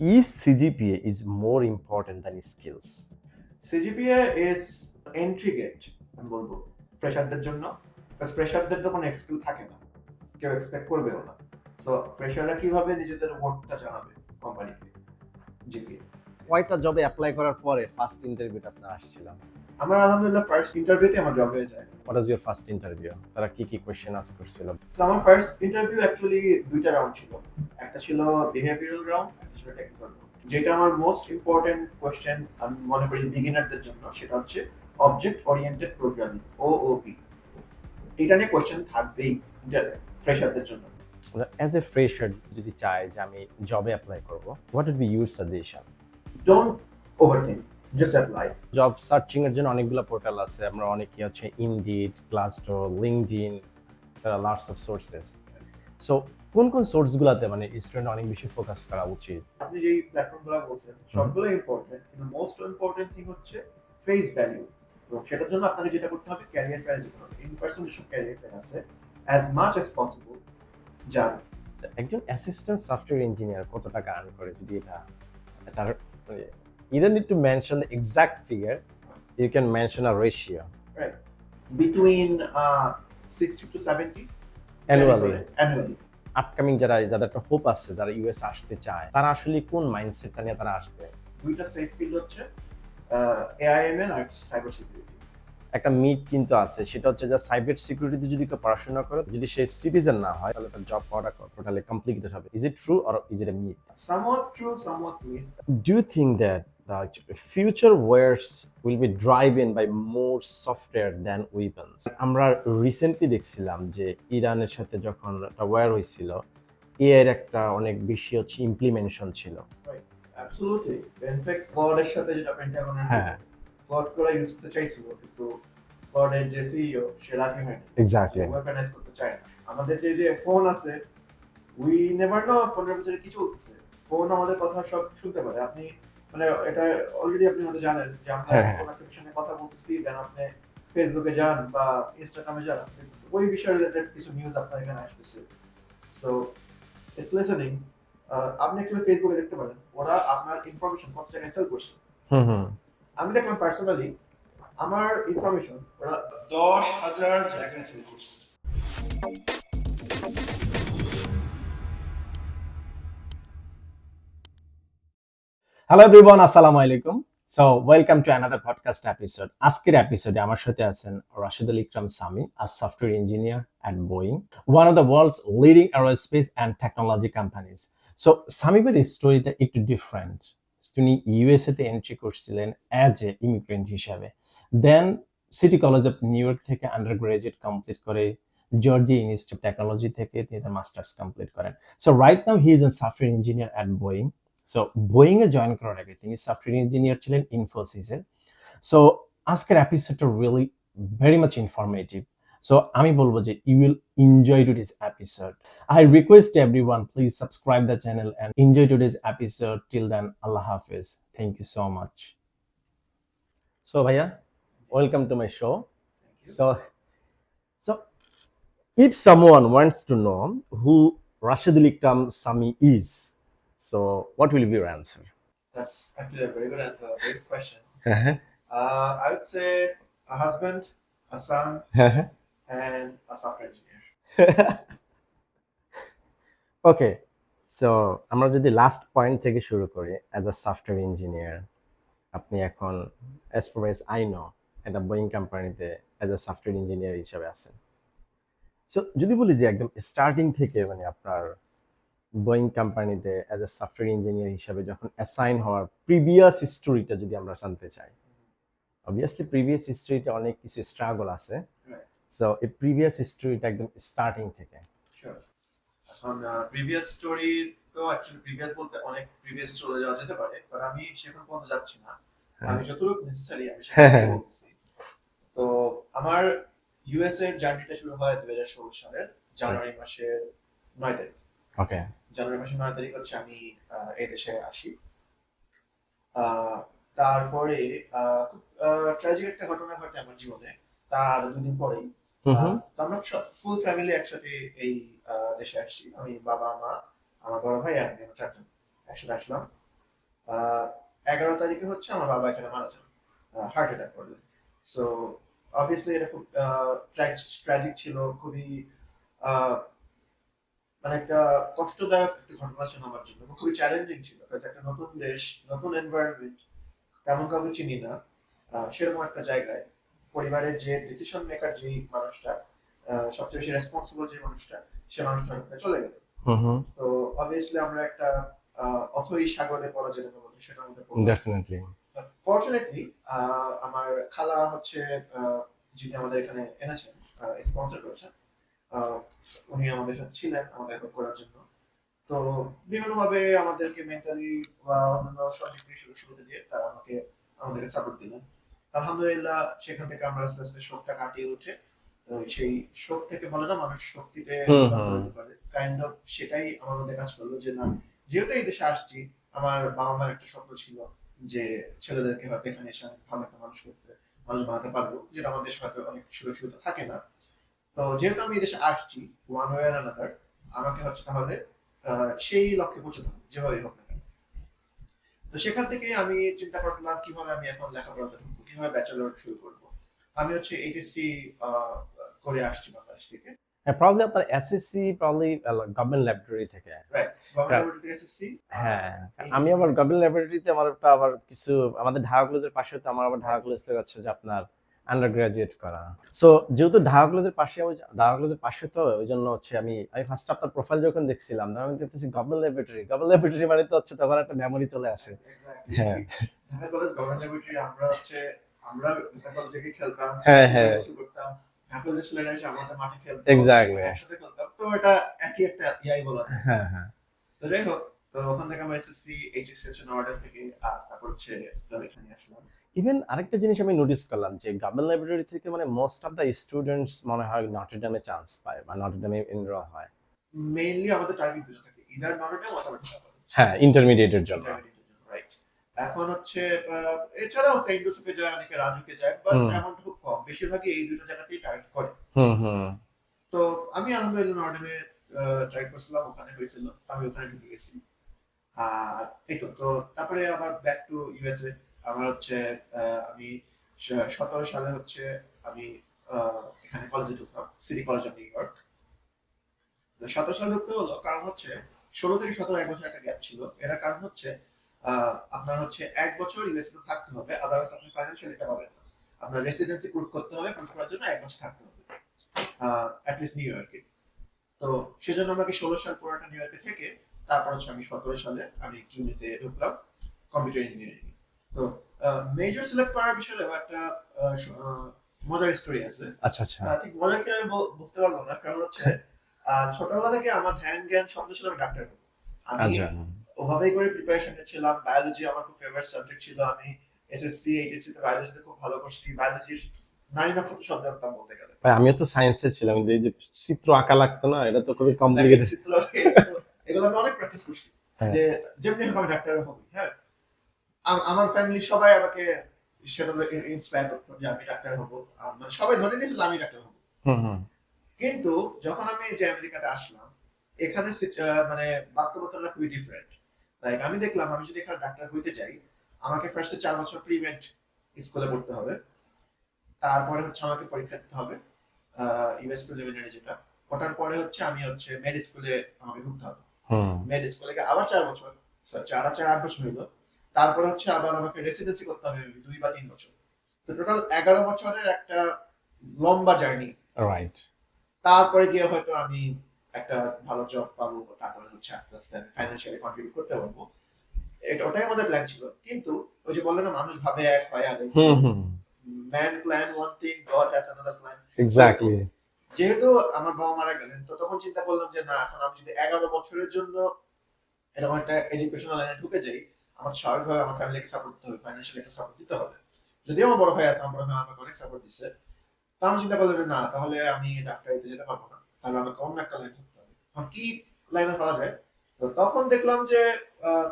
Is CGPA is more important than skills? CGPA is entry gate আমি বলবো ফ্রেশারদের জন্য, কারণ ফ্রেশারদের তো কোনো স্কিল থাকে না, কেউ এক্সপেক্ট করবেও না। সো ফ্রেশাররা কিভাবে নিজেদের ওয়ার্কটা জানাবে কোম্পানিকে? জিপিএ। কয়টা জবে অ্যাপ্লাই করার পরে ফার্স্ট ইন্টারভিউটা আপনার আসছিল? আমার আলহামদুলিল্লাহ ফার্স্ট ইন্টারভিউতে আমার জব হয়ে যায়। What was your first interview? তারা কি কি কোয়েশ্চেন আস্ক করছিল? সো আমার ফার্স্ট ইন্টারভিউ অ্যাকচুয়ালি দুইটা রাউন্ড ছিল। একটা ছিল বিহেভিয়ারাল রাউন্ড, একটা ছিল টেকনিক্যাল রাউন্ড। যেটা আমার মোস্ট ইম্পর্টেন্ট কোয়েশ্চেন আমি মনে করি বিগিনারদের জন্য, সেটা হচ্ছে অবজেক্ট ওরিয়েন্টেড প্রোগ্রামিং, ওওপি। এটা নিয়ে কোয়েশ্চেন থাকবেই ফ্রেশারদের জন্য। অ্যাজ এ ফ্রেশার যদি চায় যে আমি জবে অ্যাপ্লাই করব, what would be your suggestion? Don't overthink, just apply. Job searching এর জন্য অনেকগুলো পোর্টাল আছে, আমরা অনেকেই হচ্ছে Indeed, Glassdoor, LinkedIn, lots of sources. So কোন কোন সোর্সগুলোতে মানে স্টুডেন্ট অনেক বেশি ফোকাস করা উচিত? আপনি যেই প্ল্যাটফর্মগুলো বলছেন সবগুলো ইম্পর্টেন্ট, কিন্তু মোস্ট ইম্পর্টেন্ট থিং হচ্ছে ফেস ভ্যালু। এবং সেটার জন্য আপনাকে যেটা করতে হবে, ক্যারিয়ার ফেয়ার যেতে হবে। ইন পার্সন যেসব ক্যারিয়ার ফেয়ার আছে, অ্যাজ মাচ অ্যাজ পসিবল যান। একজন অ্যাসিস্ট্যান্ট সফটওয়্যার ইঞ্জিনিয়ার কত টাকা আর্ন করে, যদি এটার you don't need to mention the exact figure, you can mention a ratio right, between 60 to 70 annually. Upcoming যাদের একটা হোপ আছে, যারা ইউএস আসতে চায়, তারা আসলে কোন মাইন্ডসেটটা নিয়ে তারা আসবে? দুইটা সেফ ফিল্ড হচ্ছে এআইএমএল আর সাইবার সিকিউরিটি। একটা মিথ কিন্তু আছে, সেটা হচ্ছে যে সাইবার সিকিউরিটিতে যদি কেউ পড়াশোনা করে, যদি সে সিটিজেন না হয়, তাহলে তার জব পাওয়াটা টোটালি কমপ্লিকেটেড হবে। Is it true or is it A myth? Somewhat true, somewhat myth. Do you think that the future wars will be driven by more software than weapons? আমরা recently দেখছিলাম যে ইরানের সাথে যখন একটা war হয়েছিল, AI এর একটা অনেক বেশি হচ্ছে ইমপ্লিমেন্টেশন ছিল। Right. Absolutely. In fact, ক্লডের সাথে যেটা পেন্টাগনের হ্যাঁ, ক্লড করে ইউজ করতে চাইছিল, কিন্তু ক্লডের যে সিইও সে রাজি হয়নি, এক্স্যাক্টলি। ওয়েপনাইজ করতে চায় না। আমাদের যে যে ফোন আছে, উই নেভার নো ফোনের ভিতরে কি চলতেছে। ফোন আমাদের কথা সব শুনতে পারে। আপনি মানে এটা অলরেডি আপনি হয়তো জানেন যে আমরা হ্যাঁ, হ্যাঁ। কোনো একটা বিষয়ে কথা বলতেছি, দেন আপনি ফেসবুকে যান বা ইনস্টাগ্রামে যান, আপনি ওই বিষয় রিলেটেড কিছু নিউজ আপনার এখানে আসতেছে। So it's listening. আপনি অ্যাকচুয়ালি ফেসবুকে দেখতে পারেন ওরা আপনার ইনফরমেশন কত জায়গায় সেল করছে। হুম হুম। আমি দেখলাম পার্সোনালি আমার ইনফরমেশন ওরা 10,000 জায়গায় সেল করছে। হ্যালো এভরিওয়ান, আসসালামু আলাইকুম। So welcome to another podcast episode. আজকের এপিসোডে আমার সাথে আছেন Rashidul Ikram Sami, a software engineer at Boeing, one of the world's leading aerospace and technology companies. So সামিবের স্টোরিটা একটু ডিফারেন্ট। তিনি ইউএসএতে এন্ট্রি করছিলেন অ্যাজ এ ইমিগ্রেন্ট হিসাবে, then City College of New York থেকে আন্ডার গ্রাজুয়েট কমপ্লিট করে জর্জিয়া ইনস্টিটিউট অফ টেকনোলজি থেকে তিনি তার মাস্টার্স কমপ্লিট করেন। So right now he is a software engineer at Boeing. So Boeing এ join করার আগে তিনি সফটওয়্যার ইঞ্জিনিয়ার ছিলেন ইনফোসিসে। সো আজকের এপিসোডটা really very much informative. So আমি বলবো যে you will enjoy today's episode. I request everyone, please subscribe the channel and enjoy today's episode. Till then, আল্লাহ হাফেজ। Thank you so much. So ভাইয়া, welcome to my show. So so if someone wants to know who Rashidul Ikram Sami is, so what will be your answer? That's actually a very good and very good question. I would say a husband, a son, and a software engineer. Okay, so আমরা যদি last point থেকে শুরু করি, as a software engineer আপনি এখন, as far age I know, একটা Boeing কোম্পানিতে as a software engineer হিসেবে আছেন। সো যদি বলি যে একদম স্টার্টিং থেকে মানে আপনার বোয়িং কোম্পানিতে অ্যাজ এ সফটওয়্যার ইঞ্জিনিয়ার হিসাবে যখন অ্যাসাইন হওয়ার প্রিভিয়াস হিস্টোরিটা যদি আমরা জানতে চাই, অবভিয়াসলি প্রিভিয়াস হিস্টোরিতে অনেক কিছু স্ট্রাগল আছে। Right. সো এই প্রিভিয়াস হিস্টোরিটা একদম স্টার্টিং থেকে। Sure. এখন প্রিভিয়াস স্টোরি তো অ্যাকচুয়ালি প্রিভিয়াস বলতে অনেক প্রিভিয়াস চলে যাওয়া যেতে পারে, বাট আমি সেখানে পর্যন্ত যাচ্ছি না। আমি যতটুকু নেসেসারি আমি সেটা বলতেছি। তো আমার ইউএস এর জার্নিটা শুরু হয় 2016 সালের জানুয়ারি মাসের 9 তারিখ। ওকে, জানুয়ারি মাসের 9 তারিখ হচ্ছে আমি এই দেশে আসি। তারপরে খুব ট্র্যাজিক একটা ঘটনা ঘটে আমার জীবনে। তার দুদিন পরেই তো আমরা ফুল ফ্যামিলি একসাথে এই দেশে আসছি। আমি, বাবা, মা, আমার বড় ভাই আর আমি, আমরা চারজন একসাথে আসলাম। আহ 11 তারিখে হচ্ছে আমার বাবা এখানে মারা যান, হার্ট অ্যাটাক করলেন। সো অবভিয়াসলি এটা খুব ট্র্যাজিক ছিল, খুবই আহ, মানে একটা কষ্টদায়ক একটা ঘটনা ছিল আমার জন্য, এবং খুবই চ্যালেঞ্জিং ছিল, কারণ একটা নতুন দেশ, নতুন এনভায়রনমেন্ট, তেমন কাউকে চিনি না, সেরকম একটা জায়গায় পরিবারের যে ডিসিশন মেকার, যে মানুষটা সবচেয়ে বেশি রেসপন্সিবল, যে মানুষটা, সে মানুষটা হয়তো চলে গেল। হুম হুম। তো অবভিয়াসলি আমরা একটা অথই সাগরে পড়া যেটা বলে সেটার মধ্যে পড়লাম। ডেফিনেটলি। ফর্চুনেটলি আমার খালা হচ্ছে যিনি আমাদের এখানে এনেছেন, স্পন্সর করেছেন, আহ, উনি আমাদের সাথে ছিলেন আমাদের হেল্প করার জন্য। তো বিভিন্নভাবে আমাদেরকে মেন্টালি বা অন্যান্য সামাজিক শুরুতে দিয়ে তারা আমাদেরকে সাপোর্ট দিলেন। আলহামদুলিল্লাহ সেখান থেকে আমরা আস্তে আস্তে শোকটা কাটিয়ে উঠে, তো সেই শোক থেকে বলে না মানুষ শক্তিতে হুম রূপান্তর হুম। হতে পারে, কাইন্ড অফ সেটাই আমার মধ্যে কাজ করলো যে না, যেহেতু এই দেশে আসছি, আমার বাবা মার একটা স্বপ্ন ছিল যে ছেলেদেরকে হয়তো এখানে এসে আমি ভালো একটা মানুষ বানাতে পারবো, যেটা আমাদের দেশে হয়তো অনেক সুযোগ সুবিধা থাকে না। তো যেহেতু আমি এই দেশে আসছি ওয়ান ওয়ে অ্যানাদার, আমাকে হচ্ছে তাহলে সেই লক্ষ্যে পৌঁছতে হবে যেভাবেই হোক না কেন। তো সেখান থেকে আমি চিন্তা করলাম কিভাবে আমি এখন লেখাপড়াতে ঢুকবো, কিভাবে ব্যাচেলর শুরু করব। আমি হচ্ছে এইচএসসি করে আসছি বাংলাদেশ থেকে। হ্যাঁ, প্রবাবলি আপনার এসএসসি প্রবাবলি গভর্নমেন্ট ল্যাবরেটরি থেকে। রাইট, গভর্নমেন্ট ল্যাবরেটরি থেকে এসএসসি, হ্যাঁ, আমি এইচএসসি। আবার গভর্নমেন্ট ল্যাবরেটরিতে আমার একটা আবার কিছু আমাদের ঢাকা কলেজের পাশে তো আমার আবার ঢাকা কলেজ থেকে হচ্ছে যে আপনার আন্ডার গ্রাজুয়েট করা। সো যেহেতু ঢাকা কলেজের পাশে ঢাকা কলেজের পাশে তো ওই জন্য হচ্ছে আমি ফার্স্ট আপনার প্রোফাইল যখন দেখছিলাম তখন আমি দেখতেছি গভর্নমেন্ট ল্যাবরেটরি মানে তো হচ্ছে তখন একটা মেমোরি চলে আসে। এক্স্যাক্টলি, হ্যাঁ ঢাকা কলেজ গভর্নমেন্ট ল্যাবরেটরি। আমরা ঢাকা কলেজে গিয়ে খেলতাম, হ্যাঁ ফুটবল হ্যাঁ, কিছু করতাম, ঢাকা কলেজের ছেলেরা এসে আমাদের মাঠে খেলতো, এক্স্যাক্টলি। একসাথে খেলতাম। তো এটা একই একটা ইয়াই বলা যায়। হ্যাঁ হ্যাঁ। তো যাই হোক, তো ওখান থেকে আমরা এসএসসি এইচএসসি হচ্ছে নর্ডার থেকে, আর তারপর হচ্ছে তো এখানে আসলাম। ইভেন আরেকটা জিনিস আমি নোটিস করলাম যে গভর্নমেন্ট লাইব্রেরি থেকে মানে মোস্ট অফ দ্য স্টুডেন্টস মনে হয় নটরডেমে চান্স পায় বা নটরডেমে এনরোল হয়। মেইনলি আমাদের টার্গেট দুটো থাকে, ইদার নর্ডার অথবা ঢাকা কলেজ, হ্যাঁ, ইন্টারমিডিয়েটের জন্য। ইন্টারমিডিয়েটের জন্য, রাইট। এখন হচ্ছে এছাড়াও সেন্ট জোসেফে যায়, অনেকে রাজুকে যায়, বাট হুম এমনটা খুব কম, বেশিরভাগই এই দুটো জায়গাতেই টার্গেট করে। হুম হুম। তো আমি আলহামদুলিল্লাহ নর্ডেমে ট্রাই করছিলাম, ওখানে হয়েছিল, আমি ওখানে ঢুকে গেছি। আর এই তো তো তারপরে আবার ব্যাক টু ইউএসএ। আমার হচ্ছে আমি 17 সালে হচ্ছে আমি এখানে কলেজে ঢুকলাম, city College of New York. 17 সালে ঢুকতে হলো কারণ হচ্ছে 16 থেকে 17, 1 বছর একটা গ্যাপ ছিল। এর কারণ হচ্ছে আপনার হচ্ছে 1 বছর ইউএসএ তে থাকতে হবে, আদারওয়াইজ আপনি ফাইন্যান্সিয়াল এটা পাবেন না। আপনার রেসিডেন্সি প্রুফ করতে হবে, প্রুফ করার জন্য 1 বছর থাকতে হবে অ্যাটলিস্ট নিউ ইয়র্কে। তো সেজন্য আমাকে 16 সাল পুরোটা নিউ ইয়র্কে থেকে, তারপর হচ্ছে আমি 17 সালে আমি কিউনিতে ঢুকলাম, কম্পিউটার ইঞ্জিনিয়ারিং। তো মেজর সিলেক্ট করার বিষয়ে একটা মজার স্টোরি আছে। আচ্ছা আচ্ছা। ঠিক মজার কি আমি বুঝতে পারবো না, কারণ হচ্ছে ছোটবেলা থেকে আমার ধ্যান জ্ঞান স্বপ্ন ছিল আমি ডাক্তার হবো। আমি আচ্ছা। ওভাবেই করে প্রিপারেশন ছিলাম। বায়োলজি আমার খুব ফেভারিট সাবজেক্ট ছিল। আমি এসএসসি এইচএসসি তে বায়োলজিতে খুব ভালো করছি। বায়োলজির 9 সব জানতাম বলতে গেলে। ভাই আমিও তো সায়েন্সের ছিলাম কিন্তু এই যে চিত্র আঁকা লাগতো না, এটা তো খুবই দেখেন কমপ্লিকেটেড। চিত্র, এগুলো আমি অনেক প্র্যাকটিস করছি হ্যাঁ। যে যেমনি হোক আমি ডাক্তার হবো। হ্যাঁ, আমার ফ্যামিলি সবাই আমাকে সেটা ইন্সপায়ার করতো যে আমি ডাক্তার হবো। মানে সবাই ধরে নিয়েছিল আমি ডাক্তার হবো। হুম হুম। কিন্তু যখন আমি যে আমেরিকাতে আসলাম, এখানে মানে বাস্তবতাটা খুবই ডিফারেন্ট। লাইক আমি দেখলাম আমি যদি এখানে ডাক্তার হইতে যাই, আমাকে ফার্স্টে 4 বছর প্রি মেড স্কুলে পড়তে হবে। তারপরে হচ্ছে আমাকে পরীক্ষা দিতে হবে, ইউএস প্রিলিমিনারি যেটা। ওটার পরে হচ্ছে আমি হচ্ছে মেড স্কুলে আমাকে ঢুকতে হবে। হুম। মেড স্কুলে আবার 4 বছর, 4 আর 4 8 বছর হইলো। তারপরে হচ্ছে আবার আমাকে রেসিডেন্সি করতে হবে 2 বা 3 বছর। তো টোটাল 11 বছরের একটা লম্বা জার্নি। রাইট। তারপরে গিয়ে হয়তো আমি একটা ভালো জব পাবো, তারপরে হচ্ছে আস্তে আস্তে আমি ফাইন্যান্সিয়ালি কন্ট্রিবিউট করতে পারবো। ওটাই আমাদের প্ল্যান ছিল। কিন্তু ওই যে বললেন না, মানুষ ভাবে এক হয় আরেক। Hmm hmm. Man plan one thing, God has another plan. Exactly. যেহেতু আমার বাবা মারা গেলেন, তো তখন চিন্তা করলাম যে না, এখন আমি যদি 11 বছরের জন্য এরকম একটা এডুকেশনাল লাইনে ঢুকে যাই, আমার স্বাভাবিকভাবে আমার ফ্যামিলিকে সাপোর্ট দিতে হবে, ফাইন্যান্সিয়ালি একটা সাপোর্ট দিতে হবে। যদিও আমার বড় ভাই আছে, আমার বড় ভাই আমাকে অনেক সাপোর্ট দিচ্ছে। তো আমি চিন্তা করলাম যে না, তাহলে আমি ডাক্তারিতে যেতে পারবো না, তাহলে আমাকে অন্য একটা লাইন ধরতে হবে। এখন কি লাইনে ধরা যায়? তো তখন দেখলাম যে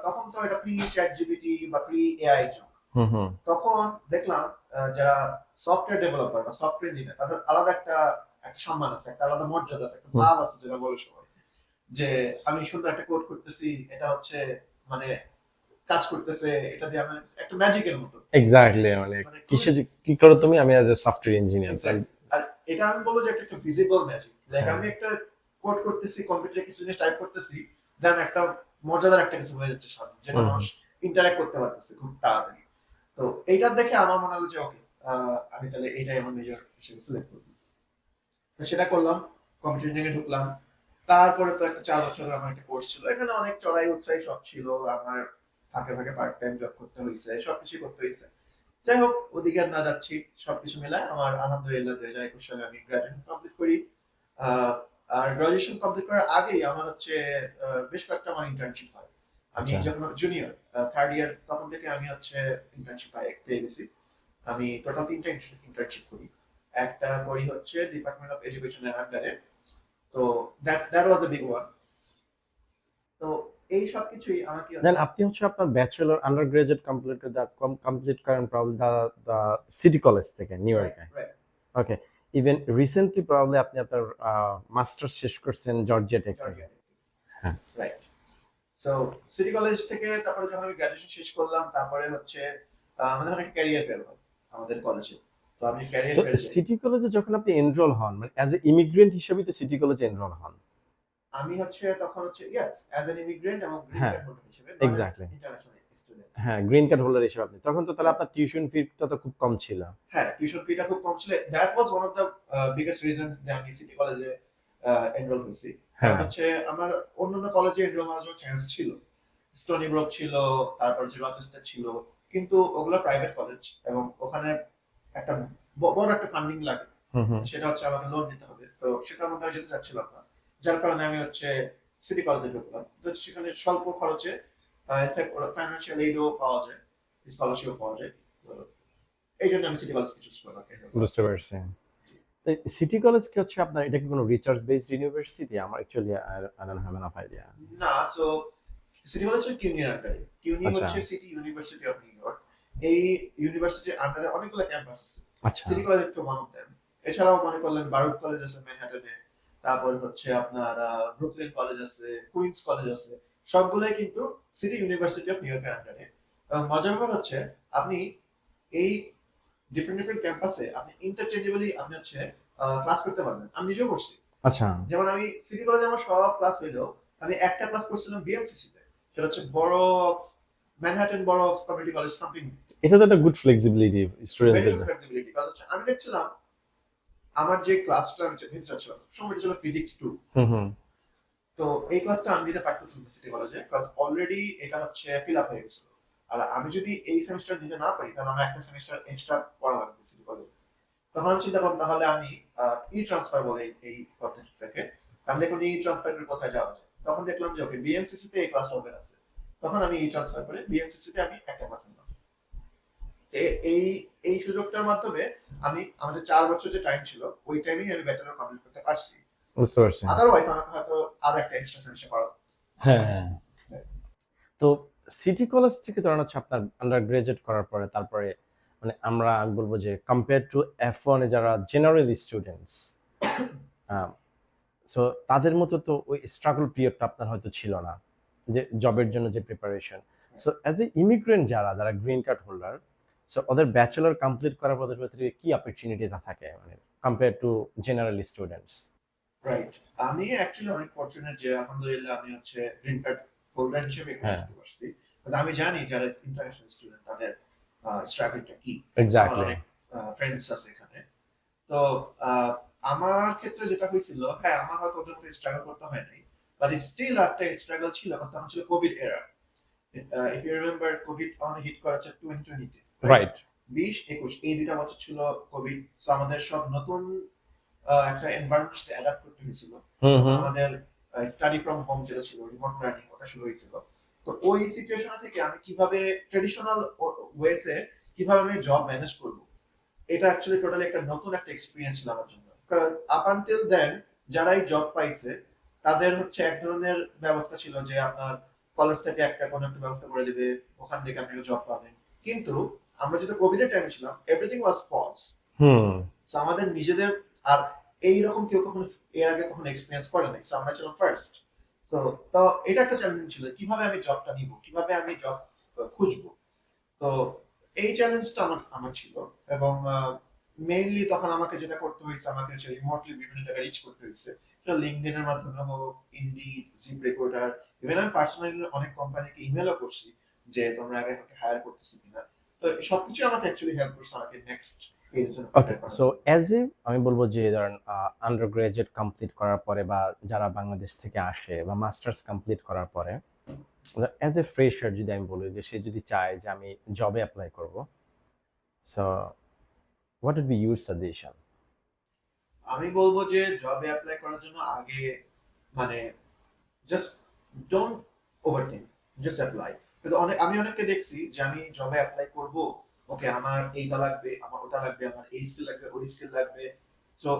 তখন তো এটা প্রি চ্যাট জিপিটি বা প্রি এআই যুগ। হুম হুম। তখন দেখলাম যারা সফটওয়্যার ডেভেলপার বা সফটওয়্যার ইঞ্জিনিয়ার, তাদের আলাদা একটা একটা সম্মান আছে, একটা আলাদা মর্যাদা আছে, একটা ভাব আছে, যেটা বলে সবাই যে আমি সুন্দর একটা কোড করতেছি, এটা হচ্ছে মানে কাজ করতেছে, এটা দিয়ে আমার একটা ম্যাজিকের মতো। এক্স্যাক্টলি, মানে মানে কিসে কি করো তুমি? আমি as a software engineer. Exactly. আর এটা আমি বলবো যে একটা ভিজিবল ম্যাজিক, লাইক হ্যাঁ। আমি একটা কোড করতেছি, কম্পিউটারে কিছু জিনিস টাইপ করতেছি, দেন একটা মজাদার একটা কিছু হয়ে যাচ্ছে সামনে, যেটা হুম, মানুষ ইন্টারঅ্যাক্ট করতে পারতেছে খুব তাড়াতাড়ি। তো এইটা দেখে আমার মনে হলো যে ওকে, আমি তাহলে এইটাই আমার মেজর হিসেবে সিলেক্ট করবো। তো সেটা করলাম, কম্পিউটার ইঞ্জিনিয়ারিং ঢুকলাম। তারপরে তো একটা 4 বছরের আমার একটা কোর্স ছিল, এখানে অনেক চড়াই উতরাই সব ছিল, আমার ফাঁকে ফাঁকে পার্ট টাইম জব করতে হয়েছে, সবকিছু করতে হয়েছে। যাই হোক, ওদিকে আর না যাচ্ছি, সবকিছু মিলায় আমার আলহামদুলিল্লাহ 2021 সালে আমি গ্রাজুয়েশন কমপ্লিট করি। আহ, আর গ্রাজুয়েশন কমপ্লিট করার আগেই আমার হচ্ছে বেশ কয়েকটা আমার ইন্টার্নশিপ হয়। আমি আচ্ছা। যখন জুনিয়র থার্ড ইয়ার, তখন থেকে আমি হচ্ছে ইন্টার্নশিপ পেয়ে গেছি। আমি টোটাল 3টা ইন্টার্নশিপ করি। একটা করি হচ্ছে ডিপার্টমেন্ট অফ এডুকেশনের আন্ডারে। তো that was a big one. তো এই সব কিছুই আমাকে দেন হচ্ছে আপনি হচ্ছে আপনার ব্যাচেলর আন্ডার গ্রাজুয়েট কমপ্লিট করেন প্রবলি দা সিটি কলেজ থেকে নিউ রাইট ইয়র্কে। Right okay. Even recently probably আপনি আপনার মাস্টার্স শেষ করছেন জর্জিয়া টেক থেকে। জর্জিয়া, হ্যাঁ। রাইট। সো সিটি কলেজ থেকে তারপরে যখন আমি গ্রাজুয়েশন শেষ করলাম, তারপরে হচ্ছে আমাদের অনেক ক্যারিয়ার ফেয়ার হয় আমাদের কলেজে। তো আমি ক্যারিয়ার তো ফেয়ার যাই। সিটি কলেজে যখন আপনি এনরোল হন, মানে অ্যাজ এ ইমিগ্রেন্ট হিসেবে তো সিটি কলেজে এনরোল হন। আমি হচ্ছে তখন হচ্ছে ইয়েস, অ্যাজ অ্যান ইমিগ্রেন্ট এবং গ্রিন হ্যাঁ, কার্ড হোল্ডার হিসেবে, নট এক্স্যাক্টলি। International student. হ্যাঁ, গ্রিন কার্ড হোল্ডার হিসেবে আপনি তখন তো তাহলে আপনার টিউশন ফিটা তো খুব কম ছিল। হ্যাঁ, টিউশন ফিটা খুব কম ছিল। That was one of the biggest reasons যে আমি সিটি কলেজে এনরোল হয়েছি। কারণ হ্যাঁ। হচ্ছে আমার অন্যান্য কলেজে এনরোল হওয়ার চান্স ছিল, স্টোনি ব্রুক ছিল, তারপর যে রচেস্টার ছিল, কিন্তু ওগুলো প্রাইভেট কলেজ এবং ওখানে একটা বড় একটা ফান্ডিং লাগে। হুম, হুম। সেটা হচ্ছে আমাকে লোন দিতে হবে, তো সেটার মধ্যে আমি যেতে চাচ্ছিলাম না। যার কারণে আমি হচ্ছে সিটি কলেজে ঢুকলাম। তো সেখানে স্বল্প খরচে ইনফ্যাক্ট ওরা ফাইন্যান্সিয়াল এইডও পাওয়া যায়, স্কলারশিপও পাওয়া যায়। তো এই জন্য আমি সিটি কলেজকে চুজ করলাম। বুঝতে পারছি। সিটি কলেজ কি হচ্ছে আপনার, এটা কি কোনো রিসার্চ বেসড ইউনিভার্সিটি? আমার actually I don't have enough idea. না, সো সিটি কলেজ হচ্ছে কিউনির আন্ডারে। কিউনি আচ্ছা, হচ্ছে city university of New York. এই ইউনিভার্সিটির আন্ডারে অনেকগুলো ক্যাম্পাস আছে। আচ্ছা। সিটি কলেজ একটা ওয়ান অফ দেম। এছাড়াও মনে করলেন বারুদ কলেজ আছে ম্যানহাটনে, তারপর হচ্ছে আপনার ব্রুকলিন কলেজ আছে, কুইন্স কলেজ আছে। সবগুলোই কিন্তু সিটি ইউনিভার্সিটি অফ নিউ ইয়র্কের আন্ডারে। এবং মজার ব্যাপার হচ্ছে আপনি এই ডিফারেন্ট ডিফারেন্ট ক্যাম্পাসে আপনি ইন্টারচেঞ্জেবলি আপনি হচ্ছে ক্লাস করতে পারবেন। আমি নিজেও করছি। আচ্ছা। যেমন আমি সিটি কলেজে আমার সব ক্লাস হইলেও আমি একটা ক্লাস করছিলাম বিএমসিসি তে। সেটা হচ্ছে বড় ম্যানহাটন বড় কমিউনিটি কলেজ সামথিং। এটা তো একটা গুড ফ্লেক্সিবিলিটি ভেরি স্টুডেন্টদের গুড জন্য। ফ্লেক্সিবিলিটি, কারণ হচ্ছে আমি দেখছিলাম আমার যে ক্লাসটা আমি নিতে চাচ্ছিলাম সময়টা ছিল ফিজিক্স 2। হুম, হুম। তো এই ক্লাসটা আমি নিতে পারতেছিলাম না সিটি কলেজে, কারণ অলরেডি এটা হচ্ছে ফিল আপ হয়ে গেছিল। আর আমি যদি এই সেমিস্টার দিতে না পারি, তাহলে আমার একটা সেমিস্টার এক্সট্রা পড়া লাগবে সিটি কলেজে। তখন আমি চিন্তা করলাম তাহলে আমি ই ট্রান্সফার বলে এই পদ্ধতিটাকে, আমি দেখলাম ই ট্রান্সফার করে কোথায় যাওয়া যায়। তখন দেখলাম যে ওকে বিএমসিসি তে এই ক্লাসটা ওপেন আছে। তখন আমি ই ট্রান্সফার করে বিএমসিসি তে আমি একটা ক্লাস নিলাম। এই এই সুযোগটার মাধ্যমে আমি আমাদের 4 বছর যে টাইম ছিল, ওই টাইমেই আমি ব্যাচেলর কমপ্লিট করতে পারছি। বুঝতে পারছি। আদারওয়াইজ আমাকে হয়তো আরো একটা এক্সট্রা সেমিস্টার করা হতো। হ্যাঁ, হ্যাঁ। তো সিটি কলেজ থেকে ধরেন হচ্ছে আপনার আন্ডার গ্রাজুয়েট করার পরে তারপরে মানে আমি বলবো যে কম্পেয়ার টু F1 এ যারা জেনারেল স্টুডেন্টস, সো তাদের মতো তো ওই স্ট্রাগল পিরিয়ডটা আপনার হয়তো ছিল না, যে জবের জন্য যে preparation. So as a immigrant যারা গ্রিন কার্ড হোল্ডার, সো ওদের ব্যাচেলর কমপ্লিট করার পর ওদের ভেতরে কি অপরচুনিটিটা থাকে মানে compare to general students? Right. আমি অ্যাকচুয়ালি অনেক ফরচুনেট যে আলহামদুলিল্লাহ আমি হচ্ছে গ্রিন কার্ড হোল্ডার হিসেবে এখানে হ্যাঁ, আসতে পারছি। কারণ আমি জানি যারা ইন্টারন্যাশনাল স্টুডেন্ট তাদের স্ট্রাগলটা কি। আমার এক্স্যাক্টলি। অনেক ফ্রেন্ডস আছে এখানে। তো আহ, আমার ক্ষেত্রে যেটা হয়েছিল, হ্যাঁ আমার হয়তো ওদের মতো স্ট্রাগল করতে হয় নাই, বাট স্টিল একটা স্ট্রাগল ছিল, কারণ তখন ছিল কোভিড এরা। ইফ ইউ রিমেম্বার, কোভিড আমাদের হিট করেছে 2020 তে, রাইট। 20-21 এই 2টা বছর ছিল কোভিড। সো আমাদের সব নতুন একটা এনভায়রনমেন্ট সাথে অ্যাডাপ্ট করতে হয়েছিল। হুম, তখন হুম। আমাদের স্টাডি ফ্রম হোম যেটা ছিল, রিমোট লার্নিং ওটা শুরু হয়েছিল। তো ওই সিচুয়েশন থেকে আমি কিভাবে ট্রেডিশনাল ওয়েসে কিভাবে আমি জব ম্যানেজ করব, এটা অ্যাকচুয়ালি টোটালি একটা নতুন একটা এক্সপিরিয়েন্স ছিল আমার জন্য। বিকজ আপ আনটিল দেন যারাই জব পাইছে তাদের হচ্ছে এক ধরনের ব্যবস্থা ছিল যে আপনার কলেজ থেকে একটা কোনো একটা ব্যবস্থা করে দিবে, ওখান থেকে আপনি জব পাবেন। কিন্তু আমরা যেটা কোভিড এর টাইমে ছিলাম, everything was pause. Hmm. So আমাদের নিজেদের আর এইরকম কেউ কখনো এর আগে কখনো এক্সপিরিয়েন্স করে নাই। সো আমরা ছিলাম ফার্স্ট। সো তো এটা একটা চ্যালেঞ্জ ছিল, কিভাবে আমি জবটা নিব, কিভাবে আমি জব খুঁজবো। তো এই চ্যালেঞ্জটা আমার আমার ছিল, এবং মেইনলি তখন আমাকে যেটা করতে হয়েছে, আমাকে হচ্ছে রিমোটলি বিভিন্ন জায়গায় রিচ করতে হয়েছে, সেটা লিঙ্কডইন এর মাধ্যমে হোক, ইনডিড, জিপ রিক্রুটার, ইভেন আমি পার্সোনালি অনেক কোম্পানিকে ইমেলও করছি যে তোমরা আগে আমাকে হায়ার করতেছো কিনা। তো সবকিছু আমাকে অ্যাকচুয়ালি হেল্প করছে আমাকে নেক্সট ফেজ জন্য ওকে, সো অ্যাজ এ আমি বলবো যে ধরেন আন্ডার গ্রাজুয়েট কমপ্লিট করার পরে বা যারা বাংলাদেশ থেকে আসে বা মাস্টার্স কমপ্লিট করার পরে অ্যাজ এ ফ্রেশার যদি আমি বলি যে সে যদি চায় যে আমি জবে অ্যাপ্লাই করব, so what would be your suggestion? আমি বলবো যে জবে অ্যাপ্লাই করার জন্য আগে মানে just don't overthink, just apply. আমি অনেককে দেখছি যে আমি জবে অ্যাপ্লাই করব, ওকে আমার এইটা লাগবে, আমার ওটা লাগবে, আমার এই স্কিল লাগবে, ওই স্কিল লাগবে, সো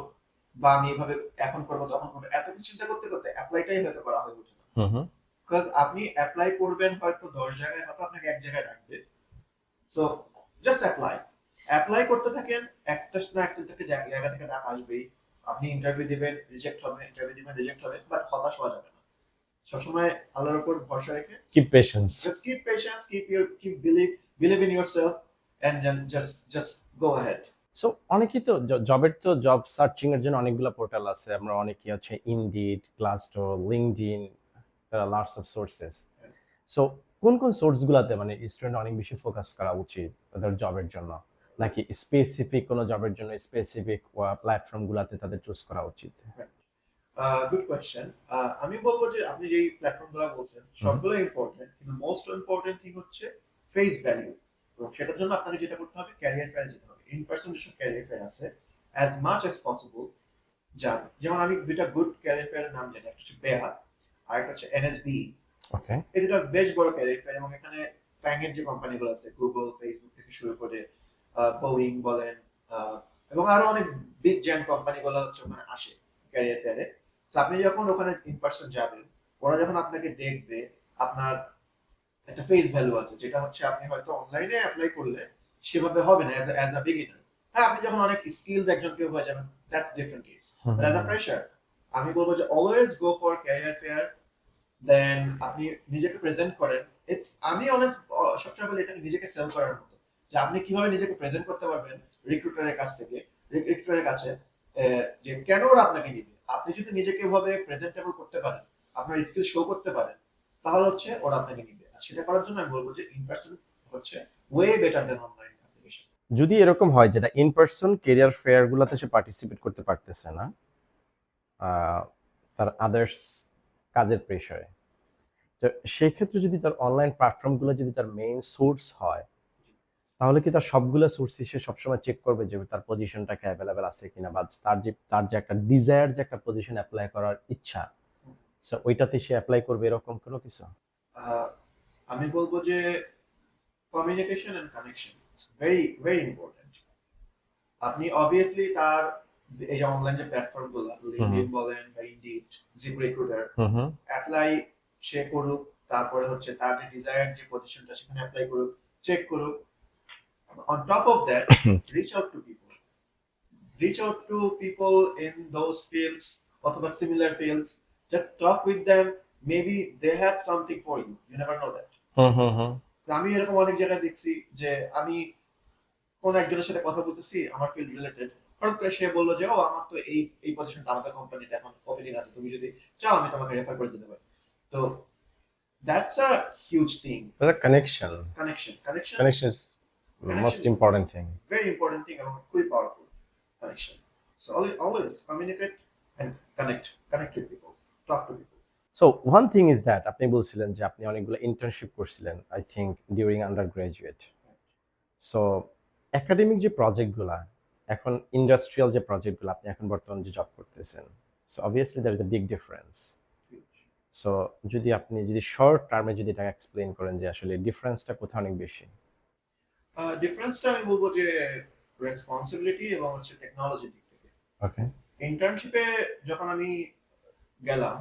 বা আমি এভাবে এখন করবো তখন করবো, এত কিছু চিন্তা করতে করতে অ্যাপ্লাইটাই হয়তো করা হয়ে ওঠে না। হুম হুম। বিকজ আপনি অ্যাপ্লাই করবেন হয়তো 10 জায়গায়, হয়তো আপনাকে এক জায়গায় রাখবে। সো জাস্ট অ্যাপ্লাই, অ্যাপ্লাই করতে থাকেন, একটা না একটা থেকে জায়গা থেকে ডাক আসবেই। আপনি ইন্টারভিউ দিবেন, রিজেক্ট হবে, ইন্টারভিউ দিবেন, রিজেক্ট হবে, বাট হতাশ হওয়া যাবে না। সবসময় আল্লাহর উপর ভরসা রেখে keep patience. just keep patience, keep believe in yourself, and then just go ahead. So অনেকেই তো জবের তো জব সার্চিং এর জন্য অনেকগুলো পোর্টাল আছে, আমরা অনেকেই হচ্ছে Indeed, Glassdoor, LinkedIn, lots of sources. So কোন কোন সোর্স গুলাতে মানে স্টুডেন্ট অনেক বেশি ফোকাস করা উচিত তাদের জবের জন্য, নাকি স্পেসিফিক কোনো জবের জন্য স্পেসিফিক প্ল্যাটফর্ম গুলাতে তাদের চুজ করা উচিত? Good question. আমি বলবো যে আপনি যেই প্ল্যাটফর্ম গুলো বলছেন সবগুলো ইম্পর্টেন্ট, কিন্তু মোস্ট ইম্পর্টেন্ট থিং হচ্ছে ফেস ভ্যালু। এবং সেটার জন্য আপনাকে যেটা করতে হবে, ক্যারিয়ার ফেয়ারে যেতে হবে। ইন পার্সন যেসব ক্যারিয়ার ফেয়ার আছে, অ্যাজ মাচ অ্যাজ পসিবল যান। যেমন আমি দুইটা গুড ক্যারিয়ার ফেয়ারের নাম জানি, একটা হচ্ছে বেয়া আর একটা হচ্ছে এনএসবি। ওকে। এই দুটো বেশ বড় ক্যারিয়ার ফেয়ার, এবং এখানে ফ্যাংয়ের যে কোম্পানিগুলো আছে, গুগল, ফেসবুক থেকে শুরু করে বোয়িং বলেন, এবং আরো অনেক বিগ জ্যান্ট কোম্পানিগুলো হচ্ছে ওখানে আসে ক্যারিয়ার ফেয়ারে। আপনি যখন ওখানে ইন পার্সন যাবেন, ওরা যখন আপনাকে দেখবে, আপনার একটা ফেস ভ্যালু আছে, যেটা হচ্ছে আপনি হয়তো অনলাইনে অ্যাপ্লাই করলে সেভাবে হবে না অ্যাজ আ বিগিনার। হ্যাঁ, আপনি যখন অনেক স্কিলড একজন কেউ হয়ে যাবেন, that's different case. But as a fresher আমি বলবো যে always go for career fair, then আপনি নিজেকে প্রেজেন্ট করেন। আমি অনেক সবসময় বলি এটাকে নিজেকে সেল করার মতো, যে আপনি কিভাবে নিজেকে প্রেজেন্ট করতে পারবেন রিক্রুটারের কাছ থেকে, রিক্রুটারের কাছে, যে কেন ওরা আপনাকে নিবে। আপনি যদি নিজেকে ভাবে প্রেজেন্টেবল করতে পারেন, আপনার স্কিল শো করতে পারেন, তাহলে হচ্ছে ওরা আপনাকে নিবে। আর সেটা করার জন্য আমি বলবো যে ইন পার্সন হচ্ছে ওয়ে বেটার দেন অনলাইন অ্যাপ্লিকেশন। যদি এরকম হয় যেটা ইন পার্সন কেরিয়ার ফেয়ার গুলাতে সে পার্টিসিপেট করতে পারতেছে না, তার আদার্স কাজের প্রেশারে, তো সেই ক্ষেত্রে যদি তার অনলাইন প্ল্যাটফর্মগুলো যদি তার মেইন সোর্স হয়, তাহলে কি তার সবগুলো সোর্সই সে সবসময় চেক করবে যে তার পজিশনটাকে অ্যাভেলেবেল আছে কিনা, বা তার যে একটা ডিজায়ার যে একটা পজিশন অ্যাপ্লাই করার ইচ্ছা, সো ওইটাতে সে অ্যাপ্লাই করবে এরকম কোনো কিছু? আমি বলবো যে communication and connection very very important. আপনি অবভিয়াসলি তার এই যে অনলাইন যে প্ল্যাটফর্ম গুলো, লিঙ্কডইন বলেন বা ইনডিড, জিপ রিক্রুটার, অ্যাপ্লাই সে করুক, তারপরে হচ্ছে তার যে ডিজায়ার্ড যে পজিশনটা সেখানে অ্যাপ্লাই করুক, চেক করুক। On top of that, reach out to people, reach out to people in those fields অথবা similar fields, just talk with them, maybe they have something for you, you never know that. তো আমি এরকম অনেক জায়গায় দেখছি যে আমি কোন একজনের সাথে কথা বলতেছি আমার ফিল্ড রিলেটেড, হঠাৎ করে সে বললো যে ও আমার তো এই এই পজিশনটা আমাদের কোম্পানিতে এখন ওপেনিং আছে, তুমি যদি চাও আমি তোমাকে রেফার করে দিতে পারি। তো that's a huge thing. Connection connection connection is most important thing. very important thing এবং খুবই powerful connection. So always communicate and connect with people, talk to people. So one thing is that আপনি বলছিলেন যে আপনি অনেকগুলো internship করছিলেন I think during under graduate. So academic যে প্রজেক্টগুলা, এখন ইন্ডাস্ট্রিয়াল যে প্রজেক্টগুলো আপনি এখন বর্তমানে যে জব করতেছেন, so obviously there is a big difference. So যদি শর্ট টার্মে যদি এটা এক্সপ্লেইন করেন যে আসলে ডিফারেন্সটা কোথায় অনেক বেশি? ডিফারেন্সটা আমি বলবো যে রেসপন্সিবিলিটি এবং হচ্ছে টেকনোলজি দিক থেকে। ওকে। ইন্টার্নশিপে যখন আমি গেলাম,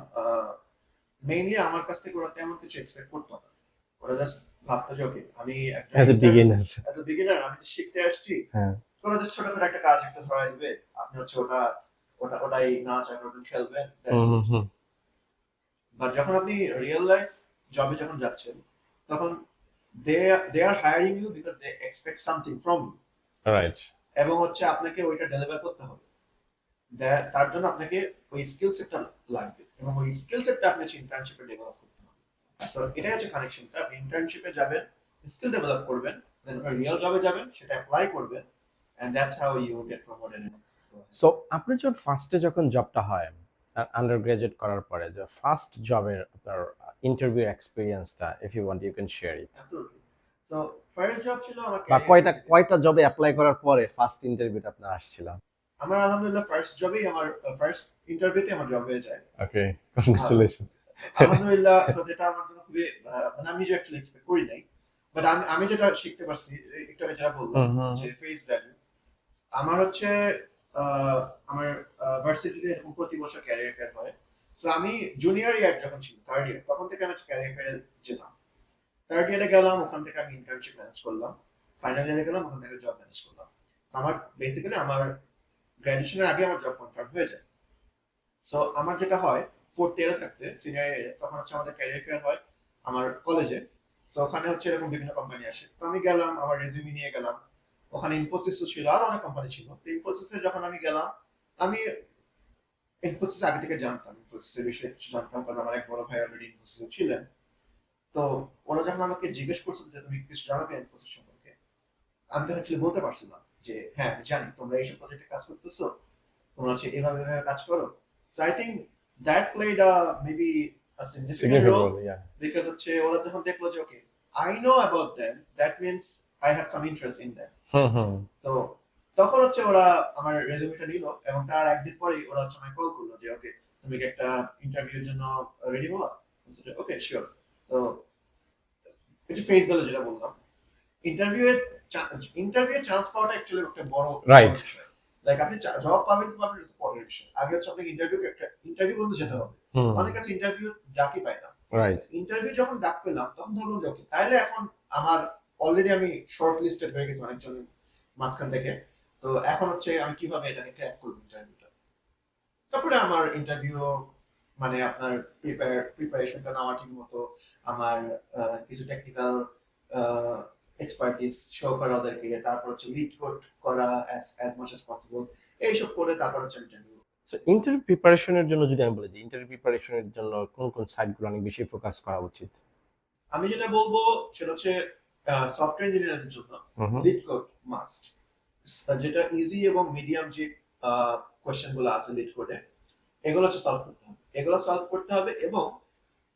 মেইনলি আমার কাছ থেকে ওরা তেমন কিছু এক্সপেক্ট করতো না। ওরা জাস্ট ভাবতো যে ওকে আমি অ্যাজ এ বিগিনার। আমি তো শিখতে আসছি, তোমরা জাস্ট ছোটখাটো একটা কাজ একটা ধরাই দিবে, আপনি হচ্ছে ওটাই নাড়াচাড়া করবেন, খেলবেন। বাট যখন আপনি রিয়েল লাইফ জবে যখন যাচ্ছেন, তখন they are hiring you because they expect something from you, right. এবং হচ্ছে আপনাকে ওইটা ডেলিভার করতে হবে। তার জন্য আপনাকে ওই স্কিল সেটটা লাগবে, এবং ওই স্কিল সেটটা আপনি ইন্টার্নশিপে ডেভেলপ করতে হবে। সো এটাই হচ্ছে কানেকশনটা। আপনি ইন্টার্নশিপে যাবেন, স্কিল ডেভেলপ করবেন, দেন রিয়েল জবে যাবেন, সেটা অ্যাপ্লাই করবেন, and that's how you get promoted. So আপনার যখন ফার্স্টে যখন জবটা হয় আন্ডার গ্রাজুয়েট করার পরে, যে ফার্স্ট জবের আপনার ইন্টারভিউ এক্সপিরিয়েন্সটা, if you want you can share it. Absolutely. So first job ছিল আমার বা ক্যারিয়ার। কয়টা জবে অ্যাপ্লাই করার পরে ফার্স্ট ইন্টারভিউটা আপনার আসছিল? আমার আলহামদুলিল্লাহ ফার্স্ট জবেই আমার ফার্স্ট ইন্টারভিউতে আমার জব হয়ে যায়। ওকে, কংগ্রাচুলেশন। আলহামদুলিল্লাহ, যেটা আমার জন্য খুবই মানে আমি যে অ্যাকচুয়ালি এক্সপেক্ট করি নাই, বাট আমি যেটা শিখতে পারছি, একটু আগে যেটা বললাম যে ফেস ভ্যালু। আমার হচ্ছে আমার ভার্সিটিতে এরকম প্রতি বছর ক্যারিয়ার ফেয়ার হয়। সো আমি জুনিয়র ইয়ার যখন ছিল, থার্ড ইয়ার, তখন থেকে আমি ক্যারিয়ার ফেয়ারে যেতাম। থার্ড ইয়ারে গেলাম, ওখান থেকে আমি ইন্টার্নশিপ ম্যানেজ করলাম। ফাইনাল ইয়ারে গেলাম, ওখান থেকে জব ম্যানেজ করলাম। আমার বেসিক্যালি আমার গ্র্যাজুয়েশনের আগে আমার জব কনফার্ম হয়ে যায়। সো আমার যেটা হয়, ফোর্থ ইয়ারে থাকতে, সিনিয়র ইয়ারে, তখন হচ্ছে আমাদের ক্যারিয়ার ফেয়ার হয় আমার কলেজে। সো ওখানে হচ্ছে এরকম বিভিন্ন কোম্পানি আসে, তো আমি গেলাম, আমার রেজিউমি নিয়ে গেলাম। ওখানে ইনফোসিসও ছিল, আর অনেক কোম্পানি ছিল। তো ইনফোসিসে যখন আমি গেলাম, আমি ইনফোসিস আগে থেকে জানতাম, ইনফোসিসের বিষয়ে কিছু জানতাম, কারণ আমার এক বড় ভাই অলরেডি ইনফোসিসে ছিলেন। তো ওরা যখন আমাকে জিজ্ঞেস করছিল যে তুমি কিছু জানো কিনা ইনফোসিস সম্পর্কে, আমি তো অ্যাকচুয়ালি বলতে পারছিলাম যে হ্যাঁ আমি জানি, তোমরা এইসব প্রজেক্টে কাজ করতেছো, তোমরা হচ্ছে এভাবে এভাবে কাজ করো। So I think that played maybe a significant role, because হচ্ছে ওরা যখন দেখলো যে okay I know about them, that means I have some interest in them. তো তখন হচ্ছে ওরা আমার রেজুমেটা নিল, এবং তার একদিন পরেই ওরা হচ্ছে আমায় কল করলো যে ওকে তুমি কি একটা ইন্টারভিউর জন্য রেডি হওয়া। Okay sure. তো কিছু ফেস ভ্যালু যেটা বললাম, ইন্টারভিউ এর ইন্টারভিউ চান্স পাওয়াটা অ্যাকচুয়ালি একটা বড় রাইট। বিষয়। লাইক আপনি জব পাবেন কি পাবেন এটা তো পরের বিষয়, আগে হচ্ছে আপনাকে ইন্টারভিউ পর্যন্ত যেতে হবে। অনেক কাছে ইন্টারভিউ ডাকই পায় না। রাইট। ইন্টারভিউ যখন ডাক পেলাম, তখন ভাবলাম যে ওকে তাহলে এখন আমার অলরেডি আমি শর্ট লিস্টেড হয়ে গেছি অনেকজন মাঝখান থেকে। তো এখন হচ্ছে আমি কিভাবে এটাকে ক্র্যাক করবো ইন্টারভিউটা। তারপরে আমার ইন্টারভিউ মানে আপনার প্রিপারেশনটা নেওয়া ঠিক মতো, আমার কিছু টেকনিক্যাল এক্সপার্টিস শো করা ওদেরকে, তারপর হচ্ছে লিড কোড করা অ্যাজ মাচ অ্যাজ পসিবল, এইসব করে তারপর হচ্ছে ইন্টারভিউ। সো ইন্টারভিউ প্রিপারেশনের জন্য যদি আমি বলি যে ইন্টারভিউ প্রিপারেশনের জন্য কোন কোন সাইটগুলো অনেক বেশি ফোকাস করা উচিত? আমি যেটা বলবো সেটা হচ্ছে সফটওয়্যার ইঞ্জিনিয়ারদের জন্য লিড কোড মাস্ট। যেটা ইজি এবং মিডিয়াম যে কোয়েশ্চেন গুলো আছে লিড কোডে, এগুলো হচ্ছে সলভ করতে হবে, এগুলো সলভ করতে হবে। এবং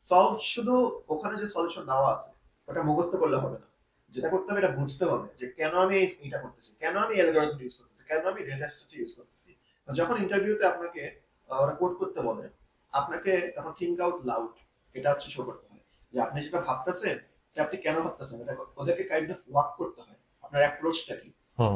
সলভ শুধু ওখানে যে সলিউশন দেওয়া আছে ওটা মুখস্থ করলে হবে না, যেটা করতে হবে এটা বুঝতে হবে যে কেন আমি এটা করতেছি, কেন আমি অ্যালগরিদম ইউজ করতেছি, কেন আমি ডেটা স্ট্রাকচার ইউজ করতেছি। যখন ইন্টারভিউতে আপনাকে ওরা কোড করতে বলে, আপনাকে তখন থিঙ্ক আউট লাউড, এটা হচ্ছে শো করতে হয় যে আপনি যেটা ভাবতেছেন এটা আপনি কেন ভাবতেছেন, এটা ওদেরকে কাইন্ড অফ ওয়াক করতে হয়, আপনার অ্যাপ্রোচটা কি।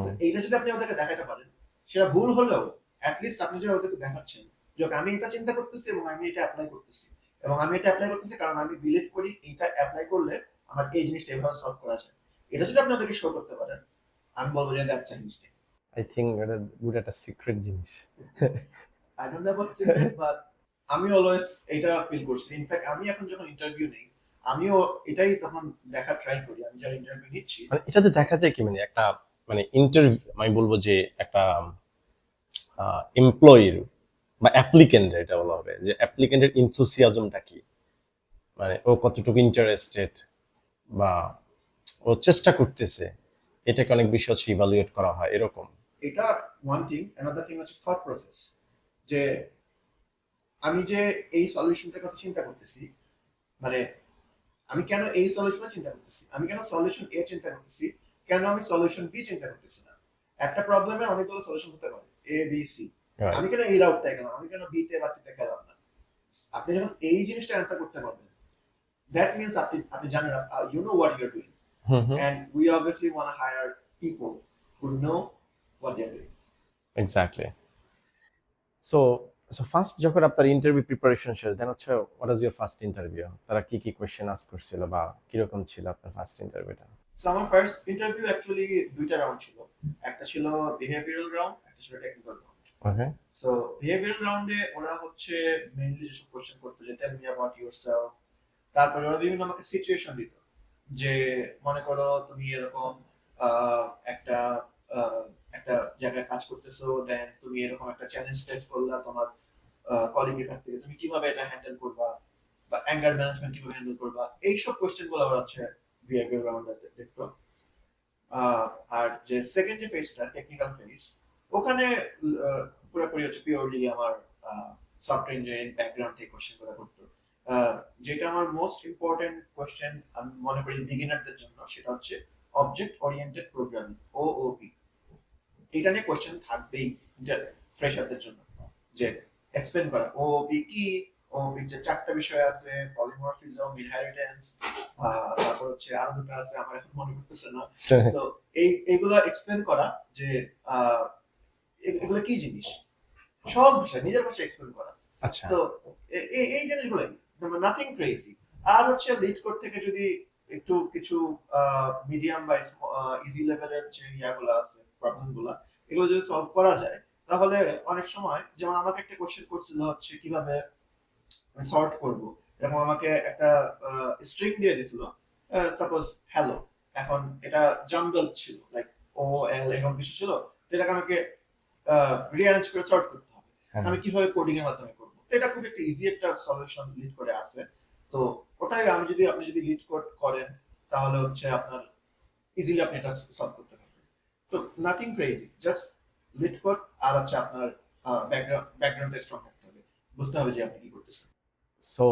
তো এইটা যদি আপনি ওদেরকে দেখাতে পারেন, সেটা ভুল হলেও অ্যাটলিস্ট আপনি যে ওদেরকে দেখাচ্ছেন যে আমি এটা চিন্তা করতেছি এবং আমি এটা অ্যাপ্লাই করতেছি, এবং আমি এটা অ্যাপ্লাই করতেছি কারণ আমি বিলিভ করি এটা অ্যাপ্লাই করলে আমার এই জিনিসটা এভাবে সলভ করা যায়। এটা যদি আপনি ওদেরকে শো করতে পারেন, আমি বলবো যে that's a huge thing. I think এটা গুড একটা সিক্রেট জিনিস। I don't know about secret, but আমি অলওয়েজ এটা ফিল করছি। ইনফ্যাক্ট আমি এখন যখন ইন্টারভিউ নেই, আমিও এটাই তখন দেখা ট্রাই করি, আমি যারা ইন্টারভিউ নিচ্ছি। মানে এটাতে দেখা যায় কি, মানে একটা মানে ইন্টারভিউ আমি বলবো যে একটা এমপ্লয়ির বা অ্যাপ্লিকেন্টের, এটা বলা হবে যে অ্যাপ্লিকেন্টের ইনথুসিয়াজমটা কি, মানে ও কতটুকু ইন্টারেস্টেড বা ও চেষ্টা করতেছে, এটাকে অনেক বেশি হচ্ছে ইভালুয়েট করা হয় এরকম। এটা ওয়ান থিং, অ্যানাদার থিং হচ্ছে থট প্রসেস, যে আমি যে এই সলিউশনটার কথা চিন্তা করতেছি, মানে আমি কেন এই সলিউশন চিন্তা করতেছি, আমি কেন সলিউশন এ চিন্তা করতেছি, কেন আমি সলিউশন বি চিন্তা করতেছি না। একটা প্রবলেমের অনেকগুলো সলিউশন হতে পারে, এ বি সি, আমি কেন এই রাউটটা গেলাম, আমি কেন বি তে বা সি তে গেলাম না। আপনি যখন এই জিনিসটা অ্যান্সার করতে পারবেন, দ্যাট মিন্স আপনি আপনি জানেন, you know what you are doing, and we obviously want to hire people who know what they are doing. Exactly. So first যখন আপনার ইন্টারভিউ প্রিপারেশন শেষ, দেন হচ্ছে what is your first interview, তারা কি কি কোয়েশ্চেন আস্ক করছিল বা কিরকম ছিল আপনার ফার্স্ট ইন্টারভিউটা? সো আমার ফার্স্ট ইন্টারভিউ অ্যাকচুয়ালি দুইটা রাউন্ড ছিল, একটা ছিল বিহেভিয়ারাল রাউন্ড, একটা ছিল টেকনিক্যাল রাউন্ড। ওকে। সো বিহেভিয়ারাল রাউন্ডে ওরা হচ্ছে মেইনলি যেসব কোশ্চেন করতো যে টেল মি অ্যাবাউট ইউরসেলফ, তারপরে ওরা বিভিন্ন আমাকে সিচুয়েশন দিত যে মনে করো তুমি এরকম আহ, একটা আহ, একটা জায়গায় কাজ করতেছো, দেন তুমি এরকম একটা চ্যালেঞ্জ ফেস করলা তোমার কলিগের কাছ থেকে, তুমি কিভাবে এটা হ্যান্ডেল করবা, বা অ্যাঙ্গার ম্যানেজমেন্ট কিভাবে হ্যান্ডেল করবা, এইসব কোয়েশ্চেন গুলো ওরা হচ্ছে বিহেভিয়ার রাউন্ডে দেখতো। আর যে সেকেন্ড যে ফেজটা টেকনিক্যাল ফেজ, ওখানে আহ, পুরোপুরি হচ্ছে পিওরলি আমার সফটওয়্যার ইঞ্জিনিয়ারিং ব্যাকগ্রাউন্ড থেকে কোশ্চেন গুলো করতো। আহ, যেটা আমার মোস্ট ইম্পর্টেন্ট কোশ্চেন আমি মনে করি বিগিনারদের জন্য, সেটা হচ্ছে অবজেক্ট ওরিয়েন্টেড প্রোগ্রামিং, ওওপি। এটা নিয়ে কোশ্চেন থাকবেই ফ্রেশারদের জন্য, যে এক্সপ্লেন করা ওওপি কি, ওওপির যে চারটা বিষয় আছে, পলিমরফিজম, ইনহেরিটেন্স, তারপর হচ্ছে আরো দুটো আছে আমার এখন মনে করতেছে না। সো এইগুলো এক্সপ্লেন করা, যে আহ, এগুলো কি জিনিস, সহজ ভাষায় নিজের ভাষায় এক্সপ্লেন করা। আচ্ছা। তো এই জিনিসগুলাই, নাথিং ক্রেজি। আর হচ্ছে লিড কোড থেকে যদি একটু কিছু মিডিয়াম বা ইজি লেভেলের যে ইয়াগুলো আছে, প্রবলেম গুলা, এগুলো যদি সলভ করা যায়, তাহলে অনেক সময়, যেমন আমাকে একটা কোশ্চেন করছিল হচ্ছে কিভাবে সর্ট করব। এরকম আমাকে একটা স্ট্রিং দিয়ে দিছিল, সাপোজ হ্যালো, এখন এটা জাম্বল ছিল, লাইক ও এল এরকম কিছু ছিল, তো এটাকে আমাকে রিঅ্যারেঞ্জ করে সর্ট করতে হবে। হ্যাঁ। আমি কিভাবে কোডিং এর মাধ্যমে করব, তো এটা খুব একটা ইজি একটা সলিউশন লিড করে আছে। তো ওটাই আপনি যদি লিড কোড করেন, তাহলে হচ্ছে আপনার ইজিলি আপনি এটা সলভ করতে পারবেন। তো nothing crazy, just LeetCode, আর হচ্ছে আপনার ব্যাকগ্রাউন্ডে স্ট্রং থাকতে হবে, বুঝতে হবে যে আপনি কি করতেছেন। সো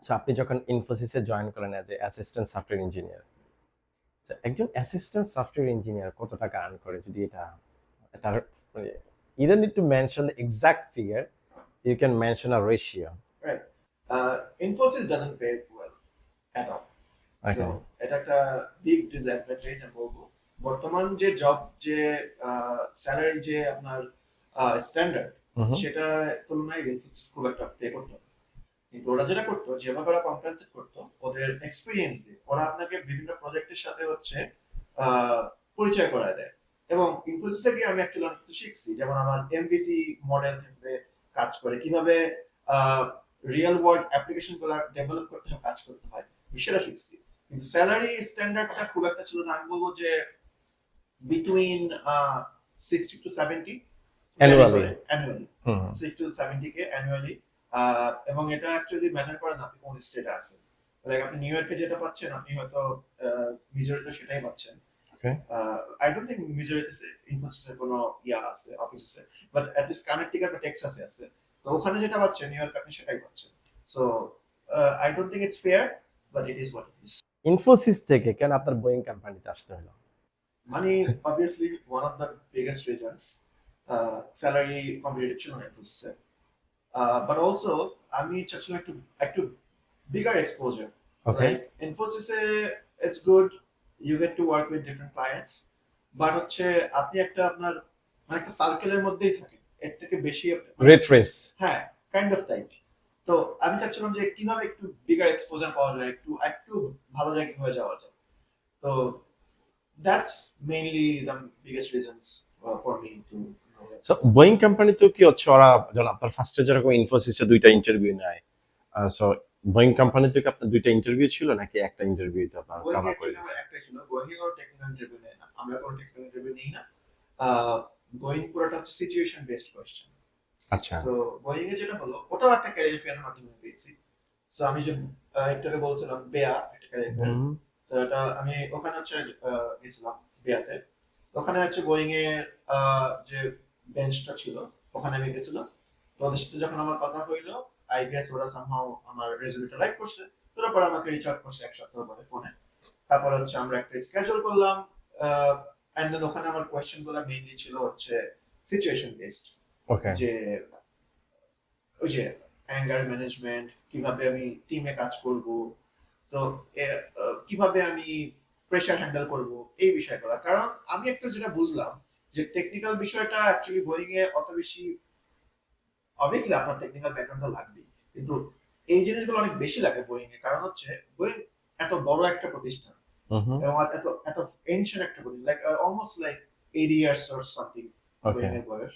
সো আপনি যখন ইনফোসিসে জয়েন করেন as a assistant software engineer, একজন অ্যাসিস্ট্যান্ট সফটওয়্যার ইঞ্জিনিয়ার কত টাকা আর্ন করে, যদি এটা you don't need to mention the exact figure, you can mention a ratio. Right. Infosys doesn't pay well at all. So Okay. এটা একটা big disadvantage আমি বলবো। বর্তমান যে জব, যে স্যালারি, যে আপনার স্ট্যান্ডার্ড, Mhm. সেটার তুলনায় ইনফোসিস খুব একটা পে করতো না। কিন্তু ওরা যেটা করতো, যেভাবে ওরা কম্পেনসেট করতো, ওদের এক্সপিরিয়েন্স দিয়ে ওরা আপনাকে বিভিন্ন প্রজেক্টের সাথে হচ্ছে আহ, পরিচয় করায় দেয়। এবং ইনফোসিসে গিয়ে আমি অ্যাকচুয়ালি অনেক কিছু শিখছি, যেমন আমার এমভিসি মডেল থেকে কাজ করে কিভাবে রিয়েল ওয়ার্ল্ড অ্যাপ্লিকেশন গুলো ডেভেলপ করতে হয়, কাজ করতে হয়, সেটা শিখছি। কিন্তু স্যালারি স্ট্যান্ডার্ডটা খুব একটা ছিল না। আমি বলবো যে between 60 to 70 Annually. Annually, hmm. 60 to 70 K annually. এবং এটা অ্যাকচুয়ালি ম্যাটার করে না আপনি কোন স্টেটে আছেন। লাইক আপনি নিউ ইয়র্কে যেটা পাচ্ছেন, আপনি হয়তো মিজোরিতে সেটাই পাচ্ছেন। Okay. আই ডোন্ট থিংক মিজোরিতে ইনফোসিসের কোনো ইয়া আছে, অফিস আছে, বাট অ্যাট লিস্ট কানেক্টিকাট বা টেক্সাসে আছে। তো ওখানে যেটা পাচ্ছেন নিউ ইয়র্কে আপনি সেটাই পাচ্ছেন। So I don't think it's fair, but it is what it is. Infosys থেকে কেন আপনার বোয়িং কোম্পানিতে আসতে হলো? Money, obviously, one of the biggest reasons. Salary competitive ছিল না ইনফোসিসে। But also আমি চাচ্ছিলাম একটু একটু bigger exposure. Okay. Like Infosys it's good, you get to work with different clients, but হচ্ছে আপনি একটা আপনার মানে একটা সার্কেলের মধ্যেই থাকেন, এর থেকে বেশি রেট রেস। হ্যাঁ, কাইন্ড অফ টাইপ। তো আমি চাচ্ছিলাম যে কিভাবে একটু বিগার এক্সপোজার পাওয়া যায়, একটু একটু ভালো জায়গায় কিভাবে যাওয়া যায়। তো that's mainly the biggest reasons for me to go there. So Boeing কোম্পানিতেও কি হচ্ছে, ওরা যখন আপনার ফার্স্টে যেরকম ইনফোসিসে দুইটা ইন্টারভিউ নেয়, সো বোয়িং কোম্পানিতে কি আপনার দুইটা ইন্টারভিউ ছিল নাকি একটা ইন্টারভিউতে আপনার Going কভার করে actually দিয়েছে? আমার একটাই ছিল, going এর টেকনিক্যাল ইন্টারভিউ নেয় না, আমরা কোনো টেকনিক্যাল ইন্টারভিউ নেই না। গোয়িং পুরোটা হচ্ছে সিচুয়েশন বেসড কোয়েশ্চেন। আচ্ছা। সো গোয়িং এ যেটা হলো, ওটাও একটা ক্যারিয়ার ফেয়ারের মাধ্যমে পেয়েছি। সো আমি যে একটু আগে বলছিলাম বেয়া একটা ক্যারিয়ার ফেয়ার, হুম। তো এটা আমি ওখানে হচ্ছে গেছিলাম বেয়াতে। ওখানে হচ্ছে গোয়িং এর যে বেঞ্চটা ছিল, ওখানে আমি গেছিলাম। তো ওদের সাথে যখন আমার কথা হইলো, আই গেস ওরা সামহাও আমার রেজুমেটা লাইক করছে। তারপর আমাকে রিচ আউট করছে এক সপ্তাহ পরে ফোনে। তারপর হচ্ছে আমরা একটা স্কেজুল করলাম, এন্ড দেন ওখানে আমার কোয়েশ্চেন গুলো মেইনলি ছিল হচ্ছে সিচুয়েশন বেসড, ওকে। যে ওই যে অ্যাঙ্গার ম্যানেজমেন্ট, কিভাবে আমি টিমে কাজ করব, তো কিভাবে আমি প্রেশার হ্যান্ডেল করব, এই বিষয়গুলো। কারণ আমি একটা যেটা বুঝলাম, যে টেকনিক্যাল বিষয়টা অ্যাকচুয়ালি গোয়িং এ অত বেশি, অবভিয়াসলি আপনার টেকনিক্যাল ব্যাকগ্রাউন্ডটা লাগবেই, কিন্তু এই জিনিসগুলো অনেক বেশি লাগে গোয়িং এ। কারণ হচ্ছে গোয়িং এত বড় একটা প্রতিষ্ঠান, হুম। এবং এত এত এনশিয়েন্ট একটা প্রতিষ্ঠান, like almost like 80 years or something okay. Going এর বয়স।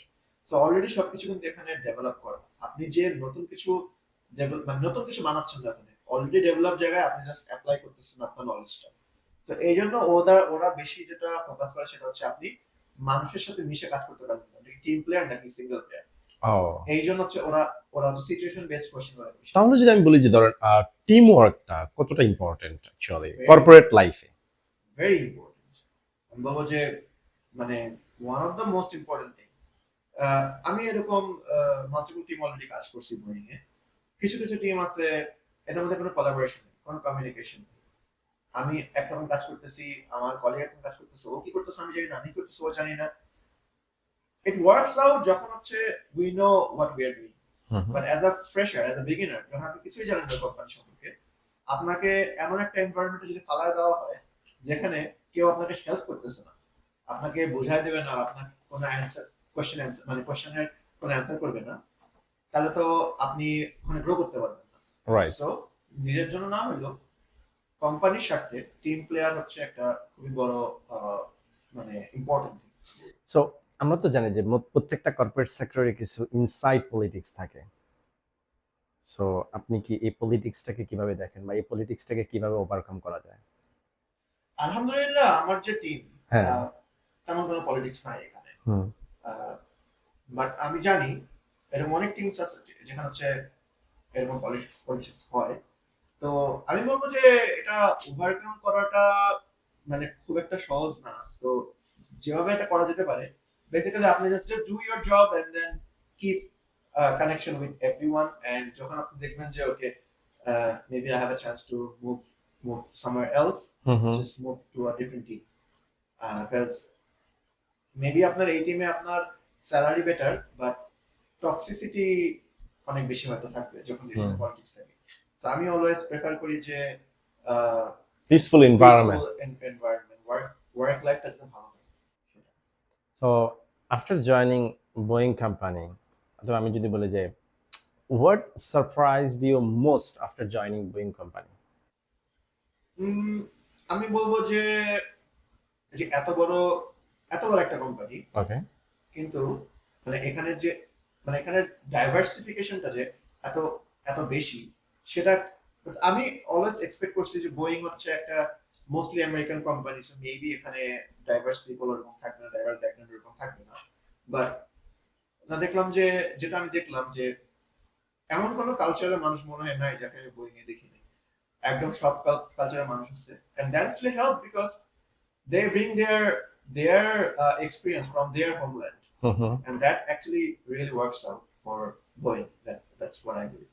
সো অলরেডি সবকিছু কিন্তু এখানে ডেভেলপ করা। আপনি যে নতুন কিছু মানে নতুন কিছু বানাচ্ছেন না এখানে, অলরেডি ডেভেলপ জায়গায় আপনি জাস্ট অ্যাপ্লাই করতেছেন আপনার নলেজটা। তো এই জন্য ওরা বেশি যেটা ফোকাস করে সেটা হচ্ছে আপনি মানুষের সাথে মিশে কাজ করতে পারবেন না, টিম প্লেয়ার নাকি সিঙ্গেল প্লেয়ার। ও, এই জন্য হচ্ছে ওরা ওরা সিচুয়েশন বেসড কোশ্চেন করে বেশি। তাহলে যদি আমি বলি যে ধরেন টিম ওয়ার্কটা কতটা ইম্পর্টেন্ট অ্যাকচুয়ালি Very- কর্পোরেট লাইফে? Very important. আমি বলবো যে মানে one of the most important thing. আমি এরকম মাল্টিপল টিম অলরেডি কাজ করছি বোয়িং এ। কিছু কিছু টিম আছে এদের মধ্যে কোনো কোলাবোরেশন নেই, কোনো কমিউনিকেশন নেই। আমি একরকম কাজ করতেছি, আমার কলিগ একরকম কাজ করতেছে, ও কি করতেছে আমি জানি না, আমি করতেছি ও জানি না। ইট ওয়ার্কস আউট যখন হচ্ছে we know what we are doing. But as a fresher, as a beginner, যখন আপনি কিছুই জানেন না কোম্পানি সম্পর্কে, আপনাকে এমন একটা এনভায়রনমেন্টে যদি ফালায় দেওয়া হয় যেখানে কেউ আপনাকে হেল্প করতেছে না, আপনাকে বোঝায় দেবে না, আপনার কোনো অ্যান্সার অ্যান্সার মানে কোশ্চেনের কোনো অ্যান্সার করবে না, তাহলে তো আপনি ওখানে গ্রো করতে পারবেন না। রাইট। সো নিজের জন্য না হলেও কোম্পানির স্বার্থে টিম প্লেয়ার হচ্ছে একটা খুবই বড় মানে ইম্পর্টেন্ট থিং। সো আমরা তো জানি যে প্রত্যেকটা কর্পোরেট সেক্টরে কিছু ইনসাইড পলিটিক্স থাকে। সো আপনি কি এই পলিটিক্সটাকে কিভাবে দেখেন বা এই পলিটিক্সটাকে কিভাবে ওভারকাম করা যায়? আলহামদুলিল্লাহ আমার যে টিম, হ্যাঁ। তেমন কোনো পলিটিক্স নাই এখানে। হুম। বাট আমি জানি এরকম অনেক টিমস আছে যেখানে হচ্ছে এরকম পলিটিক্স হয়। তো আমি বলবো যে এটা ওভারকাম করাটা মানে খুব একটা সহজ না। তো যেভাবে এটা করা যেতে পারে, বেসিক্যালি আপনি just do your job and then keep connection with everyone. And যখন আপনি দেখবেন যে okay maybe I have a chance to move somewhere else, just move to a different team. Because maybe আপনার এই টিমে আপনার স্যালারি বেটার, বাট টক্সিসিটি অনেক বেশি হয়তো থাকবে যখন যেখানে পলিটিক্স থাকে। সো আমি অলওয়েজ প্রেফার করি যে পিসফুল এনভায়রনমেন্ট। এনভায়রনমেন্ট, ওয়ার্ক লাইফটা যাতে ভালো হয় সেটা। So after joining Boeing company, অথবা আমি যদি বলি যে what surprised you most after joining Boeing company? আমি বলবো যে যে এত বড় একটা কোম্পানি, ওকে। কিন্তু মানে এখানে যে মানে এখানে ডাইভার্সিফিকেশনটা যে এত এত বেশি, সেটা আমি অলওয়েজ এক্সপেক্ট করছি যে বোয়িং হচ্ছে একটা mostly American company, so maybe এখানে ডাইভার্স পিপল এরকম থাকবে না, ডাইভার্স ব্যাকগ্রাউন্ড এরকম থাকবে না। বাট দেখলাম যে যেটা আমি দেখলাম যে এমন কোনো কালচারের মানুষ মনে হয় নাই যাকে আমি বোয়িং এ দেখিনি। একদম সব কালচারের মানুষ আছে, and that actually helps because they bring their experience from their homeland, and that actually really works out for Boeing. That's what I believe.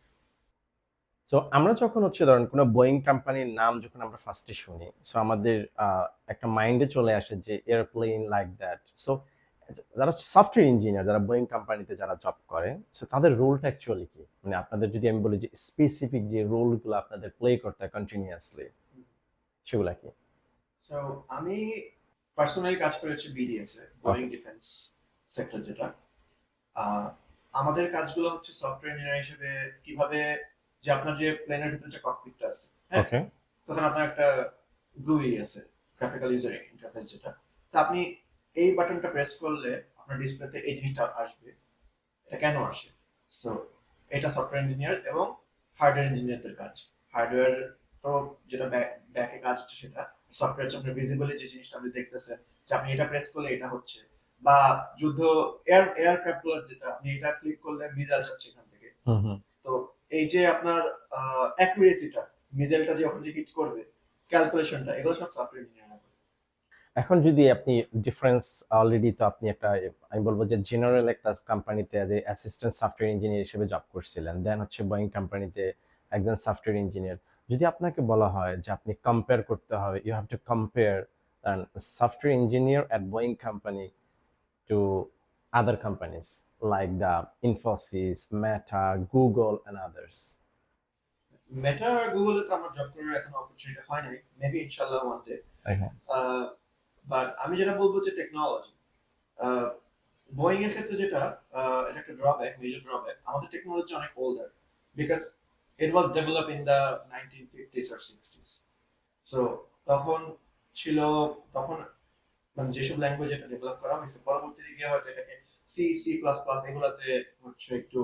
So আমরা যখন হচ্ছে ধরেন কোনো বোয়িং কোম্পানির নাম যখন আমরা ফার্স্টে শুনি, সো আমাদের একটা মাইন্ডে চলে আসে যে এয়ারপ্লেন লাইক দ্যাট। সো যারা সফটওয়্যার ইঞ্জিনিয়ার, যারা বোয়িং কোম্পানিতে যারা জব করে, সো তাদের রোলটা অ্যাকচুয়ালি কি? মানে আপনাদের যদি আমি বলি যে স্পেসিফিক যে রোলগুলো আপনাদের প্লে করতে হয় কন্টিনিউয়াসলি, সেগুলা কি? So আমি পার্সোনালি কাজ করেছি বিডিএস এ, বোয়িং ডিফেন্স সেক্টর যেটা। আমাদের কাজগুলো হচ্ছে সফটওয়্যার ইঞ্জিনিয়ার হিসেবে কিভাবে যে আপনার যে প্লেনের ভিতরে যে ককপিটটা আছে, হ্যাঁ, ওকে। তখন আপনার একটা GUI আছে, গ্রাফিক্যাল ইউজার ইন্টারফেস যেটা। তো আপনি এই বাটনটা প্রেস করলে আপনার ডিসপ্লেতে এই জিনিসটা আসবে। এটা কেন আসে? সো এটা সফটওয়্যার ইঞ্জিনিয়ার এবং হার্ডওয়্যার ইঞ্জিনিয়ারদের কাজ। হার্ডওয়্যার তো যেটা ব্যাকে কাজ হচ্ছে সেটা, সফটওয়্যার হচ্ছে আপনার ভিজিবলি যে জিনিসটা আপনি দেখতেছেন যে আপনি এটা প্রেস করলে এটা হচ্ছে, বা যুদ্ধ এয়ারক্রাফট গুলো যেটা আপনি এটা ক্লিক করলে মিসাইল যাচ্ছে এখান থেকে। তো এই যে আপনার অ্যাকুরেসিটা, মিসাইলটা যখন যে হিট করবে, ক্যালকুলেশনটা, এগুলো সব সফটওয়্যার ইঞ্জিনিয়ার করে। এখন যদি আপনি ডিফারেন্স, অলরেডি তো আপনি একটা, আমি বলবো যে জেনারেল একটা কোম্পানিতে as a assistant software engineer হিসেবে জব করছিলেন, দেন হচ্ছে বোয়িং কোম্পানিতে একজন সফটওয়্যার ইঞ্জিনিয়ার। যদি আপনাকে বলা হয় যে আপনি কম্পেয়ার করতে হবে, you have to compare software engineer at Boeing company to other companies like the Infosys, Meta, Google and others. Meta আর গুগলে তো আমার জব করার এখন অপরচুনিটি হয় নাই, মেবি ইনশাআল্লাহ ওয়ান ডে। বাট আমি যেটা বলবো যে টেকনোলজি, বোয়িং এর ক্ষেত্রে যেটা এটা একটা ড্রব্যাক, মেজর ড্রব্যাক, আমাদের টেকনোলজি অনেক older, because it was develop in the 1950s or 60s। So তখন ছিল, তখন মানে যেসব ল্যাঙ্গুয়েজ এটা ডেভেলপ করা হয়েছে, পরবর্তীতে গিয়ে হয়তো এটাকে সি প্লাস প্লাস এগুলাতে হচ্ছে একটু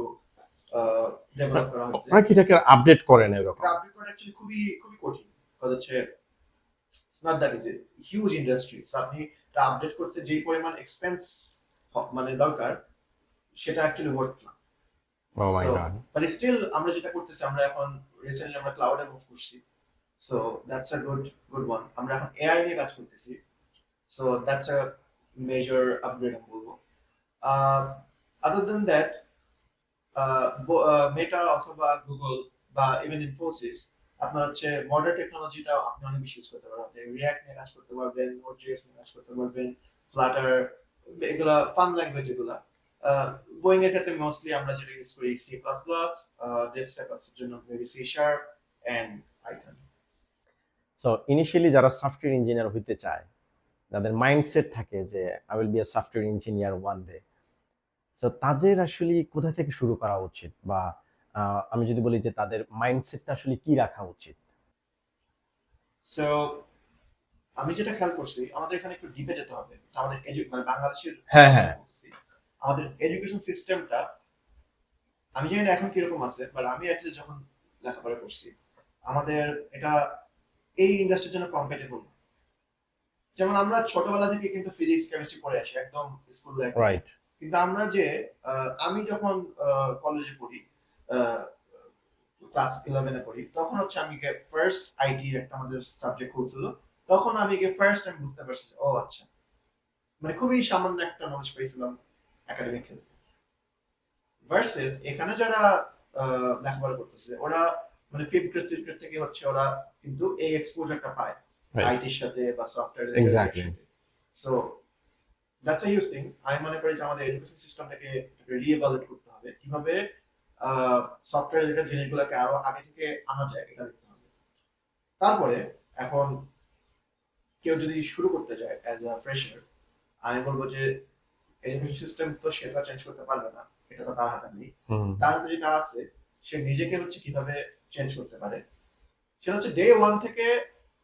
ডেভেলপ করা হয়েছে। ওরা কি এটাকে আপডেট করে না এরকম? আপডেট করা অ্যাকচুয়ালি খুবই খুবই কঠিন, কারণ হচ্ছে smart that is a huge industry. আপনি এটা আপডেট করতে যেই পরিমাণ এক্সপেন্স মানে দরকার, সেটা অ্যাকচুয়ালি ওয়ার্থ না। ও মাই সো গড। বাট স্টিল আমরা যেটা করতেছি, আমরা এখন রিসেন্টলি আমরা ক্লাউডে মুভ করছি। So that's a good one. আমরা এখন এআই নিয়ে কাজ করতেছি। So that's a major upgrade আমি বলবো। আদার দেন দ্যাট, মেটা অথবা গুগল বা ইভেন ইনফোসিস, আপনার হচ্ছে মডার্ন টেকনোলজিটা আপনি অনেক বেশি ইউজ করতে পারবেন। আপনি রিয়াক্ট নিয়ে কাজ করতে পারবেন, নোড.জেএস নিয়ে কাজ করতে পারবেন, ফ্লাটার, এগুলা ফান ল্যাঙ্গুয়েজ এগুলা। বোয়িং এর ক্ষেত্রে মোস্টলি আমরা যেটা ইউজ করি সি প্লাস প্লাস, ডেভসেপস এর জন্য maybe C sharp and Python. So initially যারা সফটওয়্যার ইঞ্জিনিয়ার হইতে চায়, যাদের মাইন্ডসেট থাকে যে I will be a software engineer one day, তো তাদের আসলে কোথা থেকে শুরু করা উচিত, বা আমি যদি বলি যে তাদের মাইন্ডসেটটা আসলে কি রাখা উচিত? সো আমি যেটা খেয়াল করছি, আমাদের এখানে একটু ডিপে যেতে হবে। আমাদের মানে বাংলাদেশের হ্যাঁ, হ্যাঁ। আমাদের এডুকেশন সিস্টেমটা, আমি জানি না এখন কিরকম আছে, বাট আমি অ্যাটলিস্ট যখন লেখাপড়া করছি, আমাদের এটা এই ইন্ডাস্ট্রির জন্য কম্পেটেবল না। যেমন আমরা ছোটবেলা থেকে কিন্তু ফিজিক্স কেমিস্ট্রি পড়ে আসি একদম স্কুল লাইফ। রাইট। কিন্তু আমরা যে আমি যখন কলেজে পড়ি, ক্লাস 11 এ পড়ি, তখন হচ্ছে আমি ফার্স্ট আইটি একটা আমাদের সাবজেক্ট হয়েছিল। তখন আমি ফার্স্ট টাইম বুঝতে পারছি, ও আচ্ছা, মানে খুবই সামান্য একটা নলেজ পেয়েছিলাম একাডেমিক ক্ষেত্রে। ভার্সেস এখানে যারা লেখাপড়া করতেছে, ওরা মানে ফিফথ গ্রেড সিক্স গ্রেড থেকে হচ্ছে ওরা কিন্তু এই এক্সপোজারটা পায় আইটির সাথে বা সফটওয়্যার এক্স্যাক্টলি। সাথে। So that's a huge thing. আমি মনে করি যে আমাদের এডুকেশন সিস্টেমটাকে রিএভালুয়েট করতে হবে, কিভাবে সফটওয়্যার রিলেটেড জিনিসগুলোকে আরো আগে থেকে আনা যায় এটা দেখতে হবে। তারপরে এখন কেউ যদি শুরু করতে যায় অ্যাজ আ ফ্রেশার, আমি বলবো যে এডুকেশন সিস্টেম তো সে তো চেঞ্জ করতে পারবে না, এটা তো তার হাতে নেই। তার হাতে যেটা আছে, সে নিজেকে হচ্ছে কিভাবে চেঞ্জ করতে পারে, সেটা হচ্ছে ডে ওয়ান থেকে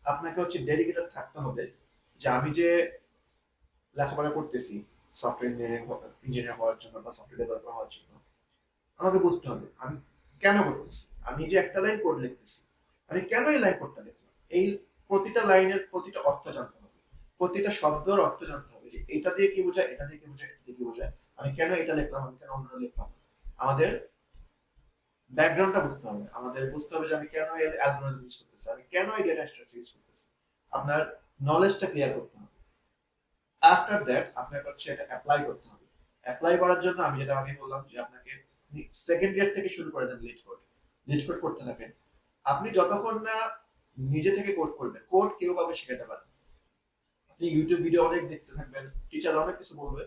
আপনাকে হচ্ছে ডেডিকেটেড থাকতে হবে যে আমি যে লেখাপড়া করতেছি সফটওয়্যার ইঞ্জিনিয়ার হওয়ার জন্য বা সফটওয়্যার ডেভেলপার হওয়ার জন্য, আমাকে বুঝতে হবে আমি কেন করতেছি। আমি যে একটা লাইন কোড লিখতেছি, আমি কেন এই লাইন কোডটা লিখলাম, এই প্রতিটা লাইনের প্রতিটা অর্থ জানতে হবে, প্রতিটা শব্দের অর্থ জানতে হবে যে এটা দিয়ে কি বোঝায়, এটা দিয়ে কি বোঝায়, এটা দিয়ে কি বোঝায়, আমি কেন এটা লিখলাম, আমি কেন অন্যটা লিখলাম। আমাদের ব্যাকগ্রাউন্ডটা বুঝতে হবে, আমাদের বুঝতে হবে যে আমি কেন এই অ্যালগরিদম ইউজ করতেছি, আমি কেন এই ডেটা স্ট্রাকচার ইউজ করতেছি। আপনার নলেজটা ক্লিয়ার করতে হবে। আফটার দ্যাট আপনাকে হচ্ছে এটা অ্যাপ্লাই করতে হবে। অ্যাপ্লাই করার জন্য আমি যেটা আগে বললাম যে আপনাকে সেকেন্ড ইয়ার থেকে শুরু করে দেন লিড কোড করতে থাকেন। আপনি যতক্ষণ না নিজে থেকে কোড করবেন, কোড কেউ কাউকে শেখাতে পারেন। আপনি ইউটিউব ভিডিও অনেক দেখতে থাকবেন, টিচার অনেক কিছু বলবে,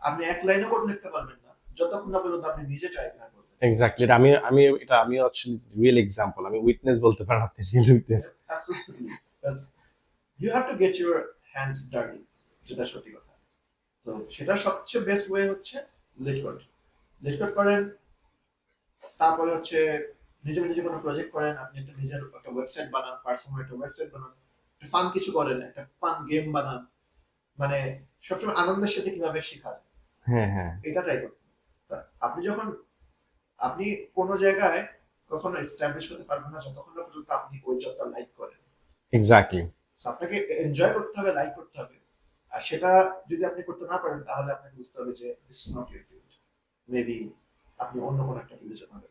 আপনি এক লাইনে কোড লিখতে পারবেন না যতক্ষণ না পর্যন্ত আপনি নিজে ট্রাই না করবেন। এক্স্যাক্টলি। আমি অ্যাকচুয়ালি রিয়েল এক্সাম্পল, আমি উইটনেস বলতে পারেন, আপনি real witness. Absolutely. Because you have to get your hands dirty, যেটা সত্যি কথা। তো সেটা সবচেয়ে বেস্ট ওয়ে হচ্ছে লিড কোড করেন। তারপরে হচ্ছে নিজে নিজে কোনো প্রজেক্ট করেন, আপনি একটা নিজের একটা ওয়েবসাইট বানান, পার্সোনাল একটা ওয়েবসাইট বানান, একটা ফান কিছু করেন, একটা ফান গেম বানান। মানে সবসময় আনন্দের সাথে কিভাবে শেখা যায় হ্যাঁ, হ্যাঁ। এটা ট্রাই করতে হবে। তা আপনি যখন আপনি কোনো জায়গায় কখনো এস্টাবলিশ হতে পারবেন না যতক্ষণ না পর্যন্ত আপনি ওই জবটা লাইক করেন। এক্স্যাক্টলি। So, আপনাকে এনজয় করতে হবে, লাইক করতে হবে। আর সেটা যদি আপনি করতে না পারেন, তাহলে আপনাকে বুঝতে হবে যে this is not your field, maybe আপনি অন্য কোনো একটা ফিল্ডে যেতে হবে।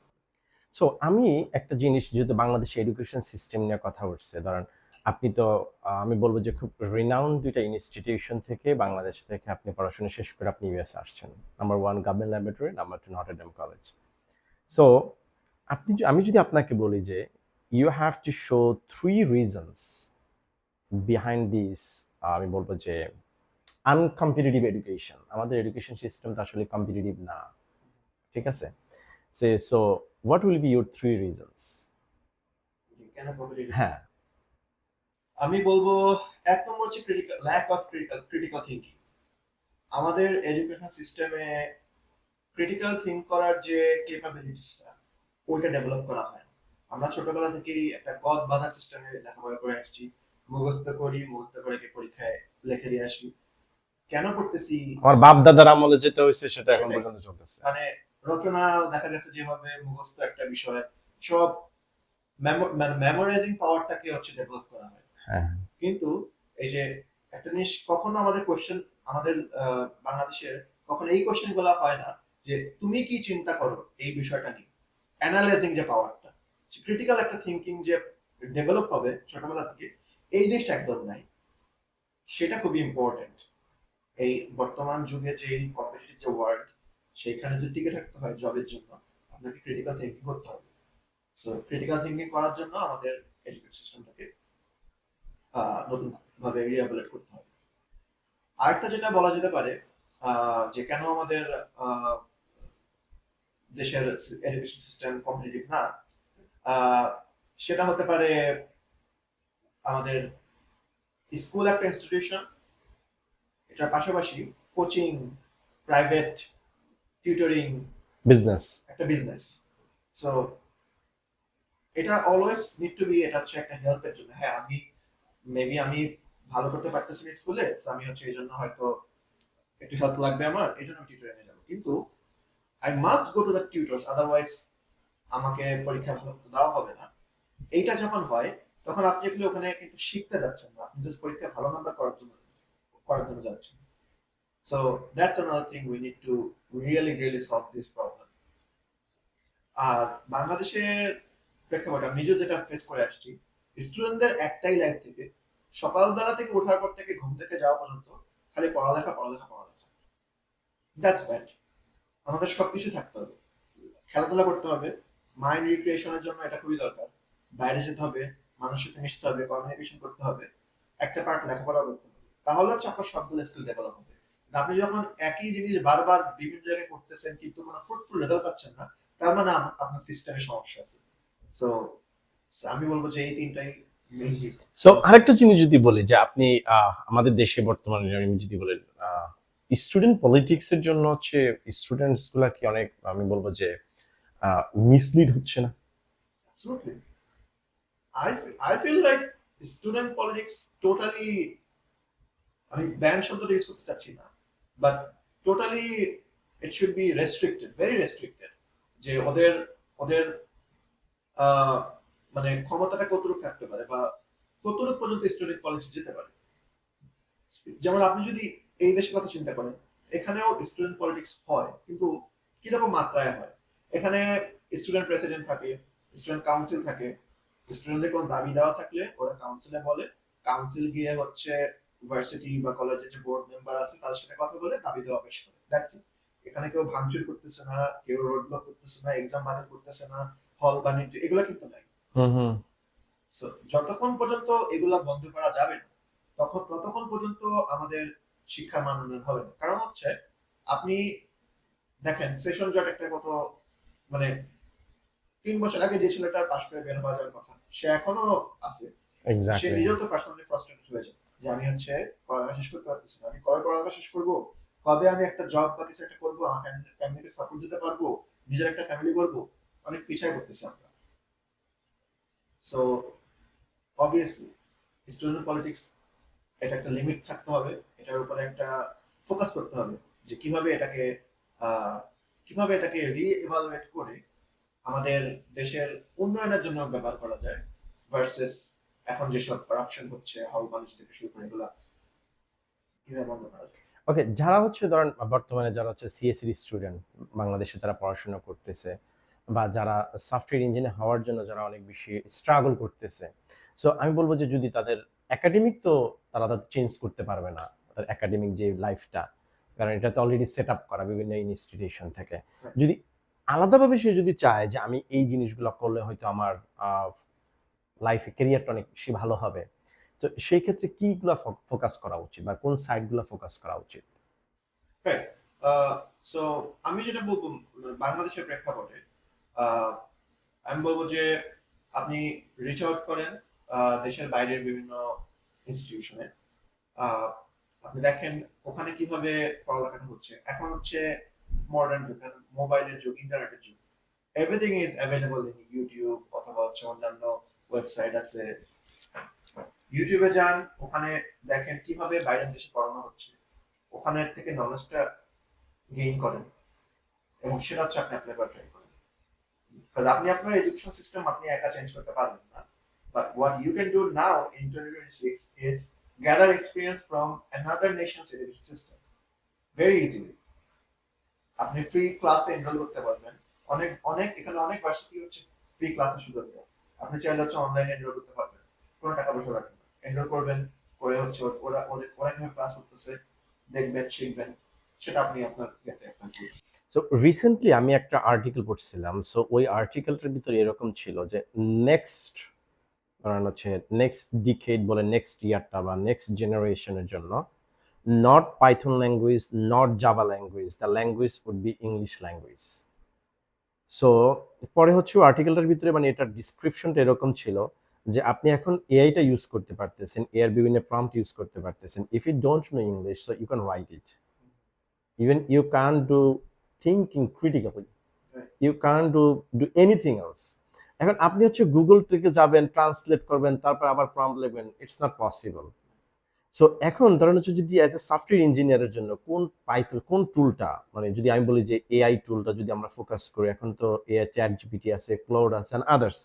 সো আমি একটা জিনিস, যেহেতু বাংলাদেশে এডুকেশন সিস্টেম নিয়ে কথা উঠছে, ধরেন আপনি তো আমি বলবো যে খুব রিনাউন্ড দুইটা ইনস্টিটিউশন থেকে বাংলাদেশ থেকে আপনি পড়াশোনা শেষ করে আপনি ইউএস আসছেন। Number 1 government laboratory, number 2 Notre Dame college. So আমি যদি আপনাকে বলি যে you have to show 3 reasons behind this, আমি বলবো যে আনকম্পিটিটিভ এডুকেশন, আমাদের এডুকেশন সিস্টেমটা আসলে কম্পিটিটিভ না, ঠিক আছে? So what will be your 3 reasons? কেন competitive? হ্যাঁ। আমি বলবো এক নম্বর হচ্ছে ল্যাক অফ ক্রিটিক্যাল থিঙ্কিং। আমাদের এডুকেশন সিস্টেমে ক্রিটিক্যাল থিঙ্ক করার যে ক্যাপাবিলিটিসটা, ওইটা ডেভেলপ করা হয় না। আমরা ছোটবেলা থেকেই একটা গদ বাঁধা সিস্টেমে লেখাপড়া করে আসছি, মুখস্থ করে কি পরীক্ষায় লিখে দিয়ে আসি। কেন করতেছি? আমার বাপ দাদার আমলে যেটা হয়েছে সেটা এখন পর্যন্ত চলতেছে। মানে রচনা দেখা গেছে যেভাবে মুখস্থ একটা বিষয়, সব মেমোরাইজিং পাওয়ারটাকে হচ্ছে ডেভেলপ করা হয়। হ্যাঁ কিন্তু এই যে একটা জিনিস কখনো আমাদের কোশ্চেন, আমাদের বাংলাদেশের কখনো এই কোশ্চেন গুলো হয় না যে তুমি কি চিন্তা করো এই বিষয়টা নিয়ে, অ্যানালাইজিং যে পাওয়ারটা, ক্রিটিক্যাল একটা থিঙ্কিং যে ডেভেলপ হবে ছোটবেলা থেকে, এই জিনিসটা একদম নাই। সেটা খুবই ইম্পর্টেন্ট। এই বর্তমান যুগে যে কম্পিটিটিভ যে ওয়ার্ল্ড, সেইখানে যদি টিকে থাকতে হয় জবের জন্য, আপনাকে ক্রিটিক্যাল থিঙ্কিং করতে হবে। সো ক্রিটিক্যাল থিঙ্কিং করার জন্য আমাদের এডুকেশন সিস্টেমটাকে নতুন ভাবে রিহ্যাবিলিট করতে হবে। আরেকটা যেটা বলা যেতে পারে যে কেন আমাদের আহ, দেশের এডুকেশন সিস্টেম কম্পিটিটিভ না, আহ, সেটা হতে পারে আমাদের স্কুল একটা ইনস্টিটিউশন, এটার পাশাপাশি কোচিং, প্রাইভেট টিউটরিং বিজনেস। একটা বিজনেস। সো এটা অলওয়েজ নিড টু বি, এটা হচ্ছে একটা হেল্পের জন্য। হ্যাঁ, আমি মেবি আমি ভালো করতে পারতেছি না স্কুলে, আমি হচ্ছে এই জন্য হয়তো একটু হেল্প লাগবে আমার, এই জন্য আমি টিউটরিং এ যাবো, কিন্তু I must go to the tutors, otherwise আমাকে পরীক্ষা ভালো মতো দেওয়া হবে না। এইটা যখন হয় তখন আপনি এগুলো ওখানে কিন্তু শিখতে যাচ্ছেন না, আপনি জাস্ট পরীক্ষায় ভালো নাম্বার করার জন্য যাচ্ছেন। So that's another thing we need to really really solve this problem. আর বাংলাদেশের প্রেক্ষাপটে আমি নিজেও যেটা ফেস করে আসছি, স্টুডেন্টদের একটাই লাইফ থেকে, সকালবেলা থেকে ওঠার পর থেকে ঘুম থেকে যাওয়া পর্যন্ত খালি পড়ালেখা পড়ালেখা পড়ালেখা। That's bad. আমাদের সবকিছু থাকতে হবে, খেলাধুলা করতে হবে, মাইন্ড রিক্রিয়েশনের জন্য এটা খুবই দরকার। বাইরে যেতে হবে, মানুষের সাথে মিশতে হবে, কমিউনিকেশন করতে হবে, একটা পার্ট লেখাপড়া করতে হবে, তাহলে হচ্ছে আপনার সবগুলো স্কিল ডেভেলপ হবে। আপনি যখন একই জিনিস বারবার বিভিন্ন জায়গায় করতেছেন কিন্তু কোনো ফ্রুটফুল রেজাল্ট পাচ্ছেন না, তার মানে আপনার সিস্টেমে সমস্যা আছে। সো আমি বলবো যে এই তিনটাই মেইনলি। সো আরেকটা জিনিস যদি বলি যে আপনি আমাদের দেশে বর্তমানে আমি যদি বলেন স্টুডেন্ট পলিটিক্স এর জন্য হচ্ছে স্টুডেন্টস গুলা কি অনেক, আমি বলবো যে মিসলিড হচ্ছে না? Absolutely. I feel like student politics totally, আমি ব্যান শব্দটা ইউজ করতে চাচ্ছি না, but totally it should be restricted, very restricted. যে ওদের ওদের আহ, মানে ক্ষমতাটা কতটুকু থাকতে পারে বা কতটুকু পর্যন্ত স্টুডেন্ট পলিসি যেতে পারে। যেমন আপনি যদি এই দেশের কথা চিন্তা করেন, এখানেও স্টুডেন্ট পলিটিক্স হয়, কিন্তু কিরকম মাত্রায় হয়। এখানে স্টুডেন্ট প্রেসিডেন্ট থাকে, স্টুডেন্ট কাউন্সিল থাকে, স্টুডেন্টদের কোনো দাবি দেওয়া থাকলে ওরা কাউন্সিলে বলে, কাউন্সিল গিয়ে হচ্ছে ইউনিভার্সিটি বা কলেজের যে বোর্ড মেম্বার আছে তাদের সাথে কথা বলে দাবি দেওয়া পেশ করে, দ্যাটস ইট। এখানে কেউ ভাঙচুর করতেছে না, কেউ রোড ব্লক করতেছে না, এক্সাম বাতিল করতেছে না, হল বাণিজ্য এগুলো কিন্তু নাই। হুম হুম। So, যতক্ষণ পর্যন্ত এগুলা বন্ধ করা যাবে না, ততক্ষণ পর্যন্ত আমাদের শিক্ষার মান উন্নয়ন হবে না। কারণ হচ্ছে আপনি দেখেন সেশন জট একটা কত, মানে 3 বছর আগে যে ছেলেটার পাশ করে বের হওয়া যাওয়ার কথা, সে এখনো আছে। সে এক্স্যাক্টলি। নিজেও তো পার্সোনালি ফ্রাস্ট্রেটেড হয়ে যায় যে আমি হচ্ছে পড়ালেখা শেষ করতে পারতেছি না, আমি কবে পড়ালেখা শেষ করবো, কবে আমি একটা জব বা কিছু একটা করবো, আমার ফ্যামিলিকে সাপোর্ট দিতে পারবো, নিজের একটা ফ্যামিলি করবো। অনেক পিছায় পড়তেছি আমরা। সো অবভিয়াসলি স্টুডেন্ট পলিটিক্স, এটা একটা লিমিট থাকতে হবে, এটার উপরে একটা ফোকাস করতে হবে যে আহ, কিভাবে এটাকে রিএভালুয়েট করে আমাদের দেশের উন্নয়নের জন্য ব্যবহার করা যায়, ভার্সেস এখন যেসব করাপশন হচ্ছে, হল বাণিজ্য থেকে শুরু করে এগুলা কিভাবে বন্ধ করা যায়। ওকে, যারা হচ্ছে ধরেন বর্তমানে যারা হচ্ছে সিএসসি স্টুডেন্ট বাংলাদেশে যারা পড়াশোনা করতেছে বা যারা সফটওয়্যার ইঞ্জিনিয়ার হওয়ার জন্য যারা অনেক বেশি স্ট্রাগল করতেছে, সো আমি বলবো যে যদি তাদের একাডেমিক তো তারা তাদের চেঞ্জ করতে পারবে না, তাদের একাডেমিক যে লাইফটা, কারণ এটা তো অলরেডি সেট আপ করা বিভিন্ন ইনস্টিটিউশন থেকে। যদি আলাদাভাবে সে যদি চায় যে আমি এই জিনিসগুলো করলে হয়তো আমার লাইফে ক্যারিয়ারটা অনেক বেশি ভালো হবে, তো সেই ক্ষেত্রে কিগুলা ফোকাস করা উচিত বা কোন সাইডগুলো ফোকাস করা উচিত? রাইট। সো আমি যেটা বলবো, বাংলাদেশের প্রেক্ষাপটে আহ, আমি বলবো যে আপনি রিচ আউট করেন দেশের বাইরের বিভিন্ন ইনস্টিটিউশনে। আপনি দেখেন ওখানে কিভাবে পড়ালেখাটা হচ্ছে। এখন হচ্ছে মডার্ন যুগ, মোবাইলের যুগ, ইন্টারনেটের যুগ, everything is available in YouTube অথবা হচ্ছে অন্যান্য ওয়েবসাইট আছে। ইউটিউবে যান, ওখানে দেখেন কিভাবে বাইরের দেশে পড়ানো হচ্ছে, ওখানে থেকে নলেজটা গেইন করেন। এবং সেটা হচ্ছে আপনি অ্যাপ্লাই করা ট্রাই করেন। কারণ আপনি আপনার এডুকেশন সিস্টেম আপনি একা চেঞ্জ করতে পারবেন না, but what you can do now in 2026 is gather experience from another nations education system very easily. আপনি ফ্রি ক্লাসে এনরোল করতে পারবেন। অনেক অনেক এখানে অনেক ভার্সিটি হচ্ছে ফ্রি ক্লাসের সুযোগ দেয়। আপনি চাইলে হচ্ছে অনলাইনে এনরোল করতে পারবেন, কোনো টাকা পয়সা লাগবে না। এনরোল করবেন, করে হচ্ছে ওরা কিভাবে ক্লাস করতেছে দেখবেন, শিখবেন, সেটা আপনি আপনার ইয়েতে অ্যাপ্লাই করবেন। সো রিসেন্টলি আমি একটা আর্টিকেল পড়ছিলাম, সো ওই আর্টিকেলটার ভিতরে এরকম ছিল যে নেক্সট হচ্ছে নেক্সট ডিকেড বলে নেক্সট ইয়ারটা বা নেক্সট জেনারেশনের জন্য not Python language, not Java language, the language would be English language. So পরে হচ্ছে আর্টিকেলটার ভিতরে মানে এটার ডিসক্রিপশনটা এরকম ছিল যে আপনি এখন এআইটা ইউজ করতে পারতেছেন, এআর বিভিন্ন প্রম্পট ইউজ করতে পারতেছেন। If you don't know English, so you can write it, even you can do thinking critically, you can do anything else. এখন আপনি হচ্ছে গুগল থেকে যাবেন, ট্রান্সলেট করবেন, তারপর আবার প্রম্পট লিখবেন, ইটস নট পসিবল। সো এখন ধরেন হচ্ছে যদি অ্যাজ এ সফটওয়্যার ইঞ্জিনিয়ারের জন্য কোন পাইথন, কোন টুলটা, মানে যদি আমি বলি যে এআই টুলটা যদি আমরা ফোকাস করি, এখন তো এআই চ্যাট জিপিটি আছে, ক্লাউড আছে and others.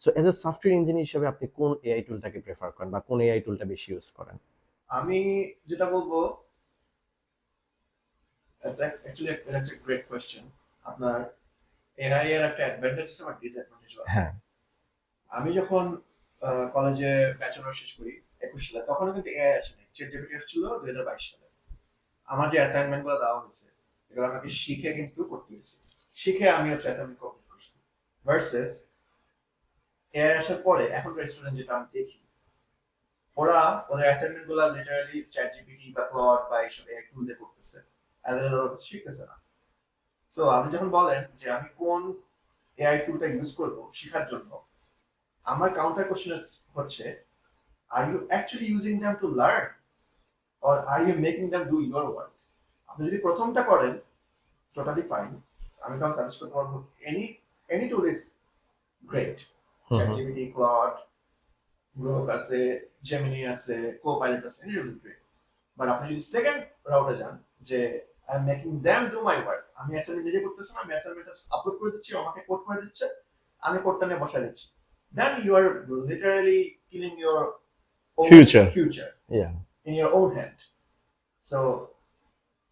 So as a software engineer হিসেবে আপনি কোন এআই টুলটাকে প্রেফার করেন বা কোন এআই টুলটা বেশি ইউজ করেন? আমি যেটা বলবো, অ্যাকচুয়ালি এটা একটা গ্রেট কোয়েশ্চেন। আপনার এআই এর একটা অ্যাডভান্টেজ আছে আর ডিসঅ্যাডভান্টেজ আছে। হ্যাঁ। আমি যখন কলেজে ব্যাচেলর শেষ করি 21 সালে, তখনও কিন্তু এআই আসেনি, চ্যাট জিপিটি এসেছিল 2022 সালে। আমার যে অ্যাসাইনমেন্ট গুলো দেওয়া হয়েছে এগুলো আমাকে শিখে কিন্তু করতে হয়েছে, শিখে আমি হচ্ছে অ্যাসাইনমেন্ট কমপ্লিট করছি। ভার্সেস এআই আসার পরে এখনকার স্টুডেন্ট যেটা আমি দেখি, ওরা ওদের অ্যাসাইনমেন্ট গুলো লিটারালি চ্যাট জিপিটি বা ক্লড বা এইসব এআই টুল দিয়ে করতেছে, অ্যাজ এ ওরা শিখতেছে না। সো আপনি যখন বলেন যে আমি কোন এআই টুলটা ইউজ করব শেখার জন্য, আমার কাউন্টার কোশ্চেন হচ্ছে, are you actually using them to learn or are you making them do your work? আপনি যদি প্রথমটা করেন, টোটালি ফাইন, আমি তখন সাজেস্ট করতে পারবো any any tool is great. ChatGPT, Claude, Grok আছে, জেমিনি আছে, কোপাইলট আছে, any tool is great. But আপনি যদি সেকেন্ড রাউটে যান, যে I am making them do my work, আমি অ্যাসাইনমেন্ট নিজে করতেছি না, আমি অ্যাসাইনমেন্টটা আপলোড করে দিচ্ছি, আমাকে কোড করে দিচ্ছে, আমি কোডটা নিয়ে বসায় দিচ্ছি, then you are literally killing your future yeah. In your own hand. So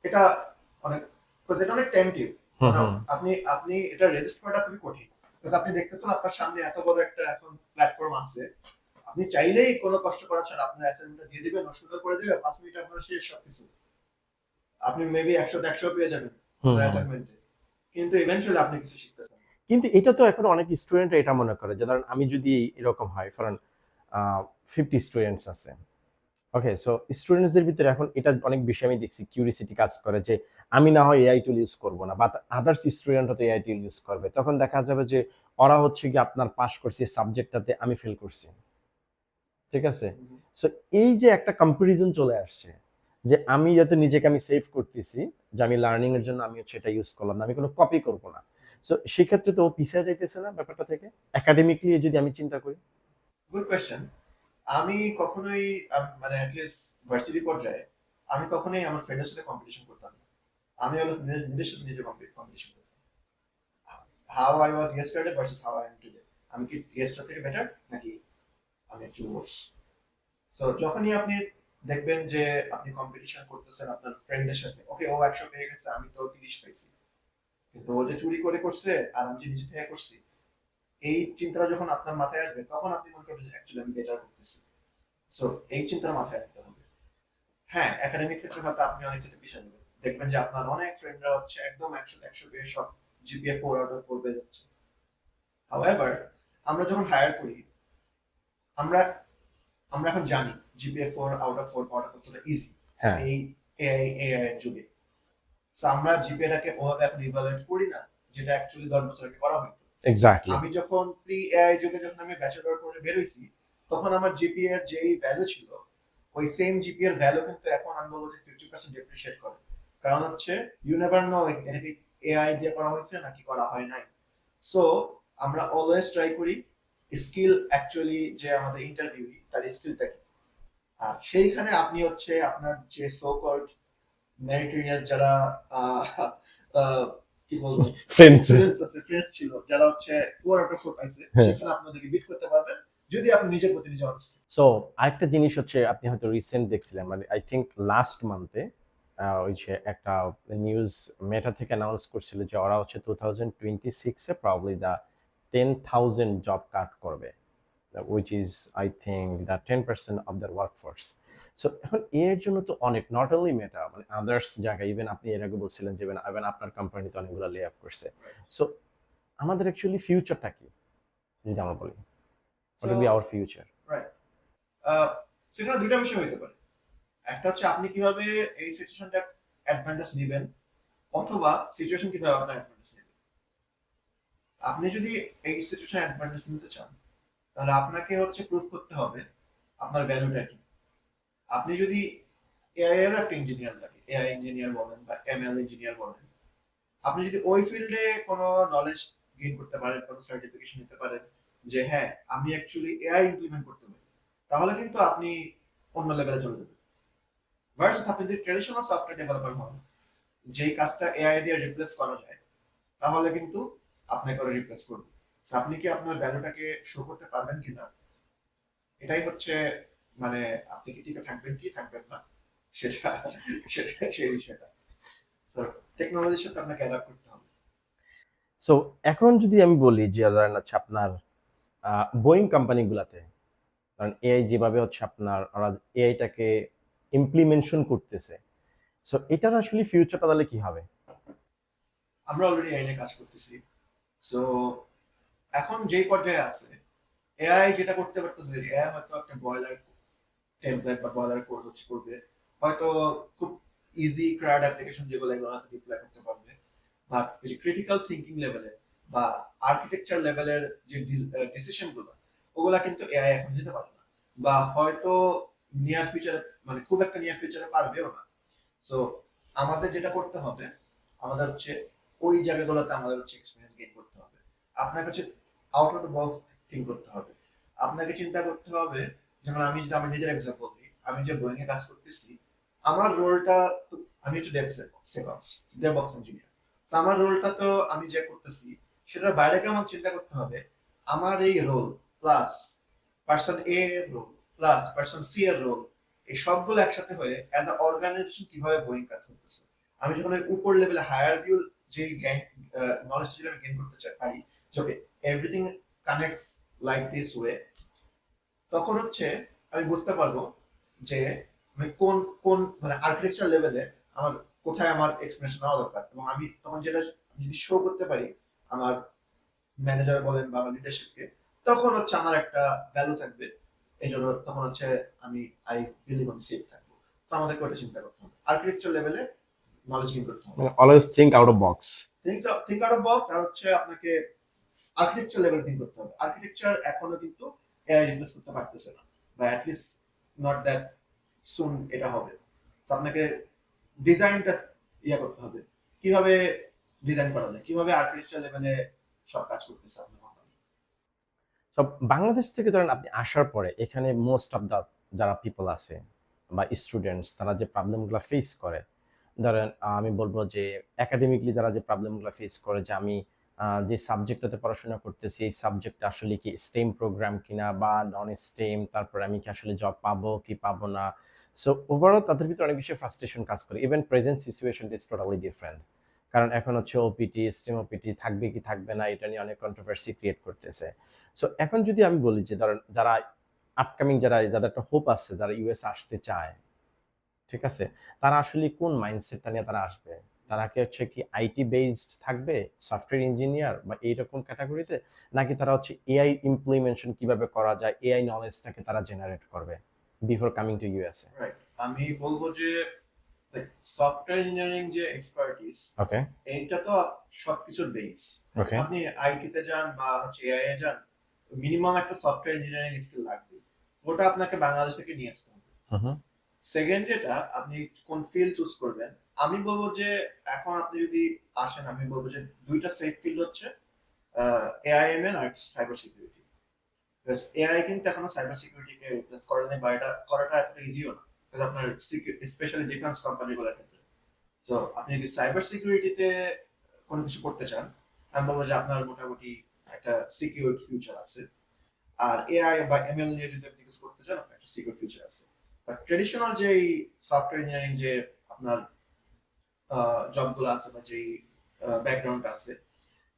এটা অনেক, এটা অনেক টেম্পটিভ। আপনি আপনি এটা রেজিস্ট করাটা খুবই কঠিন, বিকজ আপনি দেখতেছেন আপনার সামনে এত বড় একটা এখন প্ল্যাটফর্ম আছে, আপনি চাইলেই কোনো কষ্ট করা ছাড়া আপনার অ্যাসাইনমেন্টটা দিয়ে দিবেন, সুন্দর করে দিবেন, 5 মিনিট আপনার শেষ সবকিছু, আপনি মেবি 100-100 পেয়ে যাবেন আপনার অ্যাসাইনমেন্টে, কিন্তু ইভেন্চুয়ালি আপনি কিছু শিখতেছেন। কিন্তু এটা তো এখন অনেক স্টুডেন্ট এটা মনে করে যে ধরেন আমি যদি এরকম হয়, ফরেন 50 স্টুডেন্টস আছে, ওকে, সো স্টুডেন্টসদের ভিতরে এখন এটা অনেক বেশি আমি দেখছি কিউরিসিটি কাজ করে যে আমি না হয় এআই টুল ইউজ করবো না, বা আদার্স স্টুডেন্টরা তো এআই টুল ইউজ করবে, তখন দেখা যাবে যে ওরা হচ্ছে কি আপনার পাস করছে সাবজেক্টটাতে, আমি ফেল করছি, ঠিক আছে? সো এই যে একটা কম্পারিজন চলে আসছে যে আমি যাতে নিজেকে আমি সেভ করতেছি, যে আমি লার্নিং এর জন্য আমি হচ্ছে এটা ইউজ করলাম না, আমি কোনো কপি করবো না। সো সেক্ষেত্রে তো ও পিছিয়ে যাইতেছে না ব্যাপারটা থেকে, একাডেমিকলি যদি আমি চিন্তা করি? Good question. আমি কখনোই মানে অ্যাটলিস্ট ভার্সিটি পর্যায়ে আমি কখনোই আমার ফ্রেন্ডের সাথে কম্পিটিশন করতাম না। আমি হলো নিজের সাথে নিজে কম্পিটিশন করতাম, how I was yesterday versus how I am today. আমি কি ইয়েস্টার থেকে বেটার নাকি আমি একটু ওয়ার্স? সো যখনই আপনি দেখবেন যে আপনি কম্পিটিশন করতেছেন আপনার ফ্রেন্ডের সাথে, ওকে ও 100 পেয়ে গেছে, আমি তো 30 পাইছি, কিন্তু ও যে চুরি করে করছে আর আমি যে নিজে থেকে করছি, এই চিন্তাটা যখন আপনার মাথায় আসবে, তখন আপনি মনে করবেন যে অ্যাকচুয়ালি আমি বেটার করতেছি। সো এই চিন্তাটা মাথায় রাখতে হবে। হ্যাঁ, একাডেমিক ক্ষেত্রে হয়তো আপনি অনেক ক্ষেত্রে পিছিয়ে যাবেন, দেখবেন যে আপনার অনেক ফ্রেন্ডরা হচ্ছে একদম 100 পেয়ে সব জিপিএ 4/4 পেয়ে যাচ্ছে। হাউএভার আমরা যখন হায়ার করি, আমরা আমরা এখন জানি জিপিএ 4/4 পাওয়াটা কতটা ইজি হ্যাঁ। এই এআই এর যুগে। সো আমরা জিপিএটাকে ওভাবে এখন ইভালুয়েট করি না, যেটা অ্যাকচুয়ালি 10 বছর আগে করা হতো। এক্স্যাক্টলি। আমি যখন প্রি এআই যুগে যখন আমি ব্যাচেলর করে বের হইছি, তখন আমার জিপিএ এর যেই ভ্যালু ছিল, ওই সেম জিপিএ এর ভ্যালু কিন্তু এখন আমি বলবো যে 50% ডেপ্রিসিয়েট করে। কারণ হচ্ছে ইউ নেভার নো এটা কি এআই দিয়ে করা হয়েছে নাকি করা হয় নাই। সো আমরা অলওয়েজ ট্রাই করি স্কিল অ্যাকচুয়ালি যে আমাদের ইন্টারভিউ তার স্কিলটা কি, আর সেইখানে আপনি হচ্ছে আপনার যে সো কল্ড মেরিটোরিয়াস যারা আহ, আহ, কি কি বলবো ফ্রেন্ডস। স্টুডেন্টস আছে, ফ্রেন্ডস ছিল যারা হচ্ছে 4 out of 4 পাইছে, হ্যাঁ। সেখানে আপনি ওদেরকে বিট করতে পারবেন যদি আপনি নিজের প্রতি নিজে অনেস্ট। সো আরেকটা জিনিস হচ্ছে আপনি হয়তো রিসেন্ট দেখছিলেন, মানে আই থিঙ্ক লাস্ট মান্থে ওই যে একটা নিউজ মেটা থেকে অ্যানাউন্স করছিল যে ওরা হচ্ছে 2026-এ প্রবাবলি দ্য 10,000 জব কাট করবে, which is I think the 10% of the workforce. So এখন এর জন্য তো অনেক, নট অনলি মেটা, মানে আদার্স জায়গায়, ইভেন আপনি এর আগে বলছিলেন যে ইভেন আপনার কোম্পানিতে অনেকগুলো লে অফ করছে। সো আমাদের অ্যাকচুয়ালি ফিউচারটা কি যদি আমরা বলি, what will be our future? Right, সেখানে দুইটা বিষয় হইতে পারে। একটা হচ্ছে আপনি কিভাবে এই সিচুয়েশনটা অ্যাডভান্টেজ নেবেন, অথবা সিচুয়েশন কিভাবে আপনার অ্যাডভান্টেজ নেবেন। আপনি যদি এই সিচুয়েশন অ্যাডভান্টেজ নিতে চান, তাহলে আপনাকে হচ্ছে প্রুফ করতে হবে আপনার ভ্যালুটা কি। আপনি যদি এআই এর একটা ইঞ্জিনিয়ার লাগে, এআই ইঞ্জিনিয়ার বলেন বা এমএল ইঞ্জিনিয়ার বলেন, আপনি যদি ওই ফিল্ডে কোনো নলেজ গেইন করতে পারেন, কোনো সার্টিফিকেশন নিতে পারেন যে হ্যাঁ আমি অ্যাকচুয়ালি এআই ইমপ্লিমেন্ট করতে পারি, তাহলে কিন্তু আপনি অন্য লেভেলে চলে যাবেন। ভার্সেস আপনি যদি ট্রেডিশনাল সফটওয়্যার ডেভেলপার হন, যেই কাজটা এআই দিয়ে রিপ্লেস করা যায়, তাহলে কিন্তু আপনাকে ওরা রিপ্লেস করবে। So, আপনি কি আপনার ভ্যালুটাকে শো করতে পারবেন কিনা, এটাই হচ্ছে মানে আপনি কি টিকে থাকবেন কি থাকবেন না, সেটা সেটা সেই বিষয়টা। সো টেকনোলজির সাথে আপনাকে অ্যাডাপ্ট করতে হবে। সো এখন যদি আমি বলি যে ধরেন হচ্ছে আপনার বোয়িং কোম্পানিগুলাতে, কারণ এআই যেভাবে হচ্ছে আপনার ওরা এআইটাকে ইমপ্লিমেন্টেশন করতেছে, সো এটার আসলে ফিউচারটা তাহলে কি হবে? আমরা অলরেডি এআই নিয়ে কাজ করতেছি। সো এখন যেই পর্যায়ে আছে, এআই যেটা করতে পারতেছে, এআই হয়তো একটা বয়লার টেমপ্লেট বা বয়লার কোড হচ্ছে করবে, হয়তো খুব ইজি ক্রাড অ্যাপ্লিকেশন যেগুলো এগুলো আছে ডিপ্লয় করতে পারবে। বাট এই যে ক্রিটিক্যাল থিঙ্কিং লেভেলে বা আর্কিটেকচার লেভেলের যে ডিসিশন গুলো, ওগুলা কিন্তু এআই এখন নিতে পারে না, বা হয়তো নিয়ার ফিউচারে, মানে খুব একটা নিয়ার ফিউচারে পারবেও না। সো আমাদের যেটা করতে হবে, আমাদের হচ্ছে ওই জায়গাগুলোতে আমাদের হচ্ছে এক্সপিরিয়েন্স গেইন করতে হবে। আপনাকে হচ্ছে out of the box think করতে হবে। আপনাকে চিন্তা করতে হবে, যেমন আমি যদি আমার নিজের এক্সাম্পল দিই, আমি যে বোয়িং এ কাজ করতেছি, আমার রোলটা তো, আমি হচ্ছে ডেভঅপস ইঞ্জিনিয়ার। আমার রোলটা তো আমি যে করতেছি, সেটার বাইরেকে আমার চিন্তা করতে হবে আমার এই রোল প্লাস পার্সন এ এর রোল প্লাস পার্সন সি এর রোল, এই সবগুলো একসাথে হয়ে অ্যাজ আ অর্গানাইজেশন কিভাবে বোয়িং কাজ করতেছে। আমি যখন ওই উপর লেভেলে হায়ার ভিউ যে নলেজটা যদি আমি গেইন করতে চাই পারি, যে ওকে everything connects like this way, তখন হচ্ছে আমি বুঝতে পারবো যে আমি কোন কোন মানে আর্কিটেকচার লেভেলে আমার কোথায় আমার এক্সপ্রেশন নেওয়া দরকার, এবং আমি তখন যেটা যদি শো করতে পারি আমার ম্যানেজার বলেন বা আমার লিডারশিপকে, তখন হচ্ছে আমার একটা ভ্যালু থাকবে। এই জন্য তখন হচ্ছে আমি আই বিলিভ আমি সেফ থাকবো। তো আমাদেরকে ওটা চিন্তা করতে হবে, আর্কিটেকচার লেভেলে নলেজ গেইন করতে হবে। মানে always think out of box. Think out of box, আর হচ্ছে আপনাকে আর্কিটেকচার লেভেলে থিঙ্ক করতে হবে। আর্কিটেকচার এখনো কিন্তু এআই রিপ্লেস করতে পারতেছে না, বা অ্যাটলিস্ট নট দ্যাট সুন এটা হবে। তো আপনাকে ডিজাইনটা ইয়া করতে হবে, কিভাবে ডিজাইন করা যায়, কিভাবে আর্কিটেকচার লেভেলে সব কাজ করতেছে আপনার কোম্পানি। সব বাংলাদেশ থেকে ধরেন আপনি আসার পরে এখানে মোস্ট অফ দ্য যারা পিপল আছে বা স্টুডেন্টস, তারা যে প্রবলেমগুলো ফেস করে, ধরেন আমি বলবো যে একাডেমিকলি যারা যে প্রবলেমগুলো ফেস করে, যে আমি যে সাবজেক্টটাতে পড়াশোনা করতেছি এই সাবজেক্টটা আসলে কি স্টেম প্রোগ্রাম কিনা বা নন স্টেম, তারপরে আমি কি আসলে জব পাবো কি পাবো না। সো ওভারঅল তাদের ভিতরে অনেক বেশি ফ্রাস্ট্রেশন কাজ করে। Even present situation is totally different, কারণ এখন হচ্ছে ওপিটি স্টেম ওপিটি থাকবে কি থাকবে না, এটা নিয়ে অনেক কন্ট্রোভার্সি ক্রিয়েট করতেছে। সো এখন যদি আমি বলি যে ধরেন যারা আপকামিং, যাদের একটা হোপ আছে, যারা ইউএস আসতে চায়, ঠিক আছে, তারা আসলে কোন মাইন্ডসেটটা নিয়ে তারা আসবে? তারা কি হচ্ছে কি আইটি বেসড থাকবে, সফটওয়্যার ইঞ্জিনিয়ার বা এইরকম ক্যাটাগরিতে, নাকি তারা হচ্ছে এআই ইমপ্লিমেন্টেশন কিভাবে করা যায় এআই নলেজটাকে তারা জেনারেট করবে before coming to USA? Right, আমি বলবো যে সফটওয়্যার ইঞ্জিনিয়ারিং যে এক্সপার্টিস, ওকে। এইটা তো সবকিছুর বেস। ওকে। আপনি আইটি তে যান বা হচ্ছে এআই এ যান, মিনিমাম একটা সফটওয়্যার ইঞ্জিনিয়ারিং স্কিল লাগবে। ওটা আপনাকে বাংলাদেশ থেকে নিয়ে আসতে হবে। হুম। সেকেন্ড যেটা, আপনি কোন ফিল্ড চুজ করবেন, আমি বলবো যে এখন আপনি যদি আসেন, আমি বলবো যে দুইটা সেফ ফিল্ড হচ্ছে এআইএমএল আর সাইবার সিকিউরিটি। এআই কিন্তু এখনো সাইবার সিকিউরিটিকে রিপ্লেস করে নাই, বা এটা করাটা এতটা ইজিও না, আপনার স্পেশালি ডিফেন্স কোম্পানিগুলোর ক্ষেত্রে। সো আপনি যদি সাইবার সিকিউরিটিতে কোনো কিছু করতে চান, আমি বলবো যে আপনার মোটামুটি একটা সিকিউর ফিউচার আছে। আর এআই বা এমএল নিয়ে যদি আপনি কিছু করতে চান, আপনার একটা সিকিউর ফিউচার আছে। বাট ট্রেডিশনাল যেই সফটওয়্যার ইঞ্জিনিয়ারিং যে আপনার জবগুলো আছে বা যেই ব্যাকগ্রাউন্ড আছে,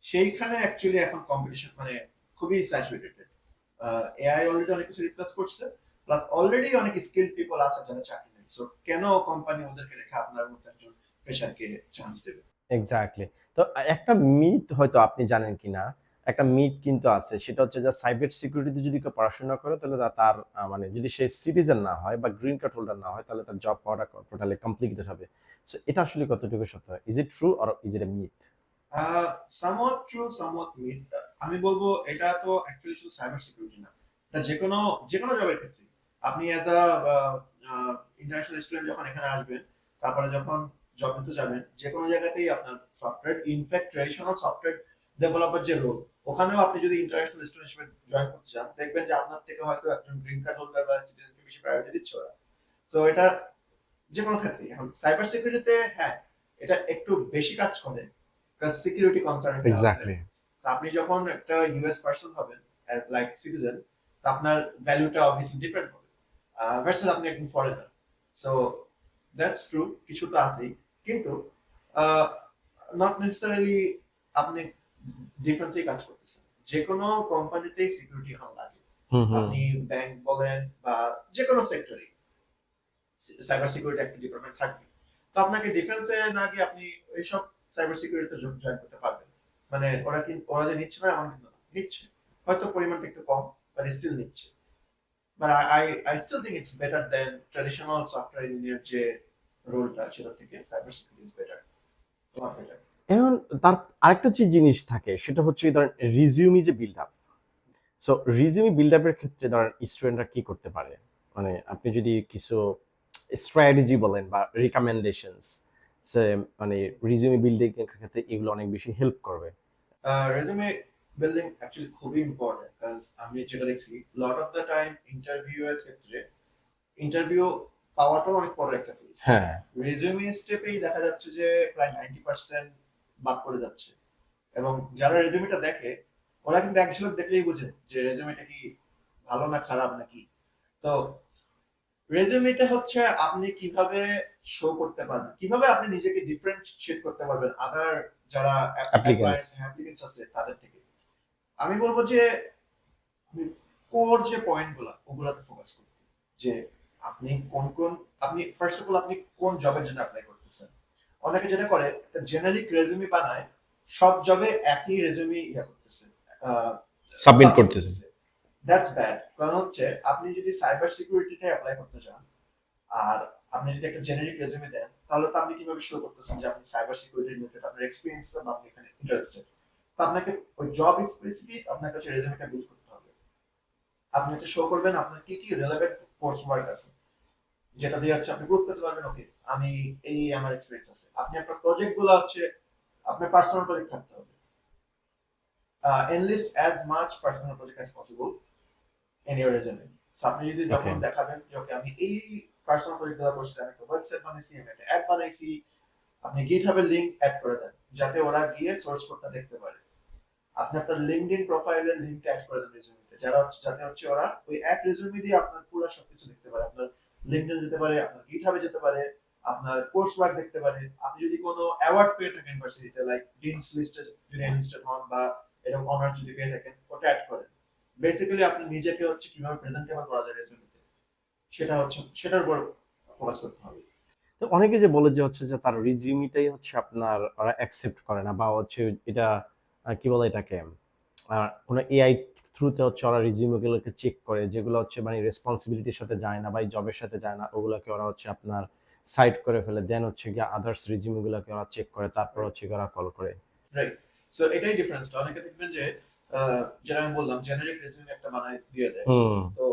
সেইখানে অ্যাকচুয়ালি এখন কম্পিটিশন মানে খুবই স্যাচুরেটেড। এআই অলরেডি অনেক কিছু রিপ্লেস করছে, প্লাস অলরেডি অনেক স্কিল পিপল আছে যারা চাকরি নেই। সো কেন কোম্পানি ওদেরকে রেখে আপনার মতো একজন ফ্রেশারকে চান্স দেবে? এক্স্যাক্টলি। তো একটা মিথ হয়তো আপনি জানেন কিনা, একটা মিথ কিন্তু আছে, সেটা হচ্ছে যে সাইবার সিকিউরিটিতে যদি কেউ পড়াশোনা করে তাহলে তার মানে যদি সে সিটিজেন না হয় বা গ্রিন কার্ড হোল্ডার না হয় তাহলে তার জব পাওয়াটা টোটালি কমপ্লিকেটেড হবে। সো এটা আসলে কতটুকু সত্য? Is it true or is it A myth? Somewhat true somewhat myth. আমি বলবো এটা তো অ্যাকচুয়ালি শুধু সাইবার সিকিউরিটি না, এটা যে কোনো জবের ক্ষেত্রে। আপনি অ্যাজ আ ইন্টারন্যাশনাল স্টুডেন্ট যখন এখানে আসবেন, তারপরে যখন জব নিতে যাবেন, যে কোনো জায়গাতেই আপনার software, in fact traditional software developer যে রোল, ওখানেও আপনি যদি ইন্টারন্যাশনাল স্টুডেন্ট হিসেবে জয়েন করতে চান, দেখবেন যে আপনার থেকে হয়তো একজন গ্রিন কার্ড হোল্ডার বা সিটিজেনকে বেশি প্রায়োরিটি দিচ্ছে ওরা। সো এটা যে কোনো ক্ষেত্রে। এখন সাইবার সিকিউরিটিতে হ্যাঁ, এটা একটু বেশি কাজ করে, কারণ সিকিউরিটি কনসার্নটা আছে। এক্স্যাক্টলি। তো আপনি যখন একটা ইউএস পার্সন হবেন, লাইক সিটিজেন, আপনার ভ্যালুটা অবভিয়াসলি ডিফারেন্ট হবে ভার্সেস আপনি একজন ফরেনার। সো দ্যাটস ট্রু, কিছু তো আছেই, কিন্তু নট নেসেসারিলি আপনি ডিফারেন্সেই কাজ করতেছেন। যে কোনো কোম্পানিতেই সিকিউরিটি এখন লাগে। হুম হুম। আপনি ব্যাংক বলেন বা যে কোনো সেক্টরে সাইবার সিকিউরিটি একটা ডিপার্টমেন্ট থাকবে। তো আপনাকে ডিফেন্সে না গিয়ে আপনি এইসব সাইবার সিকিউরিটিতে জয়েন করতে পারবেন। মানে ওরা যে নিচ্ছে না এমন কিন্তু না, নিচ্ছে, হয়তো পরিমাণটা একটু কম, বাট স্টিল নিচ্ছে। But I still think it's better than traditional software engineer যে রোলটা, সেটা থেকে সাইবার সিকিউরিটি ইজ বেটার, তোমার বেটার। এখন তার আরেকটা যে জিনিস থাকে সেটা হচ্ছে ধরেন রিজিউমি যে build up. So resume build আপের ক্ষেত্রে ধরেন স্টুডেন্টরা কি করতে পারে? মানে আপনি যদি কিছু স্ট্র্যাটেজি বলেন বা রিকমেন্ডেশনস, সে মানে রিজিউমি বিল্ডিং এর ক্ষেত্রে এগুলো অনেক বেশি হেল্প করবে। রেজুমে বিল্ডিং অ্যাকচুয়ালি খুবই ইম্পর্টেন্ট, কারণ আমি যেটা দেখছি lot of the time interview এর ক্ষেত্রে, ইন্টারভিউ পাওয়াটাও অনেক বড় একটা ফেজ। হ্যাঁ। রেজিউমে স্টেপেই দেখা যাচ্ছে যে প্রায় 90% বাদ পড়ে যাচ্ছে। এবং যারা রেজিউমেটা দেখে, ওরা কিন্তু এক ঝলক দেখলেই বুঝে যে রেজিউমেটা কি ভালো না খারাপ নাকি। তো রেজিউমেতে হচ্ছে আপনি কিভাবে শো করতে পারবেন, কিভাবে আপনি নিজেকে ডিফারেন্সিয়েট করতে পারবেন আদার যারা অ্যাপ্লিকেন্টস। অ্যাপ্লিকেন্টস আছে তাদের থেকে। আমি বলবো যে কোর যে পয়েন্ট গুলা ওগুলাতে ফোকাস করতে, যে আপনি কোন কোন, আপনি ফার্স্ট অফ অল আপনি কোন জবের জন্য অ্যাপ্লাই করতেছেন। অনেকে যেটা করে একটা জেনারিক রেজুমি বানায়, সব জবে একই রেজুমি ইয়া করতেছে, সাবমিট সাবমিট করতেছে। করতেছে। That's bad. কারণ হচ্ছে আপনি যদি সাইবার সিকিউরিটিতে অ্যাপ্লাই করতে চান, আর আপনি যদি একটা জেনারিক রেজুমে দেন, তাহলে তো আপনি কিভাবে শো করতেছেন যে আপনি সাইবার সিকিউরিটি রিলেটেড আপনার এক্সপেরিয়েন্স বা আপনি এখানে ইন্টারেস্টেড। তো আপনাকে ওই জব স্পেসিফিক আপনার কাছে রেজুমেটা বিল্ড করতে হবে। আপনি হচ্ছে শো করবেন আপনার কি কি রিলেভেন্ট কোর্স ওয়ার্ক আছে, যেটা দিয়ে হচ্ছে আপনি প্রুভ করতে পারবেন ওকে আমি এই আমার এক্সপেরিয়েন্স আছে। আপনি আপনার প্রজেক্ট গুলো হচ্ছে আপনার পার্সোনাল প্রজেক্ট থাকতে হবে, enlist as much personal project as possible in your resume. So আপনি যদি ওকে। যখন দেখাবেন যে ওকে আমি এই পার্সোনাল প্রজেক্ট গুলো করছি, আমি একটা ওয়েবসাইট বানাইছি, আমি একটা অ্যাপ বানাইছি, আপনি গিটহাব এর লিংক অ্যাড করে দেন যাতে ওরা গিয়ে সোর্স কোডটা দেখতে পারে। আপনি আপনার লিঙ্কডইন প্রোফাইলের লিংকটা অ্যাড করে দেন রেজিউমেতে, যাতে হচ্ছে ওরা ওই এক রেজিউমে দিয়ে আপনার পুরো সবকিছু দেখতে পারে। আপনার লিঙ্কডইন যেতে পারে, আপনার গিটহাবে যেতে পারে, আপনার কোর্স ওয়ার্ক দেখতে পারে। আপনি যদি কোনো অ্যাওয়ার্ড পেয়ে থাকেন ইউনিভার্সিটিতে, লাইক ডিনস লিস্টে যদি এনলিস্টেড হন বা এরকম অনার যদি পেয়ে থাকেন, ওটা অ্যাড করেন। বেসিক্যালি আপনি নিজেকে হচ্ছে কিভাবে প্রেজেন্টেবল করা যায় রেজিউমেতে, সেটার উপর ফোকাস করতে হবে। তো অনেকে যে বলে যে হচ্ছে যে তার রিজিউমিটাই হচ্ছে আপনার ওরা অ্যাকসেপ্ট করে না বা হচ্ছে এটা কি বলে এটাকে কোনো এআই থ্রুতে হচ্ছে ওরা রিজিউমিগুলোকে চেক করে, যেগুলো হচ্ছে মানে রেসপন্সিবিলিটির সাথে যায় না বা এই জবের সাথে যায় না, ওগুলোকে ওরা হচ্ছে আপনার সাইড করে ফেলে, দেন হচ্ছে গিয়ে আদার্স রিজিউমিগুলোকে ওরা চেক করে, তারপর হচ্ছে গিয়ে ওরা কল করে। রাইট। সো এটাই ডিফারেন্সটা। অনেকে দেখবেন যে যেটা আমি বললাম জেনারিক রেজিউমে একটা বানায় দিয়ে দেয়। হুম। তো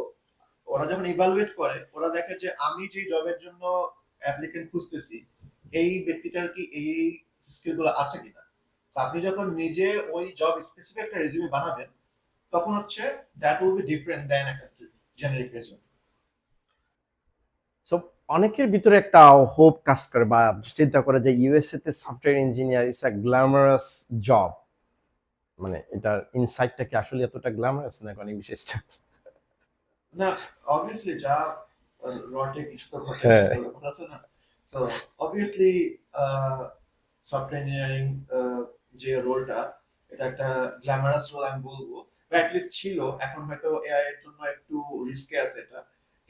ওরা যখন ইভালুয়েট করে, ওরা দেখে যে আমি যে জবের জন্য অ্যাপ্লিকেন্ট খুঁজতেছি, এই ব্যক্তিটার কি এই স্কিল গুলো আছে কিনা। তো আপনি যখন নিজে ওই জব স্পেসিফিক একটা রেজিউমে বানাবেন, তখন হচ্ছে দ্যাট উইল বি ডিফারেন্ট দেন একটা জেনারিক রেজিউমে। সো অনেকের ভিতরে একটা হোপ কাজ করে বা চিন্তা করে যে ইউএসএ তে software engineer is a glamorous job, মানে এটার ইনসাইটটা কি আসলে এতটা গ্ল্যামারাস নাকি অনেক বেশি স্ট্রাগল? না, অবভিয়াসলি যা রটে কিছু তো ঘটে, হ্যাঁ, ব্যাপার আছে না? সো অবভিয়াসলি সফটওয়্যার ইঞ্জিনিয়ারিং যে রোলটা, এটা একটা গ্ল্যামারাস রোল আমি বলবো, বা অ্যাটলিস্ট ছিল। এখন হয়তো এআই এর জন্য একটু রিস্কে আছে এটা,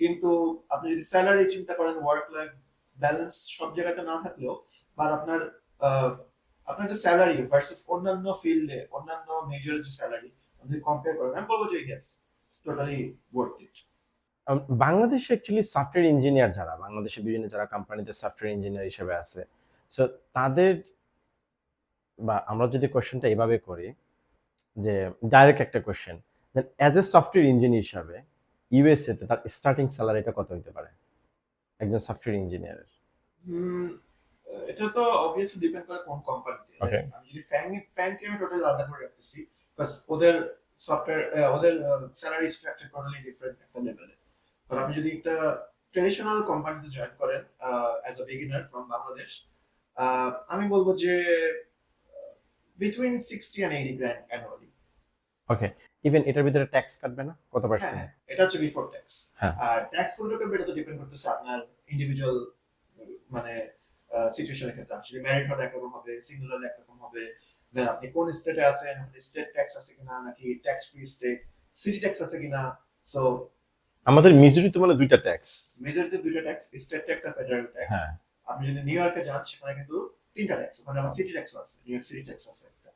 কিন্তু আপনি যদি স্যালারি চিন্তা করেন, ওয়ার্ক লাইফ ব্যালেন্স সব জায়গাতে না থাকলেও, বা আপনার আহ, আপনার যে স্যালারি ভার্সেস অন্যান্য ফিল্ডে অন্যান্য মেজর যে স্যালারি যদি কম্পেয়ার করেন, আমি বলবো যে ইয়েস, টোটালি ওয়ার্থ ইট। বাংলাদেশে অ্যাকচুয়ালি সফটওয়্যার ইঞ্জিনিয়ার যারা বাংলাদেশে বিভিন্ন যারা কোম্পানিতে সফটওয়্যার ইঞ্জিনিয়ার হিসেবে আছে, সো তাদের বা আমরা যদি কোশ্চেনটা এভাবে করি যে ডাইরেক্ট একটা question, then as a software engineer হিসাবে ইউএসএ তে তার স্টার্টিং স্যালারিটা কত হতে পারে একজন সফটওয়্যার ইঞ্জিনিয়ারের? হুম, এটা তো অবভিয়াসলি ডিপেন্ড করে কোন কোম্পানিতে। ওকে। আমি যদি ফ্যাংকে আমি টোটালি আলাদা করে রাখতেছি, বাস ওদের সফটওয়্যার ওদের স্যালারি স্ট্রাকচার টোটালি ডিফারেন্ট একটা লেভেলে। আর আপনি যদি একটা ট্রেডিশনাল কোম্পানিতে জয়েন করেন as a beginner from Bangladesh, আমি বলবো যে between 60 and 80 grand annually. Okay, even এটার ভিতরে ট্যাক্স কাটবে না কত হ্যাঁ পার্সেন্ট? হ্যাঁ, এটা হচ্ছে বিফোর ট্যাক্স। হ্যাঁ। আর ট্যাক্স কত টাকা এটা তো ডিপেন্ড করতেছে আপনার ইন্ডিভিজুয়াল মানে সিচুয়েশনের ক্ষেত্রে। আপনি যদি ম্যারিড হন একরকম হবে, সিঙ্গেল হলে একরকম হবে, দেন আপনি কোন স্টেটে আছেন, স্টেট ট্যাক্স আছে কিনা, নাকি tax free state, city tax আছে কিনা। সো আমাদের মিজুরিতে মানে দুইটা ট্যাক্স। মেজরলি দুইটা ট্যাক্স, স্টেট ট্যাক্স আর ফেডারেল ট্যাক্স। হ্যাঁ। আপনি যদি নিউ ইয়র্কে যান, সেখানে কিন্তু তিনটা ট্যাক্স, মানে আমার সিটি ট্যাক্স আছে, নিউ ইয়র্ক সিটি ট্যাক্স আছে একটা।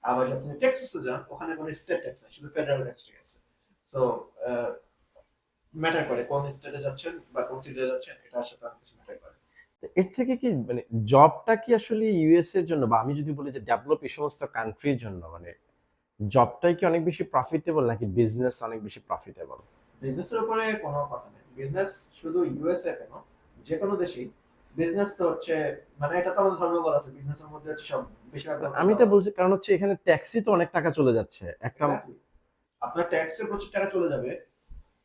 আবার যদি আপনি টেক্সাসে যান, ওখানে কোনো স্টেট ট্যাক্স নাই, শুধু ফেডারেল ট্যাক্সটাই আছে। সো ম্যাটার করে কোন স্টেটে যাচ্ছেন বা কোন সিটিতে যাচ্ছেন, এটার সাথে অনেক কিছু ম্যাটার করে। তো এর থেকে কি মানে জবটা কি আসলে ইউএস এর জন্য বা আমি যদি বলি যে ডেভেলপ এই সমস্ত কান্ট্রির জন্য মানে জবটাই কি অনেক বেশি প্রফিটেবল নাকি বিজনেস অনেক বেশি প্রফিটেবল? বিজনেসের উপরে কোনো কথা নেই। বিজনেস শুধু ইউএসএ কেন, যে কোনো দেশেই বিজনেস তো হচ্ছে, মানে এটা তো আমাদের ধর্ম বলা আছে, বিজনেসের মধ্যে হচ্ছে সব বেশিরভাগ আমি তো বলছি কারণ হচ্ছে এখানে ট্যাক্সই তো অনেক টাকা চলে যাচ্ছে একটা। এক্স্যাক্টলি। আপনার ট্যাক্সে প্রচুর টাকা চলে যাবে,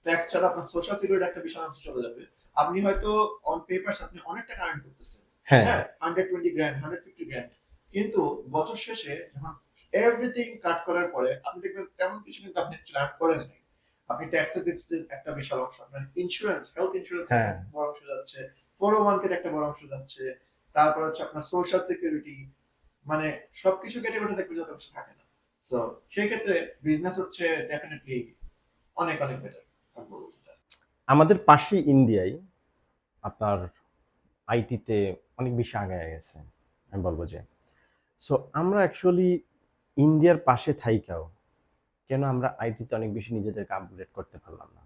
ট্যাক্স ছাড়া আপনার সোশ্যাল সিকিউরিটি একটা বিশাল অংশ চলে যাবে। আপনি হয়তো অন পেপারস আপনি অনেক টাকা আর্ন করতেছেন, হ্যাঁ। হ্যাঁ, 120 grand, 150 grand, কিন্তু বছর শেষে যখন এভরিথিং কাট করার পরে আপনি দেখবেন তেমন কিছু কিন্তু আপনি আর্ন করেন নাই। আপনি ট্যাক্সে দিচ্ছেন একটা বিশাল অংশ, আপনার ইন্স্যুরেন্স, হেলথ ইন্স্যুরেন্স হ্যাঁ। বড় অংশ যাচ্ছে, 401 কে একটা বড় অংশ যাচ্ছে, তারপর হচ্ছে আপনার সোশ্যাল সিকিউরিটি, মানে সবকিছু ক্যাটাগরিতে দেখবেন যত কিছু থাকে না। সো সেই ক্ষেত্রে বিজনেস হচ্ছে ডেফিনেটলি অনেক অনেক বেটার, আমি বলবো যেটা। আমাদের পাশে ইন্ডিয়ায় আপনার আইটিতে অনেক বেশি আগায় গেছে আমি বলবো যে। সো আমরা অ্যাকচুয়ালি ইন্ডিয়ার পাশে থাইকাও কেন আমরা আইটিতে অনেক বেশি নিজেদেরকে আপগ্রেড করতে পারলাম না?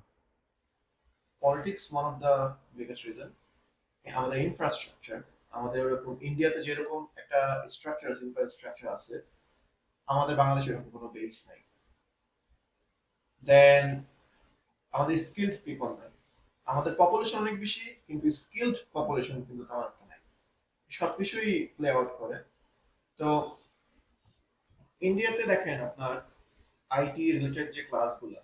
Politics one of the biggest reason. আমাদের ইনফ্রাস্ট্রাকচার, আমাদের ওরকম ইন্ডিয়াতে যেরকম একটা স্ট্রাকচার আছে, ইনফ্রাস্ট্রাকচার আছে, আমাদের বাংলাদেশে এরকম কোনো বেস নাই। দেন আমাদের স্কিলড পিপল নাই। আমাদের পপুলেশন অনেক বেশি, কিন্তু স্কিলড পপুলেশন কিন্তু তেমন একটা নাই। সবকিছুই প্লে আউট করে। তো ইন্ডিয়াতে দেখেন আপনার আইটি রিলেটেড যে ক্লাসগুলো,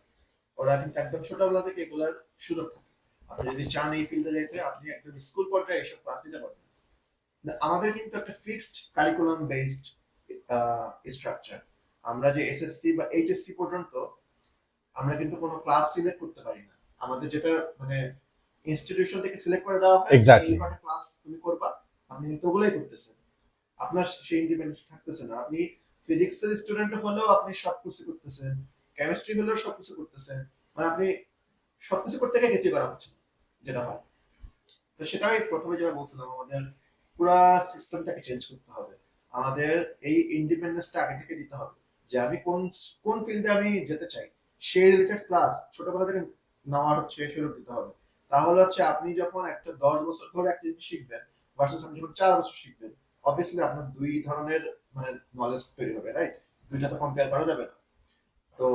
ওরা কিন্তু একদম ছোটবেলা থেকে এগুলার সুযোগ থাকে। আপনি যদি চান এই ফিল্ডে যেতে, আপনি একদম স্কুল পর্যায়ে এইসব ক্লাস নিতে পারবেন। আমাদের কিন্তু একটা ফিক্সড কারিকুলাম বেসড স্ট্রাকচার। আমরা যে এসএসসি বা এইচএসসি পর্যন্ত আমরা কিন্তু কোনো ক্লাস সিলেক্ট করতে পারি না। আমাদের যেটা মানে ইনস্টিটিউশন থেকে সিলেক্ট করে দেওয়া হয়, এক্স্যাক্টলি। এই কটা ক্লাস তুমি করবা, আপনি কিন্তু ওগুলাই করতেছেন। আপনার সেই ইন্ডিপেন্ডেন্স থাকতেছে না। আপনি ফিজিক্সের স্টুডেন্ট হলেও আপনি সবকিছু করতেছেন, কেমিস্ট্রি হলেও সবকিছু করতেছেন, মানে আপনি সবকিছু করতে গিয়ে কিছুই করা হচ্ছে না, যেটা হয়। তো সেটাই প্রথমে যেটা বলছিলাম, আমাদের পুরা সিস্টেমটাকে চেঞ্জ করতে হবে। আমাদের এই ইন্ডিপেন্ডেন্সটা আগে থেকে দিতে হবে, যে আমি কোন কোন ফিল্ডে আমি যেতে চাই, সেই রিলেটেড ক্লাস ছোটবেলা থেকে নেওয়ার হচ্ছে সুযোগ দিতে হবে। তাহলে হচ্ছে আপনি যখন একটা 10 বছর ধরে একটা জিনিস শিখবেন ভার্সেস আপনি যখন 4 বছর শিখবেন, অবভিয়াসলি আপনার দুই ধরনের মানে নলেজ তৈরি হবে, রাইট? দুইটা তো কম্পেয়ার করা যাবে না। তো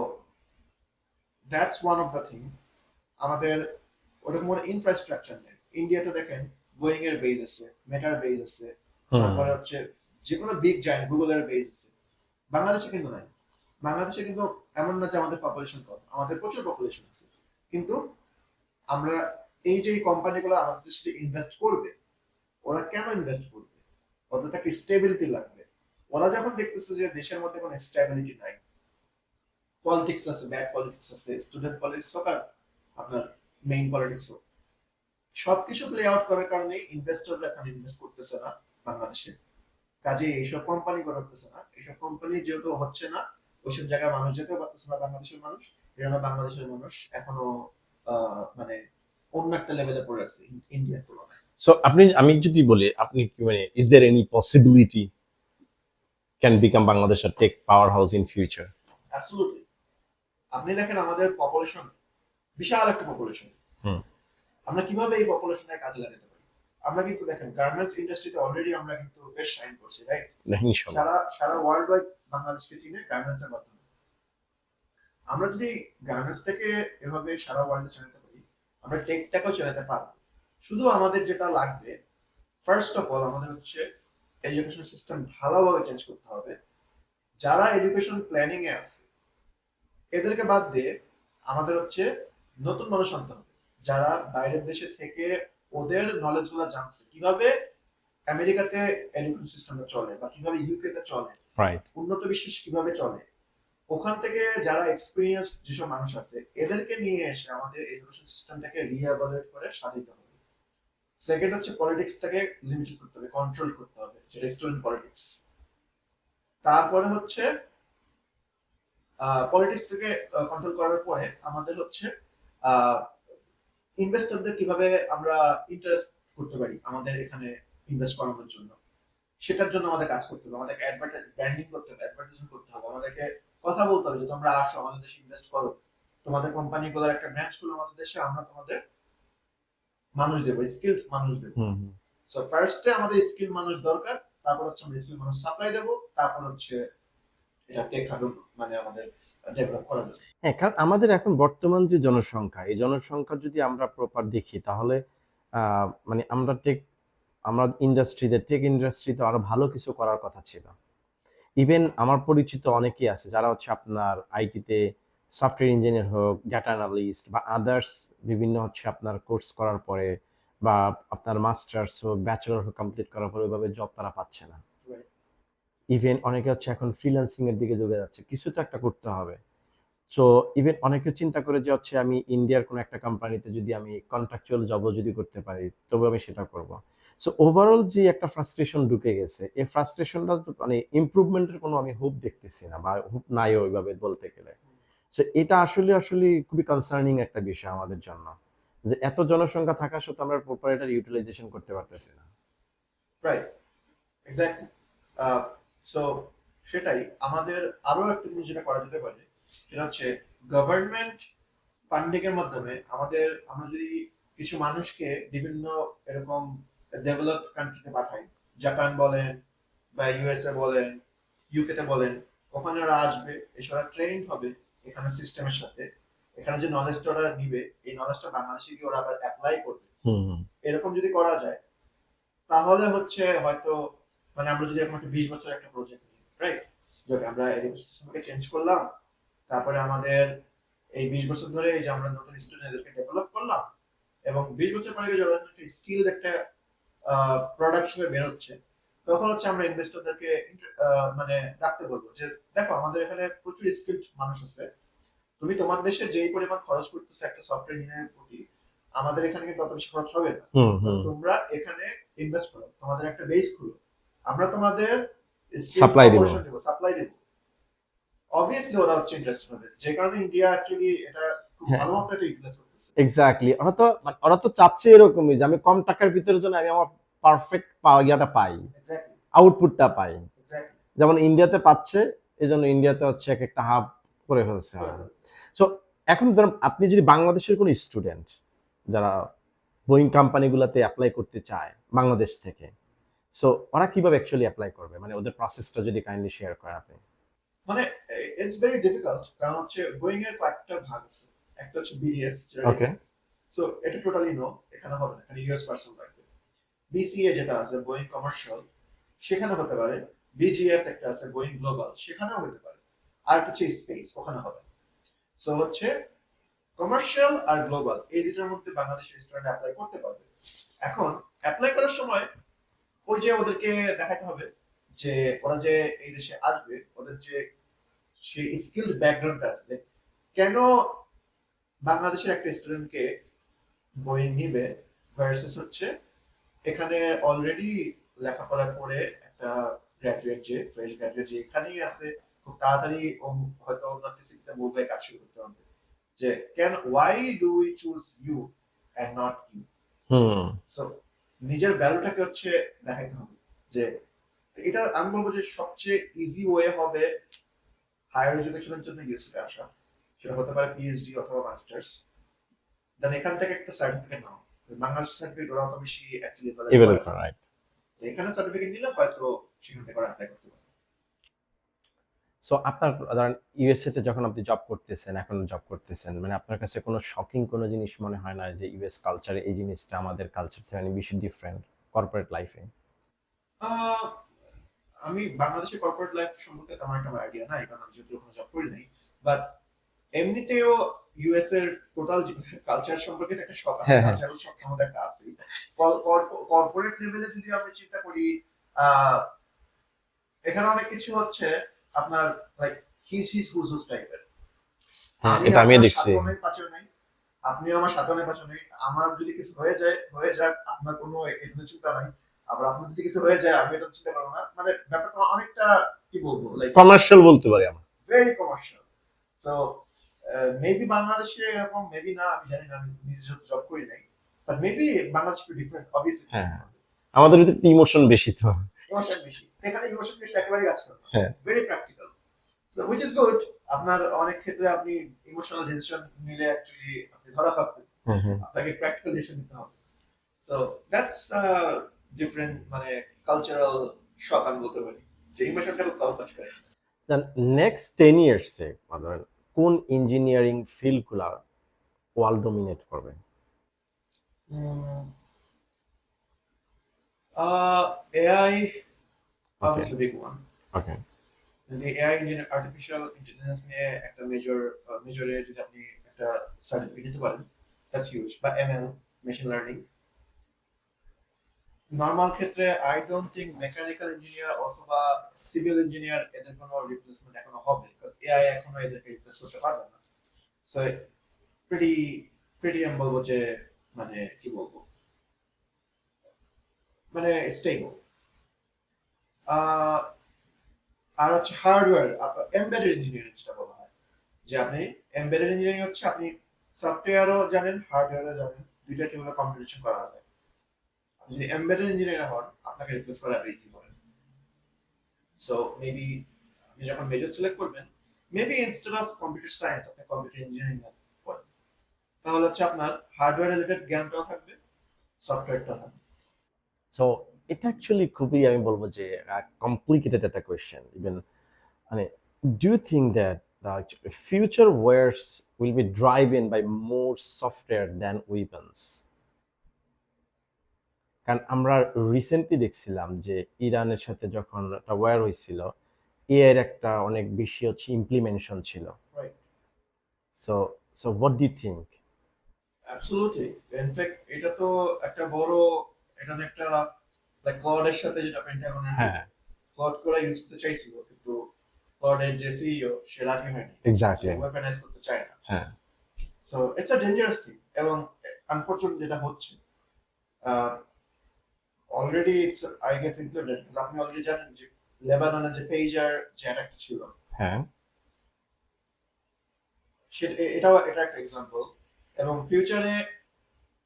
that's one of the thing. আমাদের ওরকম কোনো ইনফ্রাস্ট্রাকচার নেই। ইন্ডিয়াতে দেখেন বোয়িং এর বেস আছে, মেটার বেস আছে, তারপরে হচ্ছে যে কোনো বিগ জায়ান্ট গুগলের বেস আছে। বাংলাদেশে কিন্তু নাই। বাংলাদেশে কিন্তু এমন না যে আমাদের পপুলেশন কম, আমাদের প্রচুর পপুলেশন আছে, কিন্তু আমরা এই যে কোম্পানিগুলো আমাদের দেশে ইনভেস্ট করবে, ওরা কেন ইনভেস্ট করবে? ওদের একটা স্টেবিলিটি লাগবে। ওরা যখন দেখতেছে যে দেশের মধ্যে কোনো স্টেবিলিটি নাই, পলিটিক্স আছে, ব্যাড পলিটিক্স আছে, স্টুডেন্ট পলিটিক্স হোক আর আপনার মেইন পলিটিক্স হোক, সবকিছু প্লে আউট করার কারণে ইনভেস্টররা এখন ইনভেস্ট করতেছে না বাংলাদেশে। কাজে এইসব কোম্পানি করতেছে না, এইসব কোম্পানি যেহেতু হচ্ছে না, ওইসব জায়গায় মানুষ যেতেও পারতেছে না, বাংলাদেশের মানুষ। এই জন্য বাংলাদেশের মানুষ এখনো মানে অন্য একটা লেভেলে পড়ে আছে ইন্ডিয়ার তুলনায়। সো আমি যদি বলি, আপনি কি মানে is there any possibility can become Bangladesh a tech power house in future? Absolutely. আপনি দেখেন আমাদের পপুলেশন, বিশাল একটা পপুলেশন। হুম। আমরা কিভাবে এই পপুলেশনে কাজে লাগাতে পারি? আমরা কিন্তু দেখেন গার্মেন্টস ইন্ডাস্ট্রিতে অলরেডি আমরা কিন্তু বেশ শাইন করছি, রাইট? ইনশাআল্লাহ। সারা সারা ওয়ার্ল্ড ওয়াইড বাংলাদেশকে চিনে গার্মেন্টস এর মাধ্যমে। আমরা যদি গার্মেন্টস থেকে এভাবে সারা ওয়ার্ল্ডে চালাতে পারি, আমরা টেকটাকেও চালাতে পারবো। শুধু আমাদের যেটা লাগবে, ফার্স্ট অফ অল আমাদের হচ্ছে এডুকেশন সিস্টেম ভালোভাবে চেঞ্জ করতে হবে। যারা এডুকেশন প্ল্যানিং এ আছে এদেরকে বাদ দিয়ে আমাদের হচ্ছে নতুন মানুষ আনতে হবে, যারা বাইরের দেশে থেকে ওদের নলেজ গুলা জানছে, কিভাবে আমেরিকাতে এডুকেশন সিস্টেমটা চলে বা কিভাবে ইউকে তে চলে, রাইট। উন্নত বিশ্বে কিভাবে চলে। ওখান থেকে যারা এক্সপিরিয়েন্স যেসব মানুষ আছে এদেরকে নিয়ে এসে আমাদের এডুকেশন সিস্টেমটাকে রিএভালুয়েট করে সাজাতে হবে। সেকেন্ড হচ্ছে পলিটিক্সটাকে লিমিটেড করতে হবে, কন্ট্রোল করতে হবে, যেটা স্টুডেন্ট পলিটিক্স। তারপরে হচ্ছে পলিটিক্সটাকে কন্ট্রোল করার পরে আমাদের হচ্ছে ইনভেস্টরদের কিভাবে আমরা ইন্টারেস্ট করতে পারি আমাদের এখানে ইনভেস্ট করানোর জন্য, সেটার জন্য আমাদের কাজ করতে হবে। আমাদেরকে ব্র্যান্ডিং করতে হবে, অ্যাডভার্টাইজমেন্ট করতে হবে, আমাদেরকে কথা বলতে হবে যে তোমরা আসো আমাদের দেশে ইনভেস্ট করো, তোমাদের কোম্পানিগুলোর একটা ব্রাঞ্চ খুলো আমাদের দেশে, আমরা তোমাদের মানুষ দেবো, স্কিলড মানুষ দেবো। হুম। সো ফার্স্টে আমাদের স্কিল মানুষ দরকার, তারপর হচ্ছে আমরা স্কিল মানুষ সাপ্লাই দেবো, তারপর হচ্ছে এটা টেক হাবে মানে আমাদের ডেভেলপ করা যাবে। হ্যাঁ, কারণ আমাদের এখন বর্তমান যে জনসংখ্যা, এই জনসংখ্যা যদি আমরা প্রপার দেখি তাহলে মানে আমরা টেক ইন্ডাস্ট্রিতে আরো ভালো কিছু করার কথা ছিল। ইভেন আমার পরিচিত অনেকেই আছে যারা হচ্ছে আপনার আইটিতে সফটওয়্যার ইঞ্জিনিয়ার হোক, ডেটা অ্যানালিস্ট বা আদার্স বিভিন্ন হচ্ছে আপনার কোর্স করার পরে বা আপনার মাস্টার্স হোক, ব্যাচেলর হোক কমপ্লিট করার পরে ওইভাবে জব তারা পাচ্ছে না। ইভেন অনেকে হচ্ছে এখন ফ্রিল্যান্সিং এর দিকে ঝুঁকে যাচ্ছে, কিছু তো একটা করতে হবে। সো ইভেন অনেকে চিন্তা করে যে হচ্ছে আমি ইন্ডিয়ার কোনো একটা কোম্পানিতে যদি আমি কন্ট্রাকচুয়াল জবও যদি করতে পারি তবে আমি সেটা করব। সো ওভারঅল যে একটা ফ্রাস্ট্রেশন ঢুকে গেছে, এই ফ্রাস্ট্রেশনটা মানে ইমপ্রুভমেন্টের কোনো আমি হোপ দেখতেছি না, বা হোপ নাই ওইভাবে বলতে গেলে। সো এটা আসলে আসলে খুবই কনসার্নিং একটা বিষয় আমাদের জন্য, যে এত জনসংখ্যা থাকা সত্ত্বেও আমরা প্রপার এটার ইউটিলাইজেশন করতে পারতেছি না। Right, exactly. সো সেটাই আমাদের আরো একটা জিনিস যেটা করা যেতে পারে, সেটা হচ্ছে গভর্নমেন্ট ফান্ডিং এর মাধ্যমে আমরা যদি কিছু মানুষকে বিভিন্ন এরকম ডেভেলপ কান্ট্রিতে পাঠাই, জাপান বলেন বা ইউএসএ বলেন, ইউকে তে বলেন, ওখানে ওরা আসবে, এসে ওরা ট্রেন্ড হবে এখানে সিস্টেমের সাথে, এখানে যে নলেজটা ওরা নিবে এই নলেজটা বাংলাদেশে গিয়ে ওরা আবার অ্যাপ্লাই করবে। এরকম যদি করা যায় তাহলে হচ্ছে হয়তো মানে আমরা যদি এখন একটা 20 বছর একটা প্রজেক্ট নিই, রাইট, যদি আমরা এডুকেশন সিস্টেমকে চেঞ্জ করলাম, তারপরে আমাদের এই 20 বছর ধরে এই যে আমরা নতুন স্টুডেন্টদেরকে ডেভেলপ করলাম, এবং 20 বছর পরে যখন একটা স্কিলড একটা প্রোডাক্ট হিসেবে বের হচ্ছে, তখন হচ্ছে আমরা ইনভেস্টরদেরকে মানে ডাকতে বলবো যে দেখো আমাদের এখানে প্রচুর স্কিলড মানুষ আছে, তুমি তোমার দেশে যেই পরিমাণ খরচ করতেছো একটা সফটওয়্যার ইঞ্জিনিয়ারের প্রতি, আমাদের এখানে কিন্তু অত বেশি খরচ হবে না। তোমরা এখানে ইনভেস্ট করো, তোমাদের একটা বেস খুলো, আমরা তোমাদের সাপ্লাই দিব। সাপ্লাই দেব। অবভিয়াসলি ওরা হচ্ছে ইন্টারেস্টেড হবে, যে কারণে ইন্ডিয়া অ্যাকচুয়ালি এটা খুব ভালো একটা ইউটিলাইজ করতেছে। এক্স্যাক্টলি, ওরা তো চাচ্ছে এরকমই যে আমি কম টাকার ভিতরে যেন আমি আমার পারফেক্ট ইয়াটা পাই, আউটপুটটা পাই। যেমন ইন্ডিয়াতে পাচ্ছে, এই জন্য ইন্ডিয়াতে হচ্ছে এক একটা হাব করে ফেলছে। সো এখন ধরুন আপনি যদি বাংলাদেশের কোনো স্টুডেন্ট যারা বোয়িং কোম্পানিগুলোতে অ্যাপ্লাই করতে চায় বাংলাদেশ থেকে, সো ওরা কিভাবে অ্যাকচুয়ালি অ্যাপ্লাই করবে, মানে ওদের প্রসেসটা যদি কাইন্ডলি শেয়ার করেন আপনি। মানে ইটস ভেরি ডিফিকাল্ট, কারণ হচ্ছে বোয়িং এর কয়েকটা ভাগ আছে। একটা হচ্ছে বিডিএস, ওকে। সো এটা টোটালি নো, এখানে হবে না, এখানে ইউএস পার্সন লাগবে। বিসিএ যেটা আছে বোয়িং কমার্শিয়াল, সেখানে হতে পারে। বিজিএস একটা আছে বোয়িং গ্লোবাল, সেখানেও হতে পারে। আর একটা হচ্ছে স্পেস, ওখানে হবে। সো হচ্ছে কমার্শিয়াল আর গ্লোবাল এই দুটোর মধ্যে বাংলাদেশের স্টুডেন্ট অ্যাপ্লাই করতে পারবে। এখন অ্যাপ্লাই করার সময় ওই যে ওদেরকে দেখাতে হবে যে ওরা যে এই দেশে আসবে ওদের যে সেই স্কিলড ব্যাকগ্রাউন্ড আছে, কেন বাংলাদেশের একটা স্টুডেন্টকে বই নিবে ভার্সেস হচ্ছে এখানে অলরেডি লেখাপড়া করে একটা গ্রাজুয়েট যে ফ্রেশ গ্রাজুয়েট যে এখানেই আছে, খুব তাড়াতাড়ি ও হয়তো অন্য একটা সিটিতে মুভ হয়ে কাজ শুরু করতে হবে। যে কেন why do we choose you and not you. Hmm so নিজের ভ্যালুটাকে হচ্ছে দেখাইতে হবে যে এটা আমি বলবো যে সবচেয়ে ইজি ওয়ে হবে হায়ার এডুকেশনের জন্য ইউএসএ আসা। সেটা হতে পারে পিএইচডি অথবা মাস্টার্স। দেন এখান থেকে একটা সার্টিফিকেট নাও। বাংলাদেশ সার্টিফিকেট ওরা অত বেশি অ্যাকচুয়ালি এভাবে রাইট। এখানে সার্টিফিকেট নিলে হয়তো সেখান থেকে ওরা অ্যাপ্লাই করতে পারে। সো আপনার ধরেন ইউএসএ তে যখন আপনি জব করতেছেন, এখন জব করতেছেন, মানে আপনার কাছে কোনো শকিং কোনো জিনিস মনে হয় না যে ইউএস কালচারে এই জিনিসটা আমাদের কালচার থেকে অনেক বেশি ডিফারেন্ট কর্পোরেট লাইফে? আহ, আমি বাংলাদেশের কর্পোরেট লাইফ সম্পর্কে তেমন একটা আইডিয়া নাই, কারণ আমি যেহেতু কোনো জব করি নাই। বাট এমনিতেও ইউএস এর টোটাল কালচার সম্পর্কে তো একটা শখ আছে, হ্যাঁ হ্যাঁ কালচারাল শখ আমাদের একটা আছে। কর্পোরেট লেভেলে যদি আমরা চিন্তা করি, এখানে অনেক কিছু হচ্ছে আপনার like his his whose whose টাইপের। হ্যাঁ, আমি এটা আমিও আপনার দেখছি। সাথে অনেক পাশে নাই, আপনিও আমার সাথে অনেক পাশে নেই। আমার যদি কিছু হয়ে যায় হয়ে যাক, আপনার কোনো এটা চিন্তা নাই। আবার আপনার যদি কিছু হয়ে যায় আমি এটা চিন্তা করবো না, মানে ব্যাপারটা অনেকটা কি বলবো লাইক কমার্শিয়াল বলতে পারি আমরা। Very commercial. সো মেবি বাংলাদেশে এরকম, মেবি না, আমি জানি না, আমি নিজে জব করি নাই। বাট মেবি বাংলাদেশ একটু ডিফারেন্ট অবভিয়াসলি। হ্যাঁ হ্যাঁ, আমাদের ভিতরে ইমোশন বেশি তো। ইমোশন বেশি, এখানে ইমোশন বেশি একেবারেই কাজ করে, হ্যাঁ very practical. So which is good. আপনার অনেক ক্ষেত্রে আপনি ইমোশনাল ডিসিশন নিলে অ্যাকচুয়ালি আপনি ধরা খাবেন, হ্যাঁ হ্যাঁ। আপনাকে প্র্যাকটিক্যাল ডিসিশন নিতে হবে। সো দ্যাটস ডিফারেন্ট, মানে কালচারাল শক আমি বলতে পারি, যে ইমোশনটা খুব কম কাজ করে। নেক্সট 10 ইয়ার্সে ধরেন কোন ইঞ্জিনিয়ারিং ফিল্ডগুলা ওয়ার্ল্ড ডমিনেট করবে? এআই ওকে obviously big one. ওকে। যদি এআই ইঞ্জিনিয়ার আর্টিফিশিয়াল ইন্টেলিজেন্স নিয়ে একটা মেজরে যদি আপনি একটা সার্টিফিকেট নিতে পারেন, দ্যাটস হিউজ। বা এমএল, মেশিন লার্নিং। নর্মাল ক্ষেত্রে I don't think mechanical engineer অথবা সিভিল ইঞ্জিনিয়ার এদের কোনো রিপ্লেসমেন্ট এখনো হবে, বিকজ এআই এখনো এদেরকে রিপ্লেস করতে পারবে না। সো প্রিটি প্রিটি আমি বলবো যে মানে কি বলবো, মানে স্টেবল। আর হচ্ছে হার্ডওয়্যার এমবেডেড ইঞ্জিনিয়ারিং যেটা বলা হয়, যে আপনি এমবেডেড ইঞ্জিনিয়ারিং হচ্ছে আপনি সফটওয়্যারও জানেন হার্ডওয়্যারও জানেন, দুইটা কিভাবে কম্বিনেশন করা যায়। আপনি যদি এমবেডেড ইঞ্জিনিয়ার হন আপনাকে রিপ্লেস করা ইজি হবে। সো মেবি আপনি যখন মেজর সিলেক্ট করবেন, maybe instead of computer science আপনি কম্পিউটার ইঞ্জিনিয়ারিং পড়েন, তাহলে হচ্ছে আপনার হার্ডওয়্যার রিলেটেড জ্ঞানটাও থাকবে, সফটওয়্যারটাও থাকবে। সো এটা অ্যাকচুয়ালি খুবই আমি বলবো যে কমপ্লিকেটেড একটা কোয়েশ্চেন ইভেন। মানে do you think that the future wars will be driven by more software than weapons? কারণ আমরা রিসেন্টলি দেখছিলাম যে ইরানের সাথে যখন একটা ওয়ার হয়েছিল, এআই এর একটা অনেক বেশি হচ্ছে ইমপ্লিমেন্টেশন ছিল। Right, so so what do you think? Absolutely. In fact এটা তো একটা বড়, এটা তো একটা লাইক ক্লাউডের সাথে যেটা পেন্টাগনের হ্যাঁ ক্লাউড করে ইউজ করতে চাইছিল, কিন্তু ক্লাউডের যে সিইও সে রাজি হয়নি, এক্স্যাক্টলি। ওয়েপনাইজ করতে চায় না। হ্যাঁ so it's a dangerous thing, এবং আনফরচুনেটলি যেটা হচ্ছে already it's I guess included. আপনি অলরেডি জানেন যে লেবাননের যে পেজার যে অ্যাটাকটা ছিল, হ্যাঁ এটা একটা এক্সাম্পল। এবং ফিউচারে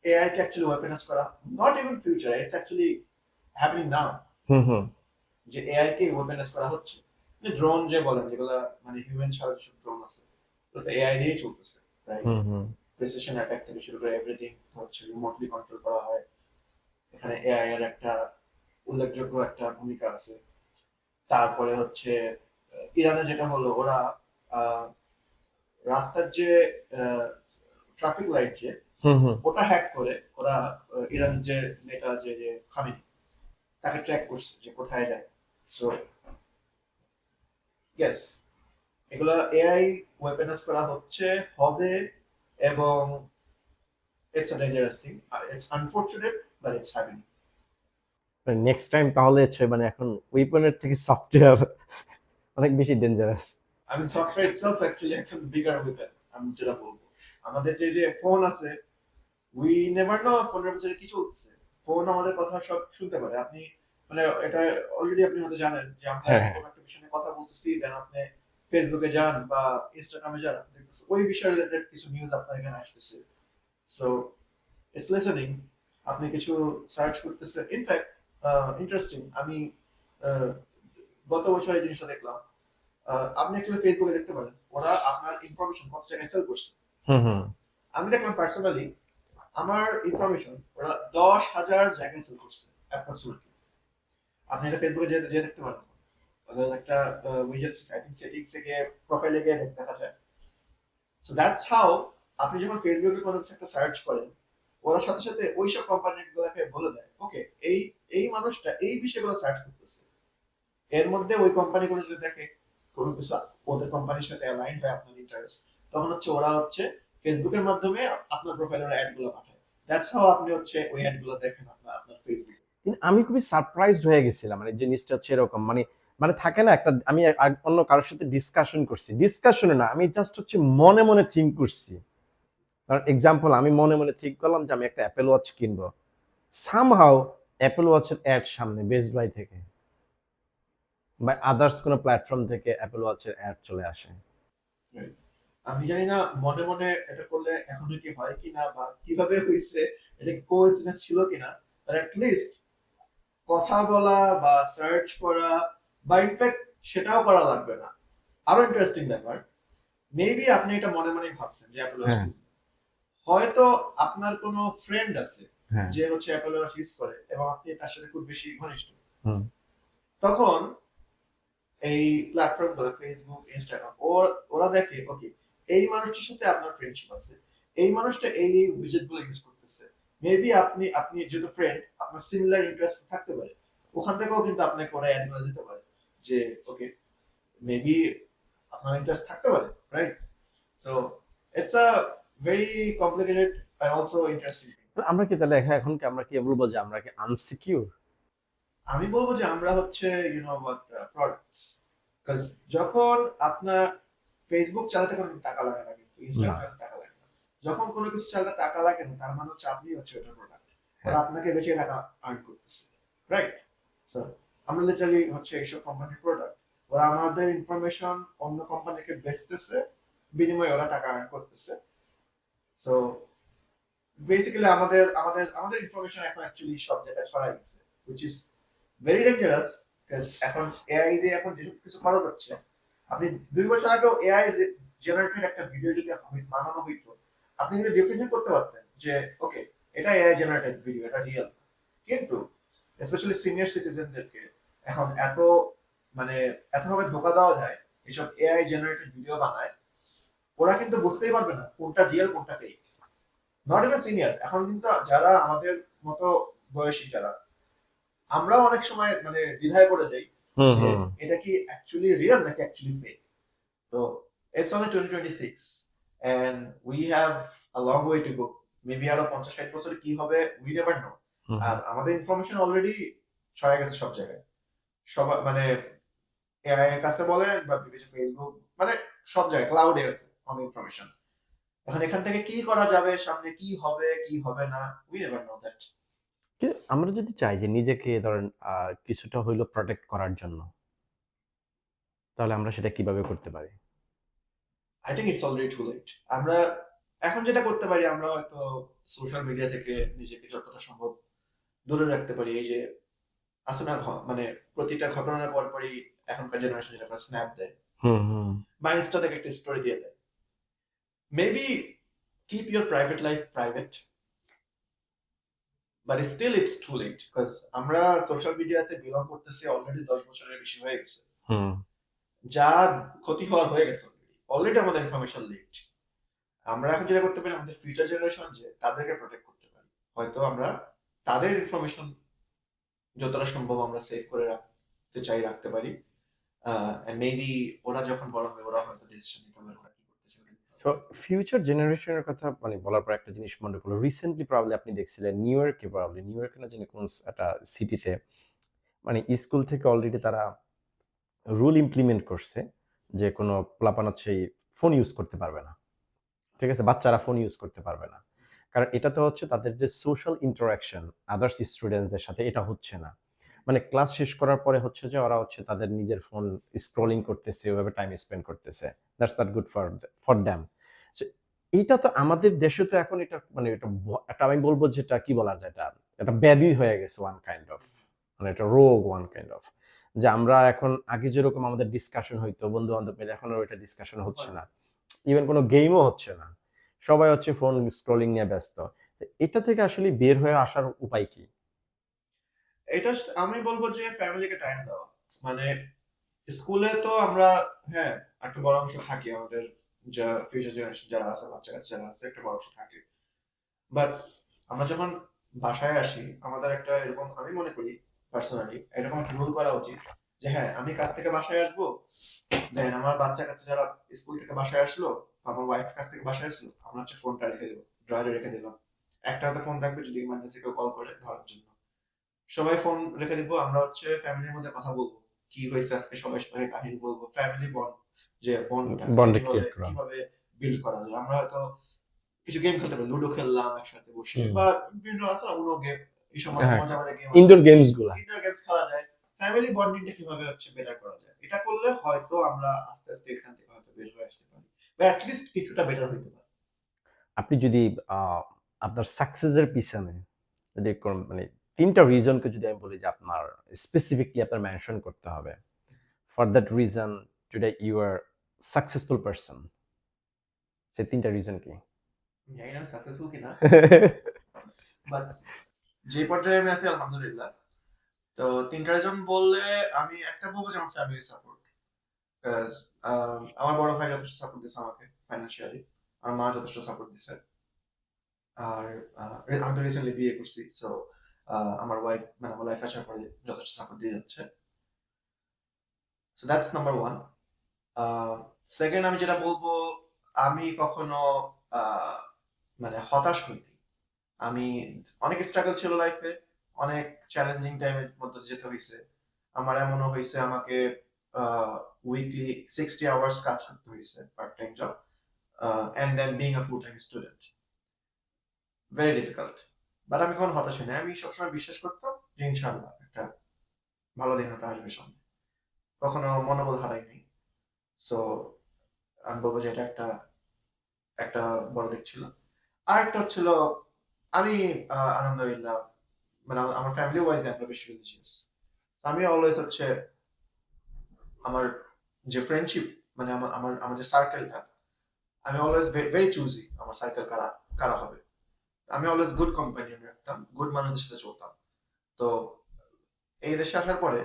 এআই কে অ্যাকচুয়ালি ওয়েপনাইজ করা, নট ইভেন ফিউচারে, ইটস অ্যাকচুয়ালি হ্যাপেনিং নাও, হুম হুম যে এআই কে ওয়েপনাইজ করা হচ্ছে। ড্রোন যে বলেন, যেগুলো মানে হিউম্যান ছাড়া যেসব ড্রোন আছে, ওগুলো তো এআই দিয়েই চলতেছে, রাইট? হুম হুম প্রিসিশন অ্যাটাক থেকে শুরু করে এভরিথিং হচ্ছে রিমোটলি কন্ট্রোল করা হয়। এখানে এআই এর একটা উল্লেখযোগ্য একটা ভূমিকা আছে। তারপরে হচ্ছে ইরানে যেটা হলো, ওরা আহ, রাস্তার যে ট্রাফিক লাইট যে হুম হুম। ওটা হ্যাক করে ওরা ইরানের যে নেতা যে যে খামেনি তাকে ট্র্যাক করছে যে কোথায় যায়। সো ইয়েস, এগুলা এআই ওয়েপনাইজ করা হচ্ছে, হবে, এবং it's a dangerous thing. It's unfortunate, but it's happening. Next time তাহলে হচ্ছে মানে এখন ওয়েপনের থেকে সফটওয়্যার অনেক বেশি dangerous. I mean, software itself actually একটা bigger weapon. আমি যেটা বলবো, আমাদের যে ফোন আছে, we never know ফোনের ভিতরে কি চলতেছে। ফোন আমাদের কথা সব শুনতে পারে। আপনি মানে এটা অলরেডি আপনি হয়তো জানেন যে আমরা হ্যাঁ, হ্যাঁ। কোনো একটা বিষয় নিয়ে কথা বলতেছি, দেন আপনি ফেসবুকে যান বা ইনস্টাগ্রামে যান, আপনি দেখতেছেন ওই বিষয় রিলেটেড কিছু নিউজ আপনার এখানে আসতেছে। So it's listening. আপনি কিছু সার্চ করতেছেন। ইনফ্যাক্ট ইন্টারেস্টিং, আমি আহ, গত বছর এই জিনিসটা দেখলাম। আপনি অ্যাকচুয়ালি ফেসবুকে দেখতে পারেন ওরা আপনার ইনফরমেশন কত জায়গায় সেল করছে। হুম, হুম। আমি দেখলাম পার্সোনালি আমার ইনফরমেশন ওরা 10,000 জায়গায় সেল করছে অ্যাপ্রক্সিমেটলি। আপনি এটা ফেসবুকে যে যে দেখতে পারেন। ওদের একটা উইজেট আই থিংক সেটিংস থেকে প্রোফাইলে গিয়ে দেখা যায়। সো দ্যাটস হাউ আপনি যখন ফেসবুকে কোনো কিছু একটা সার্চ করেন, ওরা সাথে সাথে ওইসব কোম্পানিগুলোকে বলে দেয়, ওকে এই এই মানুষটা এই বিষয়গুলো সার্চ করতেছে। এর মধ্যে ওই কোম্পানিগুলো যদি দেখে কোনো কিছু ওদের কোম্পানির সাথে অ্যালাইন হয় আপনার ইন্টারেস্ট, তখন হচ্ছে ওরা হচ্ছে ফেসবুকের মাধ্যমে আপনার প্রোফাইলের অ্যাড গুলো পাঠায়। দ্যাটস হাউ আপনি হচ্ছে ওই অ্যাড গুলো দেখেন আপনার আপনার ফেসবুকে। কিন্তু আমি খুবই সারপ্রাইজড হয়ে গেছিলাম মানে জিনিসটা হচ্ছে এরকম মানে মানে থাকে না একটা আমি অন্য কারোর সাথে ডিসকাশন করছি, ডিসকাশনে না আমি জাস্ট হচ্ছে মনে মনে থিঙ্ক করছি। কারণ এক্সাম্পল আমি মনে মনে ঠিক করলাম যে আমি একটা অ্যাপেল ওয়াচ কিনবো, সামহাও অ্যাপেল ওয়াচের অ্যাড সামনে বেস্ট বাই থেকে বা আদার্স কোনো প্ল্যাটফর্ম থেকে অ্যাপেল ওয়াচের অ্যাড চলে আসে। আমি জানি না মনে মনে এটা করলে এখনো কি হয় কিনা বা কিভাবে হয়েছে, এটা কি কোইন্সিডেন্স ছিল কিনা, বাট অ্যাট লিস্ট কথা বলা বা সার্চ করা বা ইনফ্যাক্ট সেটাও করা লাগবে না। আরো ইন্টারেস্টিং ব্যাপার, মেবি আপনি এটা মনে মনে ভাবছেন যে অ্যাপল ওয়াচ হ্যাঁ, কিনবেন। হয়তো আপনার কোনো ফ্রেন্ড আছে হ্যাঁ। যে হচ্ছে অ্যাপল ওয়াচ ইউজ করে এবং আপনি তার সাথে খুব বেশি ঘনিষ্ঠ। হুম, তখন এই প্ল্যাটফর্ম গুলো ফেসবুক ইনস্টাগ্রাম ওরা দেখে ওকে এই মানুষটির সাথে আপনার ফ্রেন্ডশিপ আছে, এই মানুষটা এই এই উইজেট গুলো ইউজ করতেছে। মেবি আপনি আপনি যেহেতু ফ্রেন্ড আপনার সিমিলার ইন্টারেস্ট থাকতে পারে, ওখান থেকেও কিন্তু আপনাকে ওরা অ্যাড করে দিতে পারে যে ওকে মেবি আপনার ইন্টারেস্ট থাকতে পারে, right? So it's a very complicated and also interesting. আমরা কি তাহলে এখন কি আমরা কি বলবো যে আমরা কি আনসিকিউর? আমি বলবো যে আমরা হচ্ছে ইউ নো হোয়াট প্রোডাক্টস। কাজ যখন আপনার ফেসবুক চালাতে কোনো টাকা লাগে না, কিন্তু ইনস্টাগ্রাম না। চালাতে টাকা লাগে না। যখন কোনো কিছু চালাতে টাকা লাগে না, তার মানে হচ্ছে আপনি হচ্ছে ওটা প্রোডাক্ট। ওরা হ্যাঁ। আপনাকে বেচে টাকা আর্ন করতেছে, রাইট? সো আমরা লিটারালি হচ্ছে এইসব কোম্পানির প্রোডাক্ট। ওরা আমাদের ইনফরমেশন অন্য কোম্পানিকে বেচতেছে, বিনিময়ে ওরা টাকা আর্ন করতেছে। সো বেসিক্যালি আমাদের আমাদের আমাদের ইনফরমেশন এখন অ্যাকচুয়ালি সব জায়গায় ছড়াই গেছে, which is very dangerous because এখন এআই দিয়ে এখন যেসব কিছু করা যাচ্ছে, আপনি 2 বছর আগেও এআই জেনারেটেড একটা ভিডিও যদি বানানো হইতো, আপনি কিন্তু ডিফারেন্সিয়েট করতে পারতেন যে ওকে এটা এআই জেনারেটেড ভিডিও, এটা রিয়েল। কিন্তু স্পেশালি সিনিয়র সিটিজেনদেরকে এখন এত মানে এতভাবে ধোকা দেওয়া যায়, এসব এআই জেনারেটেড ভিডিও বানায়, ওরা কিন্তু বুঝতেই পারবে না কোনটা রিয়েল কোনটা ফেক। নট ইভেন সিনিয়র, এখন কিন্তু যারা আমাদের মতো বয়সী যারা, আমরাও অনেক সময় মানে দ্বিধায় পড়ে যাই হুম, যে হুম। এটা কি অ্যাকচুয়ালি রিয়েল নাকি অ্যাকচুয়ালি ফেক। তো it's only 2026 and we have a long way to go. Maybe আরো 50-60 বছরে কি হবে উই নেভার নো। হুম, আর আমাদের ইনফরমেশন অলরেডি ছড়ায় গেছে সব জায়গায়। সব মানে এআই এর কাছে বলেন বা বিভিন্ন ফেসবুক মানে সব জায়গায় ক্লাউডে আছে অনেক ইনফরমেশন। এখন এখান থেকে কি করা যাবে, সামনে কি হবে কি হবে না, উই নেভার নো দ্যাট। আমরা যদি চাই যে নিজেকে ধরেন কিছুটা হইলো প্রটেক্ট করার জন্য, তাহলে আমরা সেটা কিভাবে করতে পারি? I think it's already too late. আমরা এখন যেটা করতে পারি, আমরা হয়তো সোশ্যাল মিডিয়া থেকে নিজেকে যতটা সম্ভব দূরে রাখতে পারি। এই যে আছে না মানে প্রতিটা ঘটনার পর পরই এখনকার জেনারেশন যেটা স্ন্যাপ দেয় হুম, হুম। বা ইনস্টা থেকে একটা স্টোরি দিয়ে দেয়। Maybe keep your private life private, but still it's too late because আমরা সোশ্যাল মিডিয়াতে বিলং করতেছি অলরেডি 10 বছরের বেশি হয়ে গেছে। হুম। যা ক্ষতি হওয়ার হয়ে গেছে অলরেডি, অলরেডি আমাদের ইনফরমেশন লিকড। আমরা এখন যেটা করতে পারি আমাদের ফিউচার জেনারেশন যে তাদেরকে প্রোটেক্ট করতে পারি, হয়তো আমরা তাদের ইনফরমেশন যতটা সম্ভব আমরা সেভ করে রাখতে চাই, রাখতে পারি। মেবি ওরা যখন বড় হবে ওরা হয়তো ডিসিশন নিতে পারবে ওরা কি করতে চাই। সো ফিউচার জেনারেশনের কথা মানে বলার পর একটা জিনিস মনে পড়লো, রিসেন্টলি প্রবাবলি আপনি দেখছিলেন নিউ ইয়র্কে না জানি কোন একটা সিটিতে, মানে স্কুল থেকে অলরেডি তারা রুল ইমপ্লিমেন্ট করছে যে কোনো পোলাপান হচ্ছে ফোন ইউজ করতে পারবে না, ঠিক আছে, বাচ্চারা ফোন ইউজ করতে পারবে না, কারণ এটা তো হচ্ছে তাদের যে সোশ্যাল ইন্টারাকশন আদার্স স্টুডেন্টদের সাথে এটা হচ্ছে না। মানে ক্লাস শেষ করার পরে হচ্ছে যে ওরা হচ্ছে তাদের নিজের ফোন স্ক্রলিং করতেছে, ওইভাবে টাইম স্পেন্ড করতেছে, that's not good for for them. এইটা তো আমাদের দেশে তো এখন এটা মানে এটা আমি বলবো যেটা কি বলার যেটা এটা ব্যাধি হয়ে গেছে ওয়ান কাইন্ড অফ, মানে এটা রোগ ওয়ান কাইন্ড অফ, যে আমরা এখন আগে যেরকম আমাদের ডিসকাশন হইতো বন্ধু বান্ধব মিলে, এখন আর ওইটা ডিসকাশন হচ্ছে না, ইভেন কোনো গেমও হচ্ছে না, সবাই হচ্ছে ফোন স্ক্রলিং নিয়ে ব্যস্ত। এটা থেকে আসলে বের হয়ে আসার উপায় কি? এটা আমি বলবো যে ফ্যামিলিকে টাইম দেওয়া। মানে স্কুলে তো আমরা, হ্যাঁ, একটা বড় অংশ থাকি আমাদের, যা ফিউচার জেনারেশন যারা আছে, বাচ্চা কাচ্চা যারা আছে, একটা বড় অংশ থাকে। বাট আমরা যখন বাসায় আসি, আমাদের একটা এরকম, আমি মনে করি পার্সোনালি এরকম একটা রুল করা উচিত যে হ্যাঁ, আমি কাজ থেকে বাসায় আসবো, দেন আমার বাচ্চা কাচ্চা যারা স্কুল থেকে বাসায় আসলো, আমার ওয়াইফ কাছ থেকে বাসায় আসলো, আমরা হচ্ছে ফোনটা রেখে দেবো, ড্রয়ারে রেখে দিলাম। একটা হাতে ফোন থাকবে যদি ইমার্জেন্সি কেউ কল করে ধরার জন্য। সবাই ফোন রেখে দিব, আমরা হচ্ছে ফ্যামিলির মধ্যে কথা বলবো, কি হয়েছে আজকে, সবাই সবাই কাহিনী বলবো, ফ্যামিলি বন্ড, যে বন্ডটা বন্ড কিভাবে ক্রিয়েট করা। কিভাবে বিল্ড করা যায়। আমরা হয়তো কিছু গেম খেলতে পারি, লুডো খেললাম একসাথে বসে, হুম। বা বিভিন্ন আছে না উনো গেম, এইসব মজা হ্যাঁ, মজা আমাদের গেম আছে, ইনডোর গেমস গুলা। ইনডোর গেমস খেলা যায়। ফ্যামিলি বন্ডিংটা কিভাবে হচ্ছে বেটার করা যায়, এটা করলে হয়তো আমরা আস্তে আস্তে এখান থেকে হয়তো বের হয়ে আসতে পারি, বা অ্যাটলিস্ট কিছুটা বেটার হইতে পারে। আপনি যদি আপনার সাকসেসের পিছনে যদি মানে ৩টা রিজনকে যদি আমি বলি যে আপনার স্পেসিফিকলি আপনার মেনশন করতে হবে, for that reason today you are successful person, সেই ৩টা রিজন কি? জানি না সাকসেসফুল কিনা, বাট যে পর্যায়ে আমি আছি আলহামদুলিল্লাহ। তো ৩টা জন বললে আমি একটা বলবো যে আমার ফ্যামিলি সাপোর্ট। বিকজ আমার বড় ভাই যথেষ্ট সাপোর্ট দিচ্ছে আমাকে ফাইন্যান্সিয়ালি, আমার মা যথেষ্ট সাপোর্ট দিচ্ছে। আর আমি তো রিসেন্টলি বিয়ে করছি, সো আমার ওয়াইফ, মানে আমার লাইফ আসার পরে যথেষ্ট সাপোর্ট দিয়ে যাচ্ছে। So that's number one. Second, আমি যেটা বলবো, আমি কখনো আহ, মানে হতাশ হইনি। আমি, অনেক স্ট্রাগল ছিল লাইফে, অনেক চ্যালেঞ্জিং টাইমের মধ্যে যেতে হয়েছে। আমার এমনও হয়েছে আমাকে উইকলি 60 আওয়ার্স কাজ করতে হয়েছে, part time job, and then being a full time student, very difficult. But আমি কখনো হতাশ হইনি, আমি সবসময় বিশ্বাস করতাম যে ইনশাআল্লাহ একটা ভালো দিন হয়তো আসবে সামনে, কখনো মনোবল হারাইনি। সো আমি বলবো যে এটা একটা একটা বড় দিক ছিল। আর একটা হচ্ছিল, আমি আলহামদুলিল্লাহ, মানে আমার ফ্যামিলি ওয়াইজ আমরা বেশি রিলিজিয়াস। আমি অলওয়েজ হচ্ছে আমার যে ফ্রেন্ডশিপ, মানে আমার আমার আমার যে সার্কেলটা, আমি অলওয়েজ ভেরি চুজি আমার সার্কেল কারা কারা হবে। আমি অলওয়েজ গুড কোম্পানি রাখতাম, গুড মানুষদের সাথে চলতাম। তো এই দেশে আসার পরে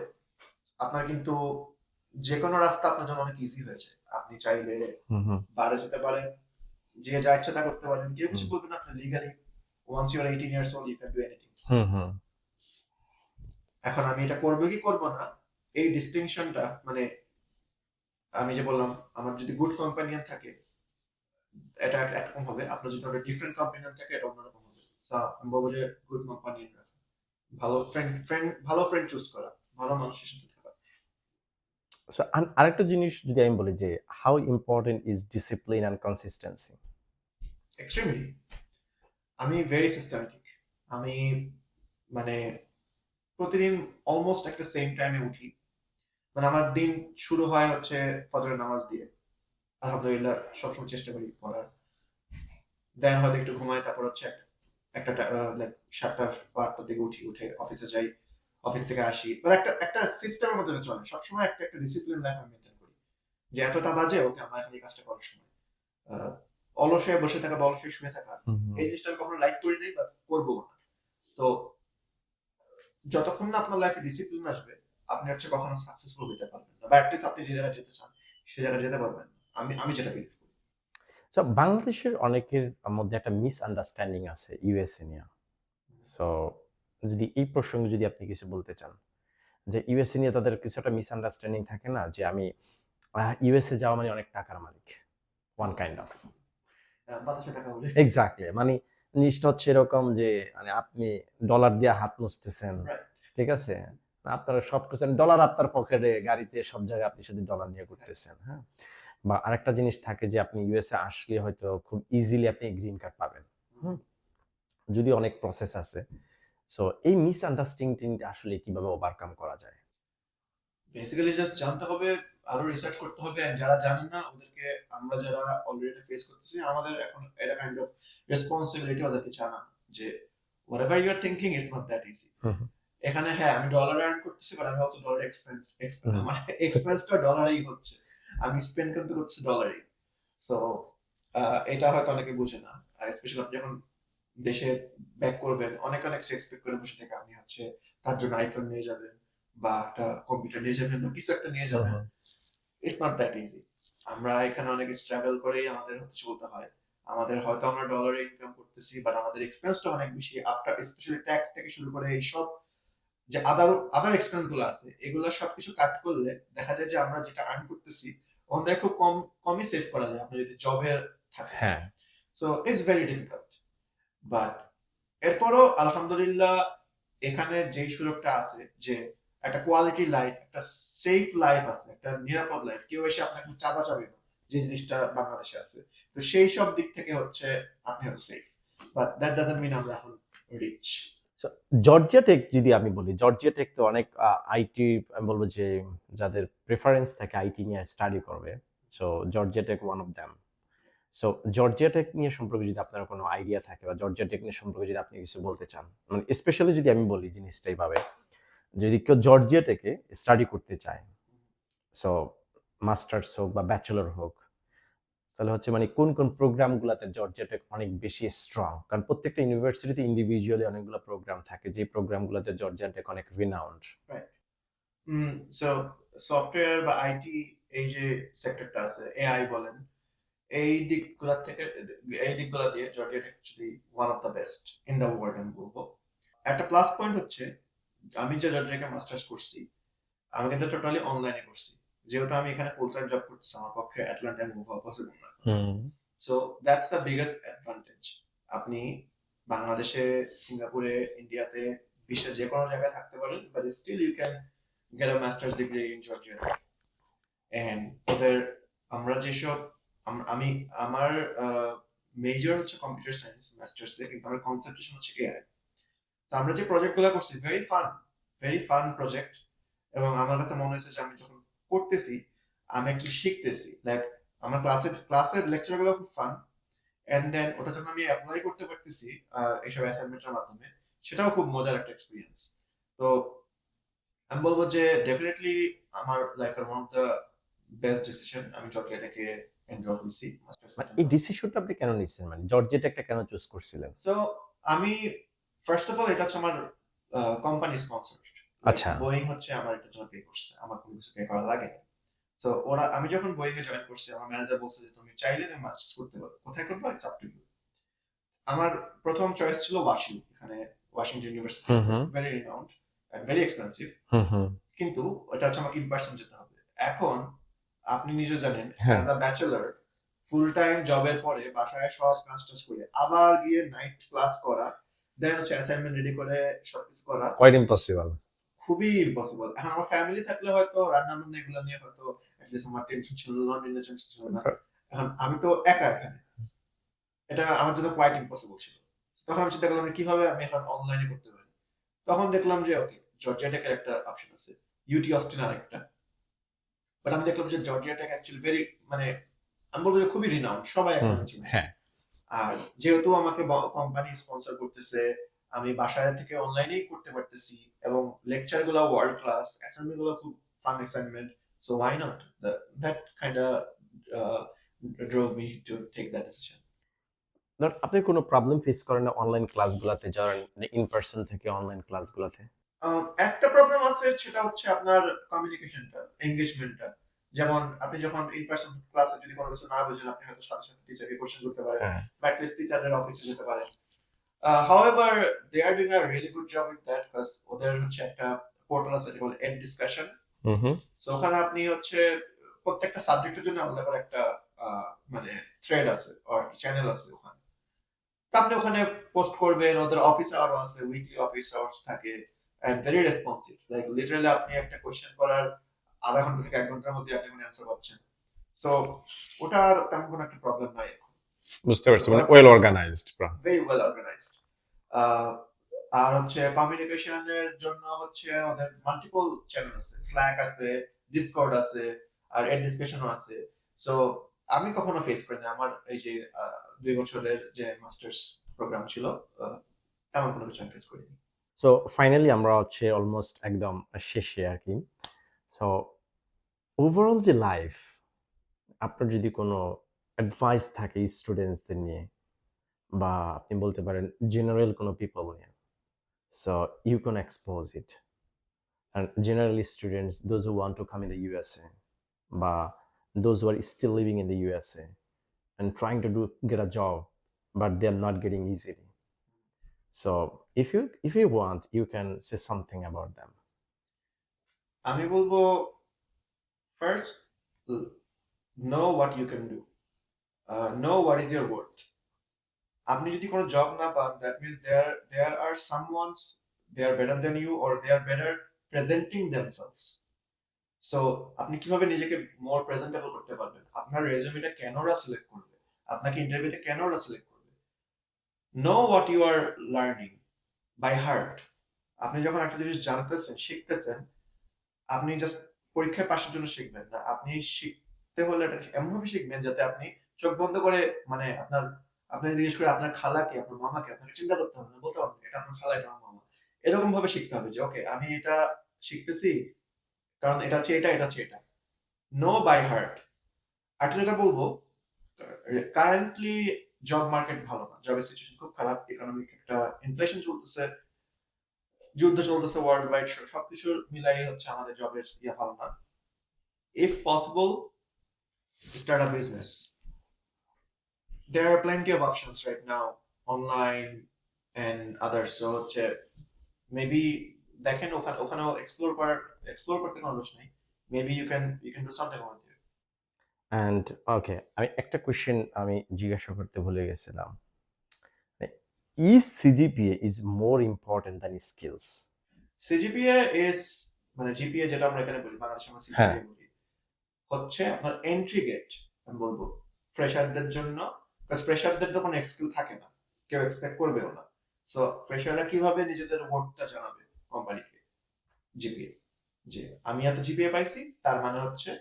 আপনার কিন্তু যে কোনো রাস্তা আপনার জন্য অনেক ইজি হয়েছে। আপনি চাইলে হুম হুম বারে যেতে পারেন, যে যা ইচ্ছা তা করতে পারেন, কেউ কিছু হুম বলবে না। আপনার legally once you are 18 years old you can do anything. হুম হুম। এখন আমি এটা করবো কি করবো না, এই ডিস্টিংশনটা, মানে আমি যে বললাম, আমার যদি গুড কম্পানিয়ন থাকে এটা একরকম হবে, আপনার যদি একটা ডিফারেন্ট কম্পানিয়ন থাকে এটা অন্যরকম হবে। সো আমি বলবো যে গুড কম্পানিয়ন রাখা, ভালো ফ্রেন্ড চুজ করা, ভালো মানুষের সাথে থাকা। সো আরেকটা জিনিস যদি আমি বলি যে how important is discipline and consistency? Extremely. আমি ভেরি সিস্টেমেটিক। আমি, মানে প্রতিদিন অলমোস্ট একটা সেম টাইমে উঠি। মানে আমার দিন শুরু হয় হচ্ছে ফজরের নামাজ দিয়ে, আলহামদুলিল্লাহ সবসময় চেষ্টা করি পড়ার। দেন হয়তো একটু ঘুমাই, তারপর হচ্ছে একটা লাইক 7টা বা 8টার দিকে উঠে অফিসে যাই, অফিস থেকে আসি, মানে একটা একটা সিস্টেমের মধ্যে চলে সবসময়, একটা একটা ডিসিপ্লিন লাইফ আমি মেনটেন করি, যে এতটা বাজে ওকে আমার এখন এই কাজটা করার সময়। আহ, অলসে বসে থাকা বা অলসে শুয়ে থাকা, হুম হুম। এই জিনিসটা আমি কখনো লাইক করি নাই বা করবো না। তো যতক্ষণ না আপনার লাইফে ডিসিপ্লিন আসবে, আপনি হচ্ছে কখনো সাকসেসফুল হতে পারবেন না, বা অ্যাটলিস্ট আপনি যে জায়গায় যেতে চান সে জায়গায় যেতে পারবেন না। আমি যেটা বিলিভ করি। সো বাংলাদেশের অনেকের মধ্যে একটা মিসআন্ডারস্ট্যান্ডিং আছে ইউএসএ নিয়ে। সো যদি এই প্রসঙ্গে যদি আপনি কিছু বলতে চান, যে ইউএসএ নিয়ে তাদের কিছু একটা মিসআন্ডারস্ট্যান্ডিং থাকে না, যে আমি ইউএসএ যাওয়া মানে অনেক টাকার মালিক, ওয়ান কাইন্ড অফ। বাতাসে টাকা বলে। এক্স্যাক্টলি, মানে জিনিসটা হচ্ছে এরকম যে মানে আপনি ডলার দিয়ে হাত মুছতেছেন, রাইট। ঠিক আছে, আপনার সবকিছু ডলার আপনার পকেটে, গাড়িতে, সব জায়গায় আপনি শুধু ডলার নিয়ে ঘুরতেছেন, হ্যাঁ। বা আরেকটা জিনিস থাকে যে আপনি ইউএসএ আসলে হয়তো খুব ইজিলি আপনি গ্রিন কার্ড পাবেন, হুম, যদি অনেক প্রসেস আছে। সো এই মিসআন্ডারস্ট্যান্ডিংটা আসলে কিভাবে ওভারকাম করা যায়? বেসিক্যালি জাস্ট জানতে হবে, আরো রিসার্চ করতে হবে, and যারা জানেন না ওদেরকে, আমরা যারা অলরেডি ফেস করতেছি, আমাদের এখন এটা কাইন্ড অফ রেসপন্সিবিলিটি ওদেরকে জানানো যে whatever you are thinking is not that easy. হুম, এখানে হ্যাঁ আমি ডলার আর্ন করতেছি, বাট আমি অলসো ডলার হুম, আমার এক্সপেন্সটা ডলারেই হচ্ছে, আমি স্পেন্ড করতে করতেছি ডলারেই। সো এটা হয়তো অনেকে বুঝে না, স্পেশালি আপনি যখন দেশে ব্যাক করবেন, অনেক অনেক এক্সপেক্ট করে বসে থেকে আপনি হচ্ছে তার জন্য আইফোন নিয়ে যাবেন বা একটা কম্পিউটার নিয়ে যাবেন বা কিছু একটা নিয়ে যাবেন। হুম, ইটস নট দ্যাট ইজি। আমরা এখানে অনেক স্ট্রাগল করেই আমাদের হচ্ছে চলতে হয়। আমাদের হয়তো আমরা ডলারে ইনকাম করতেছি, বাট আমাদের এক্সপেন্সটা অনেক বেশি, আফটার স্পেশালি ট্যাক্স থেকে শুরু করে এই সব যে আদার আদার এক্সপেন্স গুলো আছে, এগুলো সবকিছু কাট করলে দেখা যায় যে আমরা যেটা আর্ন করতেছি ওখান থেকে খুব কমই সেভ করা যায় আপনি যদি জবের থাকে। হ্যাঁ। So it's very difficult, but এরপরও আলহামদুলিল্লাহ এখানে যেই সুযোগটা আছে যে একটা কোয়ালিটি লাইফ, একটা সেফ লাইফ আছে, একটা নিরাপদ লাইফ, কেউ এসে আপনাকে চাঁদা চাবে না, যে জিনিসটা বাংলাদেশে আছে। তো সেই সব দিক থেকে হচ্ছে আপনি হচ্ছে safe, but that doesn't mean আমরা এখন রিচ। So, জর্জিয়া টেক যদি আমি বলি, জর্জিয়া টেক তো অনেক আইটি, আমি বলবো যে যাদের প্রেফারেন্স থাকে আইটি নিয়ে স্টাডি করবে, so Georgia Tech one of them. So Georgia Tech নিয়ে সম্পর্কে যদি আপনার কোনো আইডিয়া থাকে বা জর্জিয়া টেক নিয়ে সম্পর্কে যদি আপনি কিছু বলতে চান, মানে স্পেশালি যদি আমি বলি জিনিসটা এইভাবে, যদি কেউ জর্জিয়া টেকে স্টাডি করতে চায়, সো মাস্টার্স হোক বা ব্যাচেলর হোক, তাহলে হচ্ছে মানে কোন কোন প্রোগ্রামগুলোতে জর্জিয়া টেক অনেক বেশি স্ট্রং, কারণ প্রত্যেকটা ইউনিভার্সিটিতে ইন্ডিভিজুয়ালি অনেকগুলো প্রোগ্রাম থাকে, যে প্রোগ্রামগুলোতে জর্জিয়া টেক অনেক রিনাউন্ড। সো সফটওয়্যার বা আইটি, এই যে সেক্টরটা আছে, এআই বলেন, এই দিকগুলা থেকে, এই দিকগুলা দিয়ে Georgia Tech actually one of the best in the world আমি বলবো। একটা প্লাস পয়েন্ট হচ্ছে আমি যে জর্জিয়া মাস্টার্স করছি, আমি কিন্তু টোটালি অনলাইনে করছি, যেহেতু আমি এখানে ফুল টাইম জব করতেছি, আমার পক্ষে অ্যাটলান্টায় মুভ হওয়া পসিবল না। So that's the biggest advantage. আপনি বাংলাদেশে, সিঙ্গাপুরে, ইন্ডিয়াতে, বিশ্বের যে কোনো জায়গায় থাকতে পারেন, but still you can get a master's degree in Georgia. And ওদের, আমরা যেসব, আমি আমার মেজর হচ্ছে কম্পিউটার সায়েন্স মাস্টার্সে, কিন্তু আমার কনসেন্ট্রেশন হচ্ছে এআই। তো আমরা যে প্রজেক্টগুলো করছি ভেরি ফান প্রজেক্ট, এবং আমার কাছে মনে হয়েছে যে আমি যখন করতেছি আমি একটু শিখতেছি, লাইক আমার ক্লাসের লেকচার গুলো খুব ফান, এন্ড দেন ওটা যখন আমি অ্যাপ্লাই করতে পারতেছি এইসব অ্যাসাইনমেন্টের মাধ্যমে, সেটাও খুব মজার একটা এক্সপিরিয়েন্স। তো আমি বলবো যে ডেফিনেটলি আমার লাইফের one of the best decision, আমি জর্জিয়াটাকে এনজয় করছি মাস্টার্সের মানে জন্য। এই ডিসিশনটা আপনি কেন নিচ্ছেন, মানে জর্জিয়া টেকটা কেন চুজ করছিলেন? তো আমি ফার্স্ট অফ অল, এটা হচ্ছে আমার কোম্পানি স্পন্সর, আচ্ছা। বোয়িং হচ্ছে আমার এটার জন্য পে করছে, আমার কোনো কিছু পে করা লাগে না। তো ওরা, আমি যখন বোয়িং এ জয়েন করছি, আমার ম্যানেজার বলছে যে তুমি চাইলে তুমি মাস্টার্স করতে পারো, কোথায় করবে ইটস আপ টু ইউ। আমার প্রথম চয়েস ছিল ওয়াশিং, এখানে ওয়াশিংটন ইউনিভার্সিটি হুম, আছে, হুম, very renowned and very expensive, হুম, হুম, কিন্তু ওটা হচ্ছে আমাকে ইন পার্সন যেতে হবে। এখন আপনি নিজে জানেন, হ্যাঁ, as a bachelor full time জবের পরে বাসায় সব কাজ টাজ করে আবার গিয়ে নাইট ক্লাস করা, দেন হচ্ছে অ্যাসাইনমেন্ট রেডি করে সবকিছু করা, কোয়াইট ইম্পসিবল। খুবই ইম্পসিবল। এখন আমার ফ্যামিলি থাকলে হয়তো রান্না বান্না এগুলো নিয়ে হয়তো অ্যাটলিস্ট আমার টেনশন ছিল না, দিনের টেনশন ছিল না। এখন আমি তো একা এখানে, এটা আমার জন্য কোয়াইট ইম্পসিবল ছিল। তখন আমি চিন্তা করলাম কিভাবে আমি এখন অনলাইনে করতে পারি। তখন দেখলাম যে ওকে, জর্জিয়া টেকের একটা অপশন আছে, ইউটি অস্টিন আরেকটা, বাট আমি দেখলাম যে জর্জিয়া টেক অ্যাকচুয়ালি ভেরি, মানে আমি বলবো যে খুবই রিনাউন্ড, সবাই এখন চিনে। হ্যাঁ। আর যেহেতু আমাকে কোম্পানি স্পন্সর করতেছে, আমি বাসায় থেকে অনলাইনেই করতে পারতেছি, এবং লেকচার গুলো ওয়ার্ল্ড ক্লাস, অ্যাসাইনমেন্ট গুলো খুব fun assignment, so why not, that kind of drove me to take that decision. ধর আপনি কোনো প্রবলেম ফেস করেন না অনলাইন ক্লাসগুলোতে যারা ইন পার্সন থেকে অনলাইন ক্লাসগুলোতে? একটা প্রবলেম আছে, সেটা হচ্ছে আপনার কমিউনিকেশনটা, এঙ্গেজমেন্টটা। যেমন আপনি যখন ইন পার্সন ক্লাসে যদি কোনো কিছু না বুঝেন, আপনি হয়তো সাথে সাথে টিচারকে কোশ্চেন করতে পারেন, হ্যাঁ। বা অ্যাটলিস্ট টিচারের অফিসে যেতে পারেন। However, they are doing a really good job with that, because ওদের হচ্ছে একটা পোর্টাল আছে যেটা বলে এড ডিসকাশন। হুম, হুম, সো ওখানে আপনি হচ্ছে প্রত্যেকটা সাবজেক্টের জন্য আলাদা করে একটা মানে থ্রেড আছে আর চ্যানেল আছে ওখানে। তো আপনি ওখানে পোস্ট করবেন, ওদের অফিস আওয়ার আছে, উইকলি অফিস আওয়ার্স থাকে, and very responsive. Like literally আপনি একটা কোয়েশ্চেন করার আধা ঘন্টা থেকে 1 ঘন্টার মধ্যে আপনি অ্যান্সার পাচ্ছেন। সো ওটার তেমন কোনো একটা প্রবলেম নাই এখন। বুঝতে পারছি, মানে well organised. Very well organised. আর হচ্ছে কমিউনিকেশনের জন্য হচ্ছে ওদের মাল্টিপল চ্যানেল আছে, স্ল্যাক আছে, ডিসকর্ড আছে, আর এড ডিসকাশনও আছে। সো আমি কখনো ফেস করিনি আমার এই যে 2 বছরের যে মাস্টার্স প্রোগ্রাম ছিল, তেমন কোনো কিছু আমি ফেস করিনি। সো ফাইনালি আমরা হচ্ছে অলমোস্ট একদম শেষে আর কি। সো ওভারঅল যে লাইফ, আপনার যদি কোনো অ্যাডভাইস থাকে স্টুডেন্টসদের নিয়ে, বা আপনি বলতে পারেন জেনারেল কোনো পিপল নিয়ে, so you can expose it. And generally students, those who want to come in the USA, বা those who are still living in the USA and trying to get a job, but they're not getting easily. So if you want, you can say something about them. আমি বলবো first, know what you can do, know what is your worth. আপনি যদি কোনো job না পান, that means there are someone's, they are better than you, or they are better presenting themselves. So আপনি কিভাবে নিজেকে মোর প্রেজেন্টেবল করতে পারবেন, আপনার রেজুমেটা কেন ওরা সিলেক্ট করবে, আপনাকে ইন্টারভিউতে কেন ওরা সিলেক্ট করবে। Know what you are learning by heart. আপনি যখন একটা জিনিস জানতেছেন, শিখতেছেন, আপনি জাস্ট পরীক্ষায় পাশের জন্য শিখবেন না। আপনি শিখতে হলে এটা এমনভাবে শিখবেন যাতে আপনি চোখ বন্ধ করে, মানে আপনি জিজ্ঞেস করে আপনার খালাকে, আপনার মামাকে, আপনাকে চিন্তা করতে হবে না, বলতে হবে এটা আপনার খালা, এটা আমার মামা। এরকম ভাবে শিখতে হবে যে ওকে আমি এটা শিখতেছি কারণ এটা হচ্ছে এটা, এটা হচ্ছে এটা। No by heart. আর যেটা বলবো, কারেন্টলি জব মার্কেট ভালো না, জবের সিচুয়েশন খুব খারাপ, ইকোনমিক একটা ইনফ্লেশন চলতেছে, যুদ্ধ চলতেছে ওয়ার্ল্ড ওয়াইড, সবকিছু মিলাই হচ্ছে আমাদের জবের ভালো না। If possible, start a business. There are plenty of options right now, online and others. So maybe দেখেন ওখানেও এক্সপ্লোর করতে কোনো দোষ নেই। Maybe you can do something over there. And okay, আমি একটা কোয়েশ্চেন আমি জিজ্ঞাসা করতে ভুলে গেছিলাম। Is CGPA is more important than skills? CGPA is মানে জিপিএ যেটা আমরা এখানে বলি, বাংলাদেশে আমরা সিজিপিএ বলি, হচ্ছে আপনার এন্ট্রি গেট। আমি বলবো ফ্রেশারদের জন্য, কারণ ফ্রেশারদের তো কোনো স্কিল থাকে না, কেউ এক্সপেক্ট করবেও না। সো ফ্রেশাররা কিভাবে নিজেদের ওয়ার্কটা জানাবে কোম্পানিকে? জিপিএ, যে আমি এত জিপিএ পাইছি, তার মানে হচ্ছে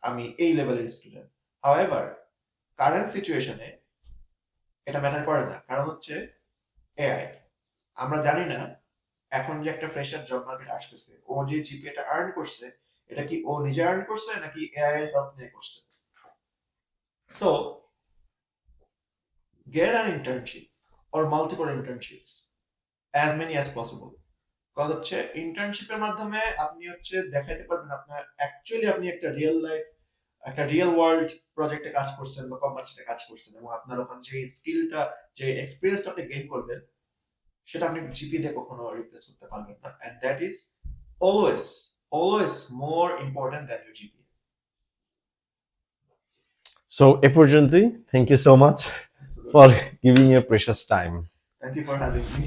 আমি এই লেভেলের স্টুডেন্ট। হাউএভার কারেন্ট সিচুয়েশনে এটা ম্যাটার করে না, কারণ হচ্ছে এআই। আমরা জানি না এখন যে একটা ফ্রেশার জব মার্কেট আসতেছে, ও যে জিপিএটা আর্ন করছে, এটা কি ও নিজে আর্ন করছে নাকি এআই এর হেল্প নিয়ে করছে। So get an internship or multiple internships, as many as possible. কারণ হচ্ছে ইন্টার্নশিপের মাধ্যমে আপনি হচ্ছে দেখাইতে পারবেন আপনার অ্যাকচুয়ালি আপনি একটা রিয়েল লাইফ, একটা রিয়েল ওয়ার্ল্ড প্রজেক্টে কাজ করছেন বা কোম্পানিতে কাজ করছেন, এবং আপনার ওখানে যে স্কিলটা, যে এক্সপেরিয়েন্সটা আপনি গেইন করবেন, সেটা আপনি জিপি দিয়ে কখনো রিপ্লেস করতে পারবেন না। And that is always more important than your GP. So এ পর্যন্তই। Thank you so much for giving your precious time. Thank you for having me.